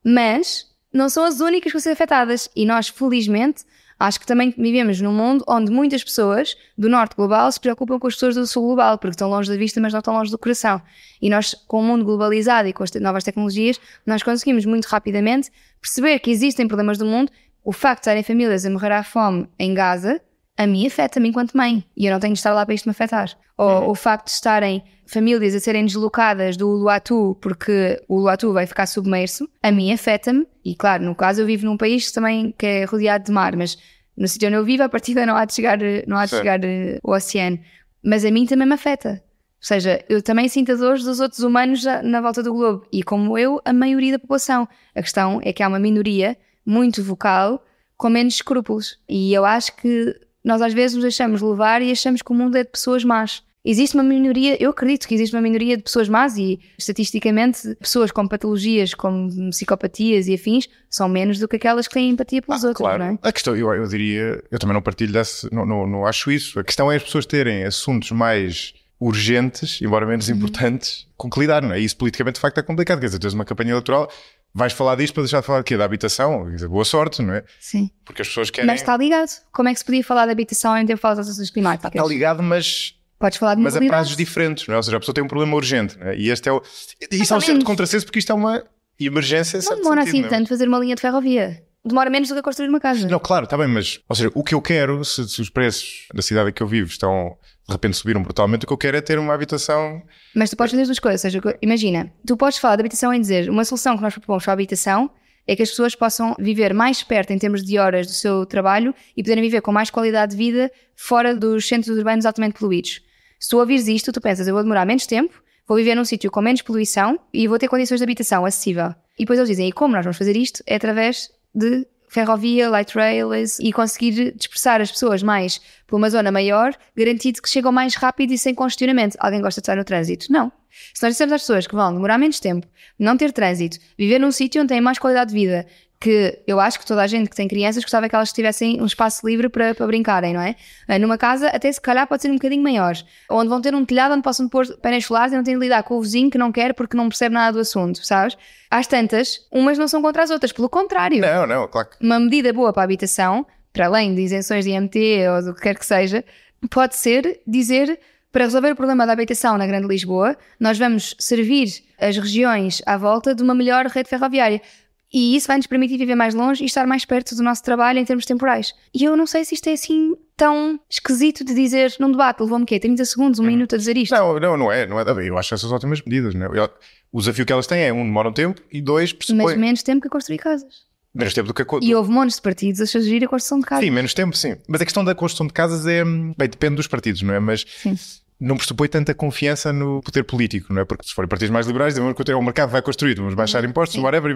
Mas não são as únicas que vão ser afetadas. E nós, felizmente, acho que também vivemos num mundo onde muitas pessoas do norte global se preocupam com as pessoas do sul global, porque estão longe da vista, mas não estão longe do coração. E nós, com o mundo globalizado e com as novas tecnologias, nós conseguimos muito rapidamente perceber que existem problemas do mundo. O facto de estarem famílias a morrer à fome em Gaza, a mim afeta-me enquanto mãe. E eu não tenho de estar lá para isto me afetar. Ou o facto de estarem famílias a serem deslocadas do Uluatu porque o Uluatu vai ficar submerso, a mim afeta-me. E claro, no caso eu vivo num país que é rodeado de mar, mas no sítio onde eu vivo a partida não há de chegar o oceano. Mas a mim também me afeta. Ou seja, eu também sinto as dores dos outros humanos na volta do globo. E como eu, a maioria da população. A questão é que há uma minoria muito vocal com menos escrúpulos. E eu acho que nós às vezes nos deixamos levar e achamos que o mundo é de pessoas más. Existe uma minoria, eu acredito que existe uma minoria de pessoas más e, estatisticamente, pessoas com patologias como psicopatias e afins são menos do que aquelas que têm empatia pelos outros, claro. Não é? A questão, eu diria, eu também não partilho desse, não acho isso. A questão é as pessoas terem assuntos mais urgentes, embora menos importantes, com que lidar, não é? E isso politicamente de facto é complicado, quer dizer, tens uma campanha eleitoral, vais falar disto para deixar de falar de quê? Da habitação, quer dizer, boa sorte, não é? Sim. Porque as pessoas querem... Mas está ligado. Como é que se podia falar de habitação em tempo de falar das alterações climáticas? Está ligado, mas... Podes falar de mas a prazos diferentes, não é? Ou seja, a pessoa tem um problema urgente, não é? E este é o... Isso é um certo contrassenso porque isto é uma emergência. Não demora assim tanto fazer uma linha de ferrovia. demora menos do que construir uma casa. Não, claro, está bem, mas, ou seja, o que eu quero, se os preços da cidade em que eu vivo estão, de repente subiram brutalmente, o que eu quero é ter uma habitação... Mas tu podes fazer as duas coisas, ou seja, imagina, tu podes falar de habitação em dizer, uma solução que nós propomos para a habitação é que as pessoas possam viver mais perto em termos de horas do seu trabalho e poderem viver com mais qualidade de vida fora dos centros urbanos altamente poluídos. Se tu ouvires isto, tu pensas, eu vou demorar menos tempo, vou viver num sítio com menos poluição e vou ter condições de habitação acessível. E depois eles dizem, e como nós vamos fazer isto? É através de ferrovia, light railways e conseguir dispersar as pessoas mais por uma zona maior, garantido que chegam mais rápido e sem congestionamento. Alguém gosta de estar no trânsito? Não. Se nós dissermos às pessoas que vão demorar menos tempo, não ter trânsito, viver num sítio onde têm mais qualidade de vida, que eu acho que toda a gente que tem crianças gostava que elas tivessem um espaço livre para brincarem, não é? Numa casa até se calhar pode ser um bocadinho maior, onde vão ter um telhado onde possam pôr painéis solares e não têm de lidar com o vizinho que não quer porque não percebe nada do assunto, sabes? Às tantas, umas não são contra as outras, pelo contrário. Não, claro que... Uma medida boa para a habitação, para além de isenções de IMT ou do que quer que seja, pode ser dizer, para resolver o problema da habitação na Grande Lisboa, nós vamos servir as regiões à volta de uma melhor rede ferroviária. E isso vai nos permitir viver mais longe e estar mais perto do nosso trabalho em termos temporais. E eu não sei se isto é assim tão esquisito de dizer num debate. Levou-me o quê? 30 segundos, um minuto a dizer isto? Não é. Eu acho essas ótimas medidas. Não é? O desafio que elas têm é, demoram tempo e dois, pressupõe... Mas menos tempo que a construir casas. Menos tempo do que a... E houve montes de partidos a sugerir a construção de casas. Sim, menos tempo, sim. Mas a questão da construção de casas é... Bem, depende dos partidos, não é? Mas... Sim. Não pressupõe tanta confiança no poder político, não é? Porque se forem partidos mais liberais, o mercado vai construir, vamos baixar impostos, whatever, e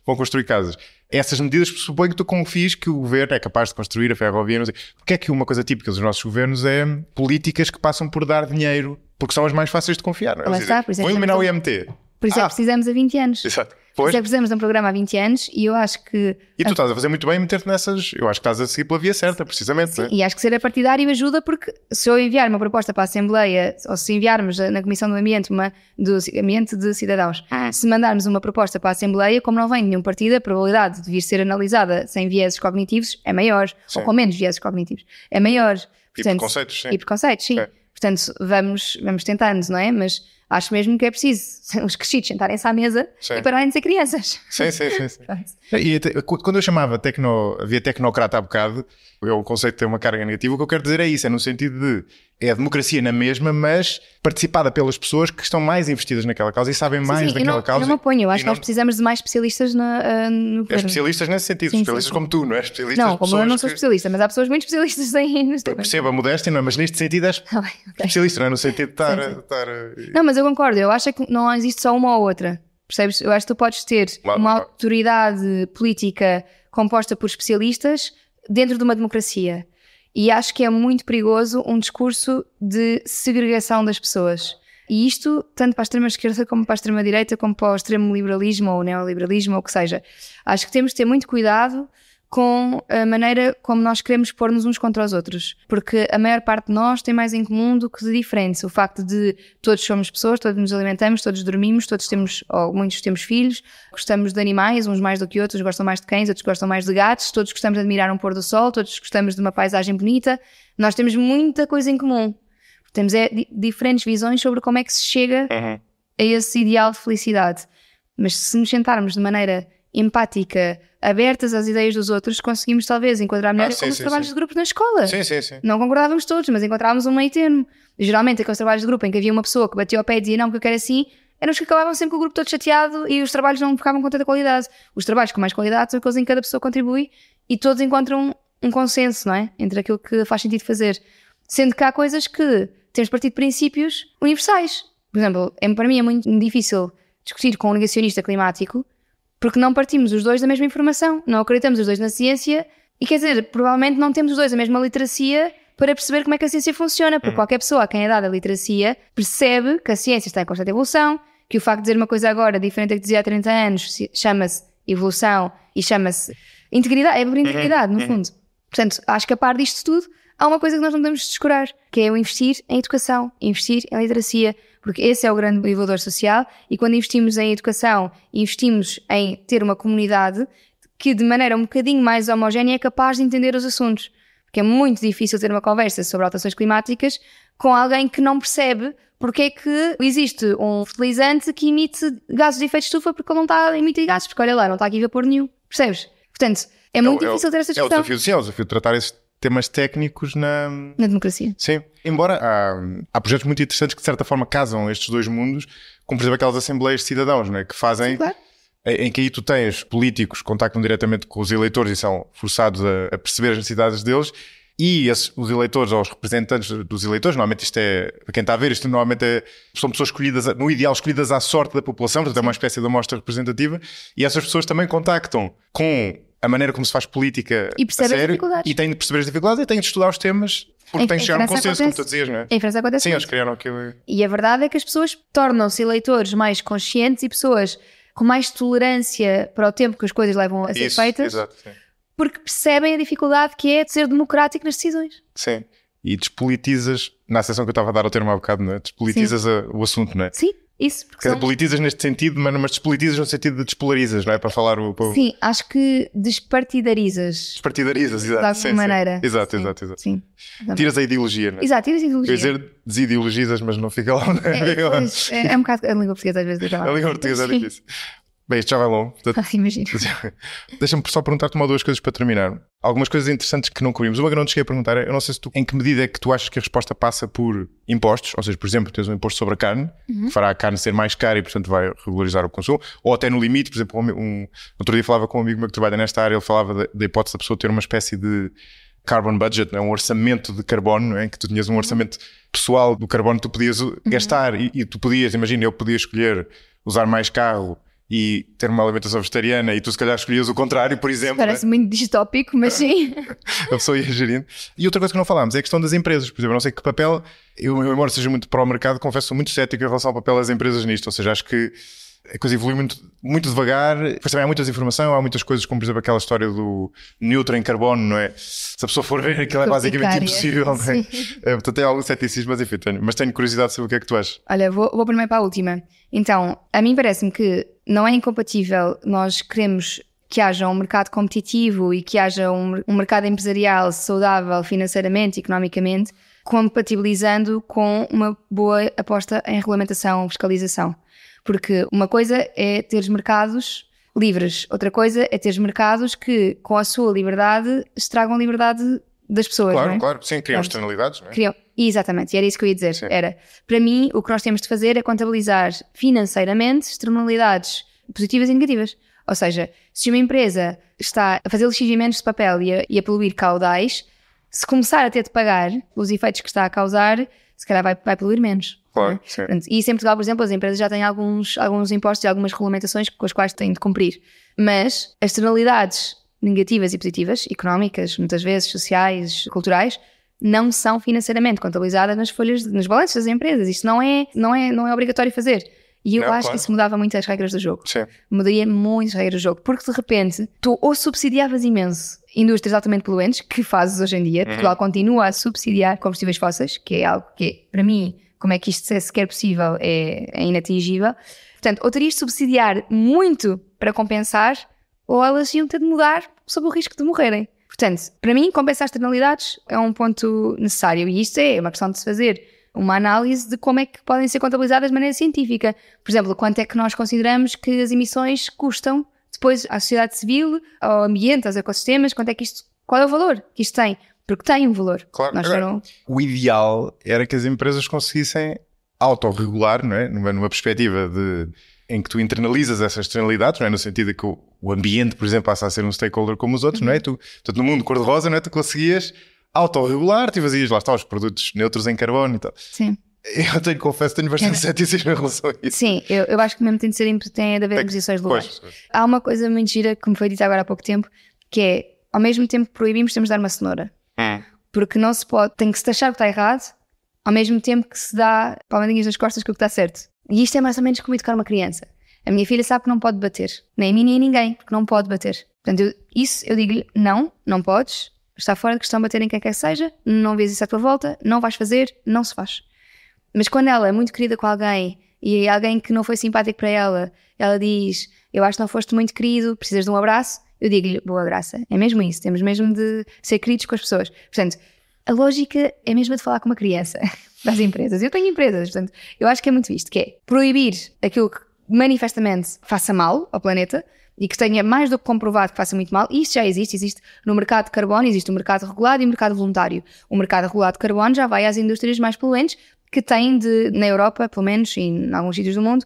vão construir casas. Essas medidas pressupõem que tu confies que o governo é capaz de construir a ferrovia, não sei. Porque é que uma coisa típica dos nossos governos é políticas que passam por dar dinheiro, porque são as mais fáceis de confiar, não é? Vão eliminar o IMT. Por isso é que precisamos há 20 anos. Exato. Por isso é que precisamos de um programa há 20 anos e eu acho que... E tu estás a fazer muito bem meter-te nessas... Eu acho que estás a seguir pela via certa, precisamente. Sim, e acho que ser partidário ajuda porque se eu enviar uma proposta para a Assembleia ou se enviarmos na Comissão do Ambiente, do Ambiente de Cidadãos, se mandarmos uma proposta para a Assembleia, como não vem de nenhum partido, a probabilidade de vir ser analisada sem vieses cognitivos é maior, ou com menos vieses cognitivos, é maior. Portanto, E preconceitos, sim. Portanto, vamos tentando, não é? Mas... acho mesmo que é preciso os crescidos sentarem-se à mesa e pararem de ser crianças. Sim. E quando eu chamava havia tecnocrata há bocado, o conceito tem uma carga negativa, o que eu quero dizer é isso, é no sentido de é a democracia na mesma, mas participada pelas pessoas que estão mais investidas naquela causa e sabem mais daquela causa. Eu não me oponho, eu acho que nós precisamos de mais especialistas no governo. Especialistas nesse sentido, especialistas como tu, não é? Especialistas não, como eu não sou especialista, mas há pessoas muito especialistas em... Perceba a modéstia, não é? Mas neste sentido és especialista, não é? No sentido de estar... Não, mas eu concordo, eu acho que não existe só uma ou outra, percebes? Eu acho que tu podes ter uma autoridade política composta por especialistas dentro de uma democracia. E acho que é muito perigoso um discurso de segregação das pessoas. E isto, tanto para a extrema-esquerda como para a extrema-direita, como para o extremo liberalismo ou neoliberalismo, ou o que seja. Acho que temos de ter muito cuidado com a maneira como nós queremos pôr-nos uns contra os outros. Porque a maior parte de nós tem mais em comum do que de diferente. O facto de todos somos pessoas, todos nos alimentamos, todos dormimos, todos temos, ou muitos temos filhos, gostamos de animais, uns mais do que outros, gostam mais de cães, outros gostam mais de gatos, todos gostamos de admirar um pôr do sol, todos gostamos de uma paisagem bonita. Nós temos muita coisa em comum. Temos diferentes visões sobre como é que se chega a esse ideal de felicidade. Mas se nos sentarmos de maneira empática, abertas às ideias dos outros, conseguimos talvez enquadrar melhor como os trabalhos de grupo na escola. Sim. Não concordávamos todos, mas encontrávamos um meio termo. E, geralmente aqueles trabalhos de grupo em que havia uma pessoa que batia ao pé e dizia não, que eu quero assim, eram os que acabavam sempre com o grupo todo chateado e os trabalhos não ficavam com tanta qualidade. Os trabalhos com mais qualidade são aqueles em que cada pessoa contribui e todos encontram um consenso, não é? Entre aquilo que faz sentido fazer. Sendo que há coisas que temos partido de princípios universais. Por exemplo, para mim é muito difícil discutir com um negacionista climático porque não partimos os dois da mesma informação, não acreditamos os dois na ciência e, quer dizer, provavelmente não temos os dois a mesma literacia para perceber como é que a ciência funciona, porque qualquer pessoa a quem é dada a literacia percebe que a ciência está em constante evolução, que o facto de dizer uma coisa agora diferente do que dizia há 30 anos chama-se evolução e chama-se integridade, é por integridade, no fundo. Portanto, acho que a par disto tudo, há uma coisa que nós não devemos descurar, que é o investir em educação, investir em literacia, porque esse é o grande elevador social e quando investimos em educação, investimos em ter uma comunidade que de maneira um bocadinho mais homogénea é capaz de entender os assuntos. Porque é muito difícil ter uma conversa sobre alterações climáticas com alguém que não percebe porque é que existe um fertilizante que emite gases de efeito de estufa porque ele não está a emitir gases, porque olha lá, não está aqui vapor nenhum. Percebes? Portanto, é muito difícil ter essa discussão. É o desafio de tratar esses temas técnicos na democracia. Sim, embora há projetos muito interessantes que de certa forma casam estes dois mundos, como por exemplo aquelas assembleias de cidadãos, não é? Que fazem... Sim, claro. Em que aí tu tens políticos que contactam diretamente com os eleitores e são forçados a perceber as necessidades deles, e os eleitores ou os representantes dos eleitores, normalmente isto é, para quem está a ver, isto normalmente são pessoas escolhidas, no ideal escolhidas à sorte da população, portanto é uma espécie de amostra representativa, e essas pessoas também contactam com a maneira como se faz política e percebem as dificuldades. E têm de perceber as dificuldades e têm de estudar os temas, porque têm de chegar a um consenso, como tu dizias, não é? Em França acontece. Sim, eles criaram aquilo. E a verdade é que as pessoas tornam-se eleitores mais conscientes e pessoas com mais tolerância para o tempo que as coisas levam a ser feitas, exato, sim. Porque percebem a dificuldade que é de ser democrático nas decisões. Sim, e despolitizas, na acessão que eu estava a dar ao termo há bocado, não é? Despolitizas o assunto, não é? Sim, isso. Porque politizas neste sentido, mas despolitizas no sentido de despolarizas, não é? Para falar o povo. Sim, acho que despartidarizas. Despartidarizas, exato. De alguma maneira. Sim. Exato. Sim. Tiras a ideologia, não é? Exato, tiras a ideologia. Quer dizer, desideologizas, mas não fica lá. É um bocado a língua portuguesa às vezes. A língua portuguesa é difícil. Bem, isto já vai longo. Portanto, imagino. Deixa-me só perguntar-te uma ou duas coisas para terminar. Algumas coisas interessantes que não cobrimos. Uma que não te cheguei a perguntar é, eu não sei se em que medida é que tu achas que a resposta passa por impostos, ou seja, por exemplo, tens um imposto sobre a carne, que fará a carne ser mais cara e, portanto, vai regularizar o consumo, ou até no limite, por exemplo, outro dia falava com um amigo meu que trabalha nesta área, ele falava da hipótese da pessoa ter uma espécie de carbon budget, não é? Um orçamento de carbono, não é? Que tu tinhas um orçamento pessoal do carbono que tu podias gastar e tu podias, imagina, eu podia escolher usar mais carro e ter uma alimentação vegetariana e tu se calhar escolhias o contrário, por exemplo. Parece muito distópico, mas sim. A pessoa ia gerindo. E outra coisa que não falámos é a questão das empresas. Por exemplo, eu não sei que papel, eu embora seja muito para o mercado, confesso que sou muito cético em relação ao papel das empresas nisto. Ou seja, acho que a coisa evolui muito devagar. Depois também há muita desinformação, há muitas coisas como, por exemplo, aquela história do neutro em carbono, não é? Se a pessoa for ver, aquilo é basicamente impossível, não é? Portanto, tem algum ceticismo, mas enfim, tenho curiosidade sobre o que é que tu achas. Olha, vou primeiro para a última. Então, a mim parece-me que não é incompatível nós queremos que haja um mercado competitivo e que haja um mercado empresarial saudável financeiramente e economicamente, compatibilizando com uma boa aposta em regulamentação, fiscalização. Porque uma coisa é teres mercados livres, outra coisa é teres mercados que, com a sua liberdade, estragam a liberdade das pessoas. Claro, não é? claro, sim, criam externalidades, não é? Exatamente, e era isso que eu ia dizer. Sim. Para mim, o que nós temos de fazer é contabilizar financeiramente externalidades positivas e negativas. Ou seja, se uma empresa está a fazer lixiviamentos de papel e a poluir caudais, se começar a ter de pagar os efeitos que está a causar, se calhar vai poluir menos. Claro, sim. E isso em Portugal, por exemplo, as empresas já têm alguns impostos e algumas regulamentações com as quais têm de cumprir. Mas as externalidades negativas e positivas, económicas, muitas vezes sociais, culturais, não são financeiramente contabilizadas nos balanços das empresas. Isto não é obrigatório fazer. E eu acho que isso mudava muito as regras do jogo. Sim. Mudaria muito as regras do jogo. Porque de repente, tu ou subsidiavas imenso indústrias altamente poluentes, que fazes hoje em dia, Portugal continua a subsidiar combustíveis fósseis, que é algo que, para mim, como é que isto é sequer possível, é inatingível. Portanto, ou terias de subsidiar muito para compensar, ou elas iam ter de mudar sob o risco de morrerem. Portanto, para mim, compensar externalidades é um ponto necessário. E isto é uma questão de se fazer uma análise de como é que podem ser contabilizadas de maneira científica. Por exemplo, quanto é que nós consideramos que as emissões custam depois à sociedade civil, ao ambiente, aos ecossistemas, qual é o valor que isto tem? Porque tem um valor. Claro. O ideal era que as empresas conseguissem autorregular, não é? Numa perspectiva em que tu internalizas essas externalidades, não é? No sentido de que o ambiente, por exemplo, passa a ser um stakeholder como os outros, não é? Portanto, no mundo cor-de-rosa, não é? Tu conseguias autorregular, tu fazias, lá está, os produtos neutros em carbono e tal. Sim. Eu confesso, tenho bastante ceticismo em relação a isso. Sim, eu acho que mesmo tem de haver posições legais. Há uma coisa muito gira, que me foi dita agora há pouco tempo, que é, ao mesmo tempo que proibimos, temos de dar uma cenoura. Porque não se pode, tem que se taxar o que está errado, ao mesmo tempo que se dá palmadinhas nas costas com o que está certo. E isto é mais ou menos como educar uma criança. A minha filha sabe que não pode bater, nem a mim nem a ninguém, porque não pode bater. Portanto, eu digo-lhe, não podes, está fora de questão bater em quem quer que seja, não vês isso à tua volta, não vais fazer, não se faz. Mas quando ela é muito querida com alguém, e alguém que não foi simpático para ela, ela diz, eu acho que não foste muito querido, precisas de um abraço, eu digo-lhe, boa graça, é mesmo isso, temos mesmo de ser queridos com as pessoas. Portanto, a lógica é mesmo de falar com uma criança das empresas. Eu tenho empresas, portanto, eu acho que é muito isto, que é proibir aquilo que manifestamente faça mal ao planeta, e que tenha mais do que comprovado que faça muito mal, isto já existe no mercado de carbono, existe o mercado regulado e o mercado voluntário. O mercado regulado de carbono já vai às indústrias mais poluentes, que têm na Europa, pelo menos, e em alguns sítios do mundo,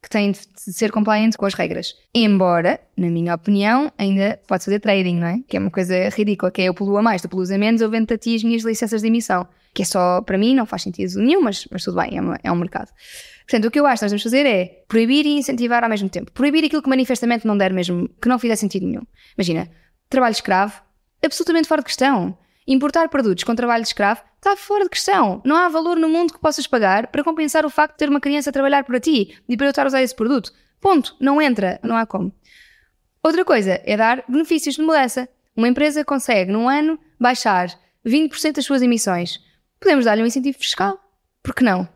que têm de ser compliant com as regras. Embora, na minha opinião, ainda pode fazer trading, não é? Que é uma coisa ridícula, que é eu poluo a mais, tu poluas a menos, eu vendo-te a ti as minhas licenças de emissão. Que é só, para mim, não faz sentido nenhum, mas tudo bem, é um mercado. Portanto, o que eu acho que nós devemos fazer é proibir e incentivar ao mesmo tempo. Proibir aquilo que manifestamente não der mesmo, que não fizer sentido nenhum. Imagina, trabalho escravo, absolutamente fora de questão. Importar produtos com trabalho de escravo está fora de questão. Não há valor no mundo que possas pagar para compensar o facto de ter uma criança a trabalhar para ti e para eu estar a usar esse produto. Ponto. Não entra. Não há como. Outra coisa é dar benefícios de mudança. Uma empresa consegue, num ano, baixar 20% das suas emissões. Podemos dar-lhe um incentivo fiscal. Por que não?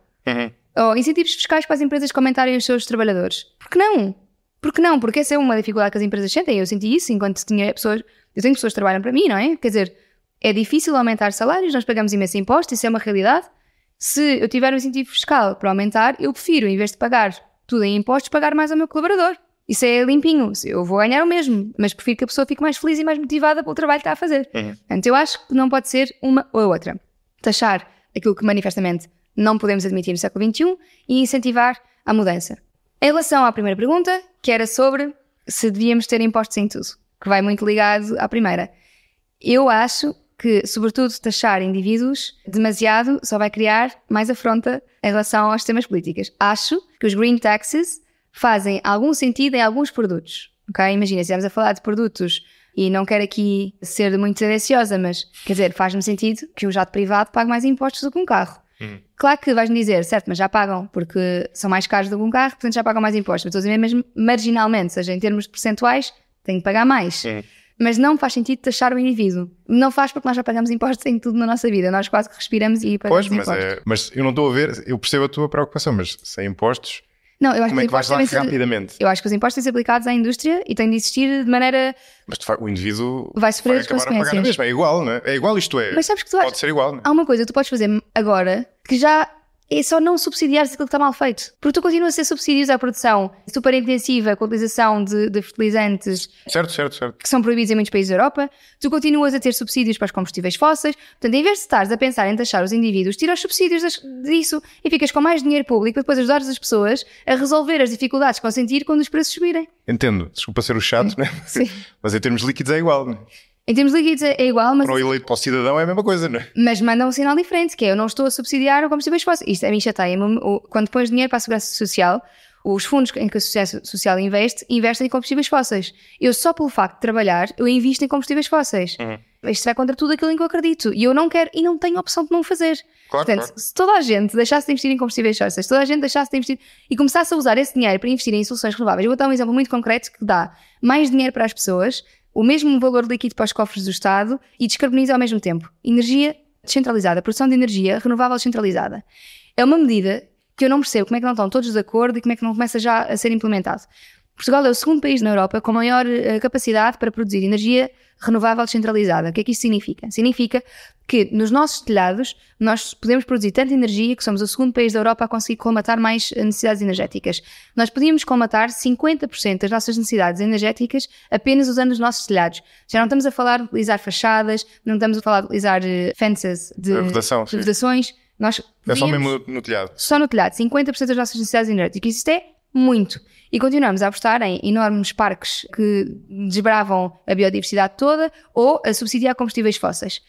Ou incentivos fiscais para as empresas que aumentarem os seus trabalhadores. Por que não? Por que não? Porque essa é uma dificuldade que as empresas sentem. Eu senti isso enquanto tinha pessoas... Eu tenho pessoas que trabalham para mim, não é? Quer dizer... É difícil aumentar salários, nós pagamos imenso imposto, isso é uma realidade. Se eu tiver um incentivo fiscal para aumentar, eu prefiro, em vez de pagar tudo em impostos, pagar mais ao meu colaborador. Isso é limpinho, eu vou ganhar o mesmo, mas prefiro que a pessoa fique mais feliz e mais motivada pelo trabalho que está a fazer. Portanto, eu acho que não pode ser uma ou a outra. Taxar aquilo que manifestamente não podemos admitir no século XXI e incentivar a mudança. Em relação à primeira pergunta, que era sobre se devíamos ter impostos em tudo, que vai muito ligado à primeira. Eu acho que, sobretudo, taxar indivíduos demasiado só vai criar mais afronta em relação aos sistemas políticos. Acho que os green taxes fazem algum sentido em alguns produtos. Okay? Imagina, se estivermos a falar de produtos, e não quero aqui ser muito tendenciosa, mas, quer dizer, faz-me sentido que um jato privado pague mais impostos do que um carro. Claro que vais-me dizer, certo, mas já pagam, porque são mais caros do que um carro, portanto já pagam mais impostos. Mas estou a dizer mesmo marginalmente, seja em termos de percentuais, tenho que pagar mais. Mas não faz sentido taxar o indivíduo. Não faz porque nós já pagamos impostos em tudo na nossa vida. Nós quase que respiramos e pagamos impostos. Mas eu não estou a ver, eu percebo a tua preocupação, mas sem impostos, não, eu acho como é que vais lá rapidamente? Eu acho que os impostos têm de ser aplicados à indústria e têm de existir de maneira... Mas de facto o indivíduo vai sofrer as acabar a pagar a mesma. É igual, não é? É igual, isto é. Mas sabes que pode ser igual, não é? Há uma coisa que tu podes fazer agora que já... é só não subsidiares aquilo que está mal feito. Porque tu continuas a ser subsídios à produção super intensiva, com a utilização de fertilizantes certo. que são proibidos em muitos países da Europa. Tu continuas a ter subsídios para os combustíveis fósseis. Portanto, em vez de estares a pensar em taxar os indivíduos, tira os subsídios disso e ficas com mais dinheiro público para depois ajudares as pessoas a resolver as dificuldades que vão sentir quando os preços subirem. Entendo. Desculpa ser o chato, né? Sim. Mas em termos líquidos é igual, não é? Em termos líquidos é igual, mas... Para o eleito, para o cidadão é a mesma coisa, não é? Mas manda um sinal diferente, que é eu não estou a subsidiar o combustíveis fósseis. Isto a mim chateia-me. Quando pões dinheiro para a Segurança Social, os fundos em que a Segurança Social investem em combustíveis fósseis. Eu só pelo facto de trabalhar, eu invisto em combustíveis fósseis. Isto vai contra tudo aquilo em que eu acredito. E eu não quero, e não tenho a opção de não o fazer. Portanto, se toda a gente deixasse de investir em combustíveis fósseis, toda a gente deixasse de investir e começasse a usar esse dinheiro para investir em soluções renováveis, eu vou dar um exemplo muito concreto que dá mais dinheiro para as pessoas, o mesmo valor líquido para os cofres do Estado e descarboniza ao mesmo tempo. Energia descentralizada, produção de energia renovável descentralizada. É uma medida que eu não percebo como é que não estão todos de acordo e como é que não começa já a ser implementado. Portugal é o segundo país na Europa com maior capacidade para produzir energia renovável descentralizada. O que é que isso significa? Significa que nos nossos telhados nós podemos produzir tanta energia que somos o segundo país da Europa a conseguir colmatar mais necessidades energéticas. Nós podíamos colmatar 50% das nossas necessidades energéticas apenas usando os nossos telhados. Já não estamos a falar de utilizar fachadas, não estamos a falar de utilizar fences de vedações. Nós é só mesmo no telhado. Só no telhado, 50% das nossas necessidades energéticas. Isto é muito. E continuamos a apostar em enormes parques que desbravam a biodiversidade toda ou a subsidiar combustíveis fósseis.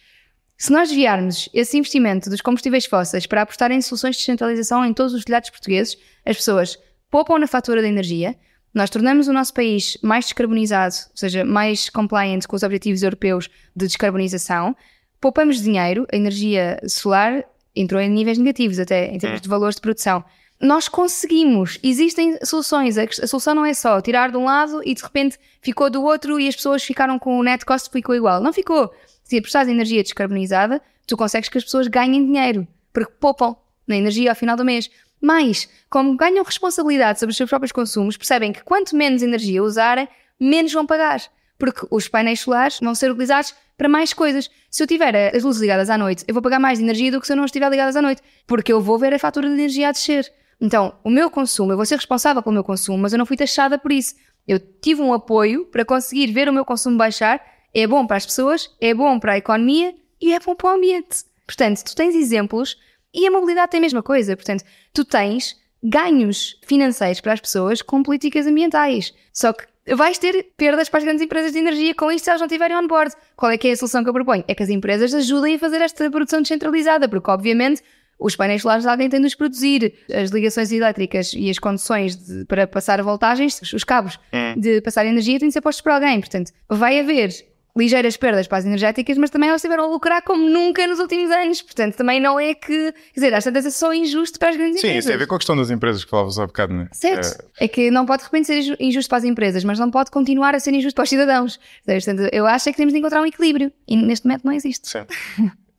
Se nós desviarmos esse investimento dos combustíveis fósseis para apostar em soluções de descentralização em todos os telhados portugueses, as pessoas poupam na fatura da energia, nós tornamos o nosso país mais descarbonizado, ou seja, mais compliant com os objetivos europeus de descarbonização, poupamos dinheiro, a energia solar entrou em níveis negativos até, em termos de valores de produção. Nós conseguimos, existem soluções, a solução não é só tirar de um lado e de repente ficou do outro e as pessoas ficaram com o net cost, ficou igual. Não ficou. Se apostares em energia descarbonizada, tu consegues que as pessoas ganhem dinheiro, porque poupam na energia ao final do mês. Mas, como ganham responsabilidade sobre os seus próprios consumos, percebem que quanto menos energia usarem, menos vão pagar. Porque os painéis solares vão ser utilizados para mais coisas. Se eu tiver as luzes ligadas à noite, eu vou pagar mais energia do que se eu não estiver ligadas à noite, porque eu vou ver a fatura de energia a descer. Então, o meu consumo, eu vou ser responsável pelo meu consumo, mas eu não fui taxada por isso. Eu tive um apoio para conseguir ver o meu consumo baixar. É bom para as pessoas, é bom para a economia e é bom para o ambiente. Portanto, tu tens exemplos e a mobilidade tem a mesma coisa. Portanto, tu tens ganhos financeiros para as pessoas com políticas ambientais. Só que vais ter perdas para as grandes empresas de energia com isto se elas não estiverem on board. Qual é que é a solução que eu proponho? É que as empresas ajudem a fazer esta produção descentralizada, porque obviamente os painéis solares alguém tem de os produzir, as ligações elétricas e as conduções para passar voltagens, os cabos de passar energia têm de ser postos por alguém. Portanto, vai haver ligeiras perdas para as energéticas, mas também elas tiveram a lucrar como nunca nos últimos anos. Portanto, também não é que... Quer dizer, às tantas é só injusto para as grandes empresas. Sim, isso tem a ver com a questão das empresas que falavas há bocado, não é? Certo. É que não pode de repente ser injusto para as empresas, mas não pode continuar a ser injusto para os cidadãos. Portanto, eu acho que temos de encontrar um equilíbrio. E neste momento não existe. Sim.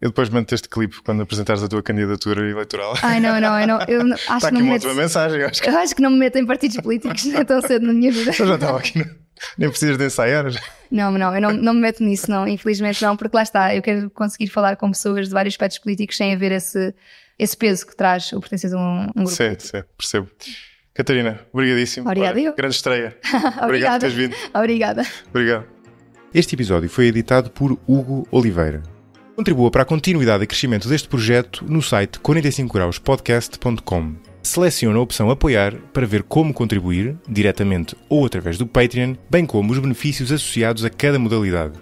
Eu depois mando este clipe quando apresentares a tua candidatura eleitoral. Ai, não. Eu acho está que aqui não uma me outra mensagem. Eu acho que não me meto em partidos políticos tão cedo na minha vida. Eu já estava aqui, nem precisas de ensaiar. Não, eu não me meto nisso, não. Infelizmente não, porque lá está. Eu quero conseguir falar com pessoas de vários aspectos políticos sem haver esse peso que traz o pertencer a um grupo. Sim, percebo. Catarina, obrigadíssimo. Obrigada eu. Grande estreia. Obrigado por teres vindo. Obrigada. Obrigado. Este episódio foi editado por Hugo Oliveira. Contribua para a continuidade e crescimento deste projeto no site 45grauspodcast.com. Selecione a opção Apoiar para ver como contribuir, diretamente ou através do Patreon, bem como os benefícios associados a cada modalidade.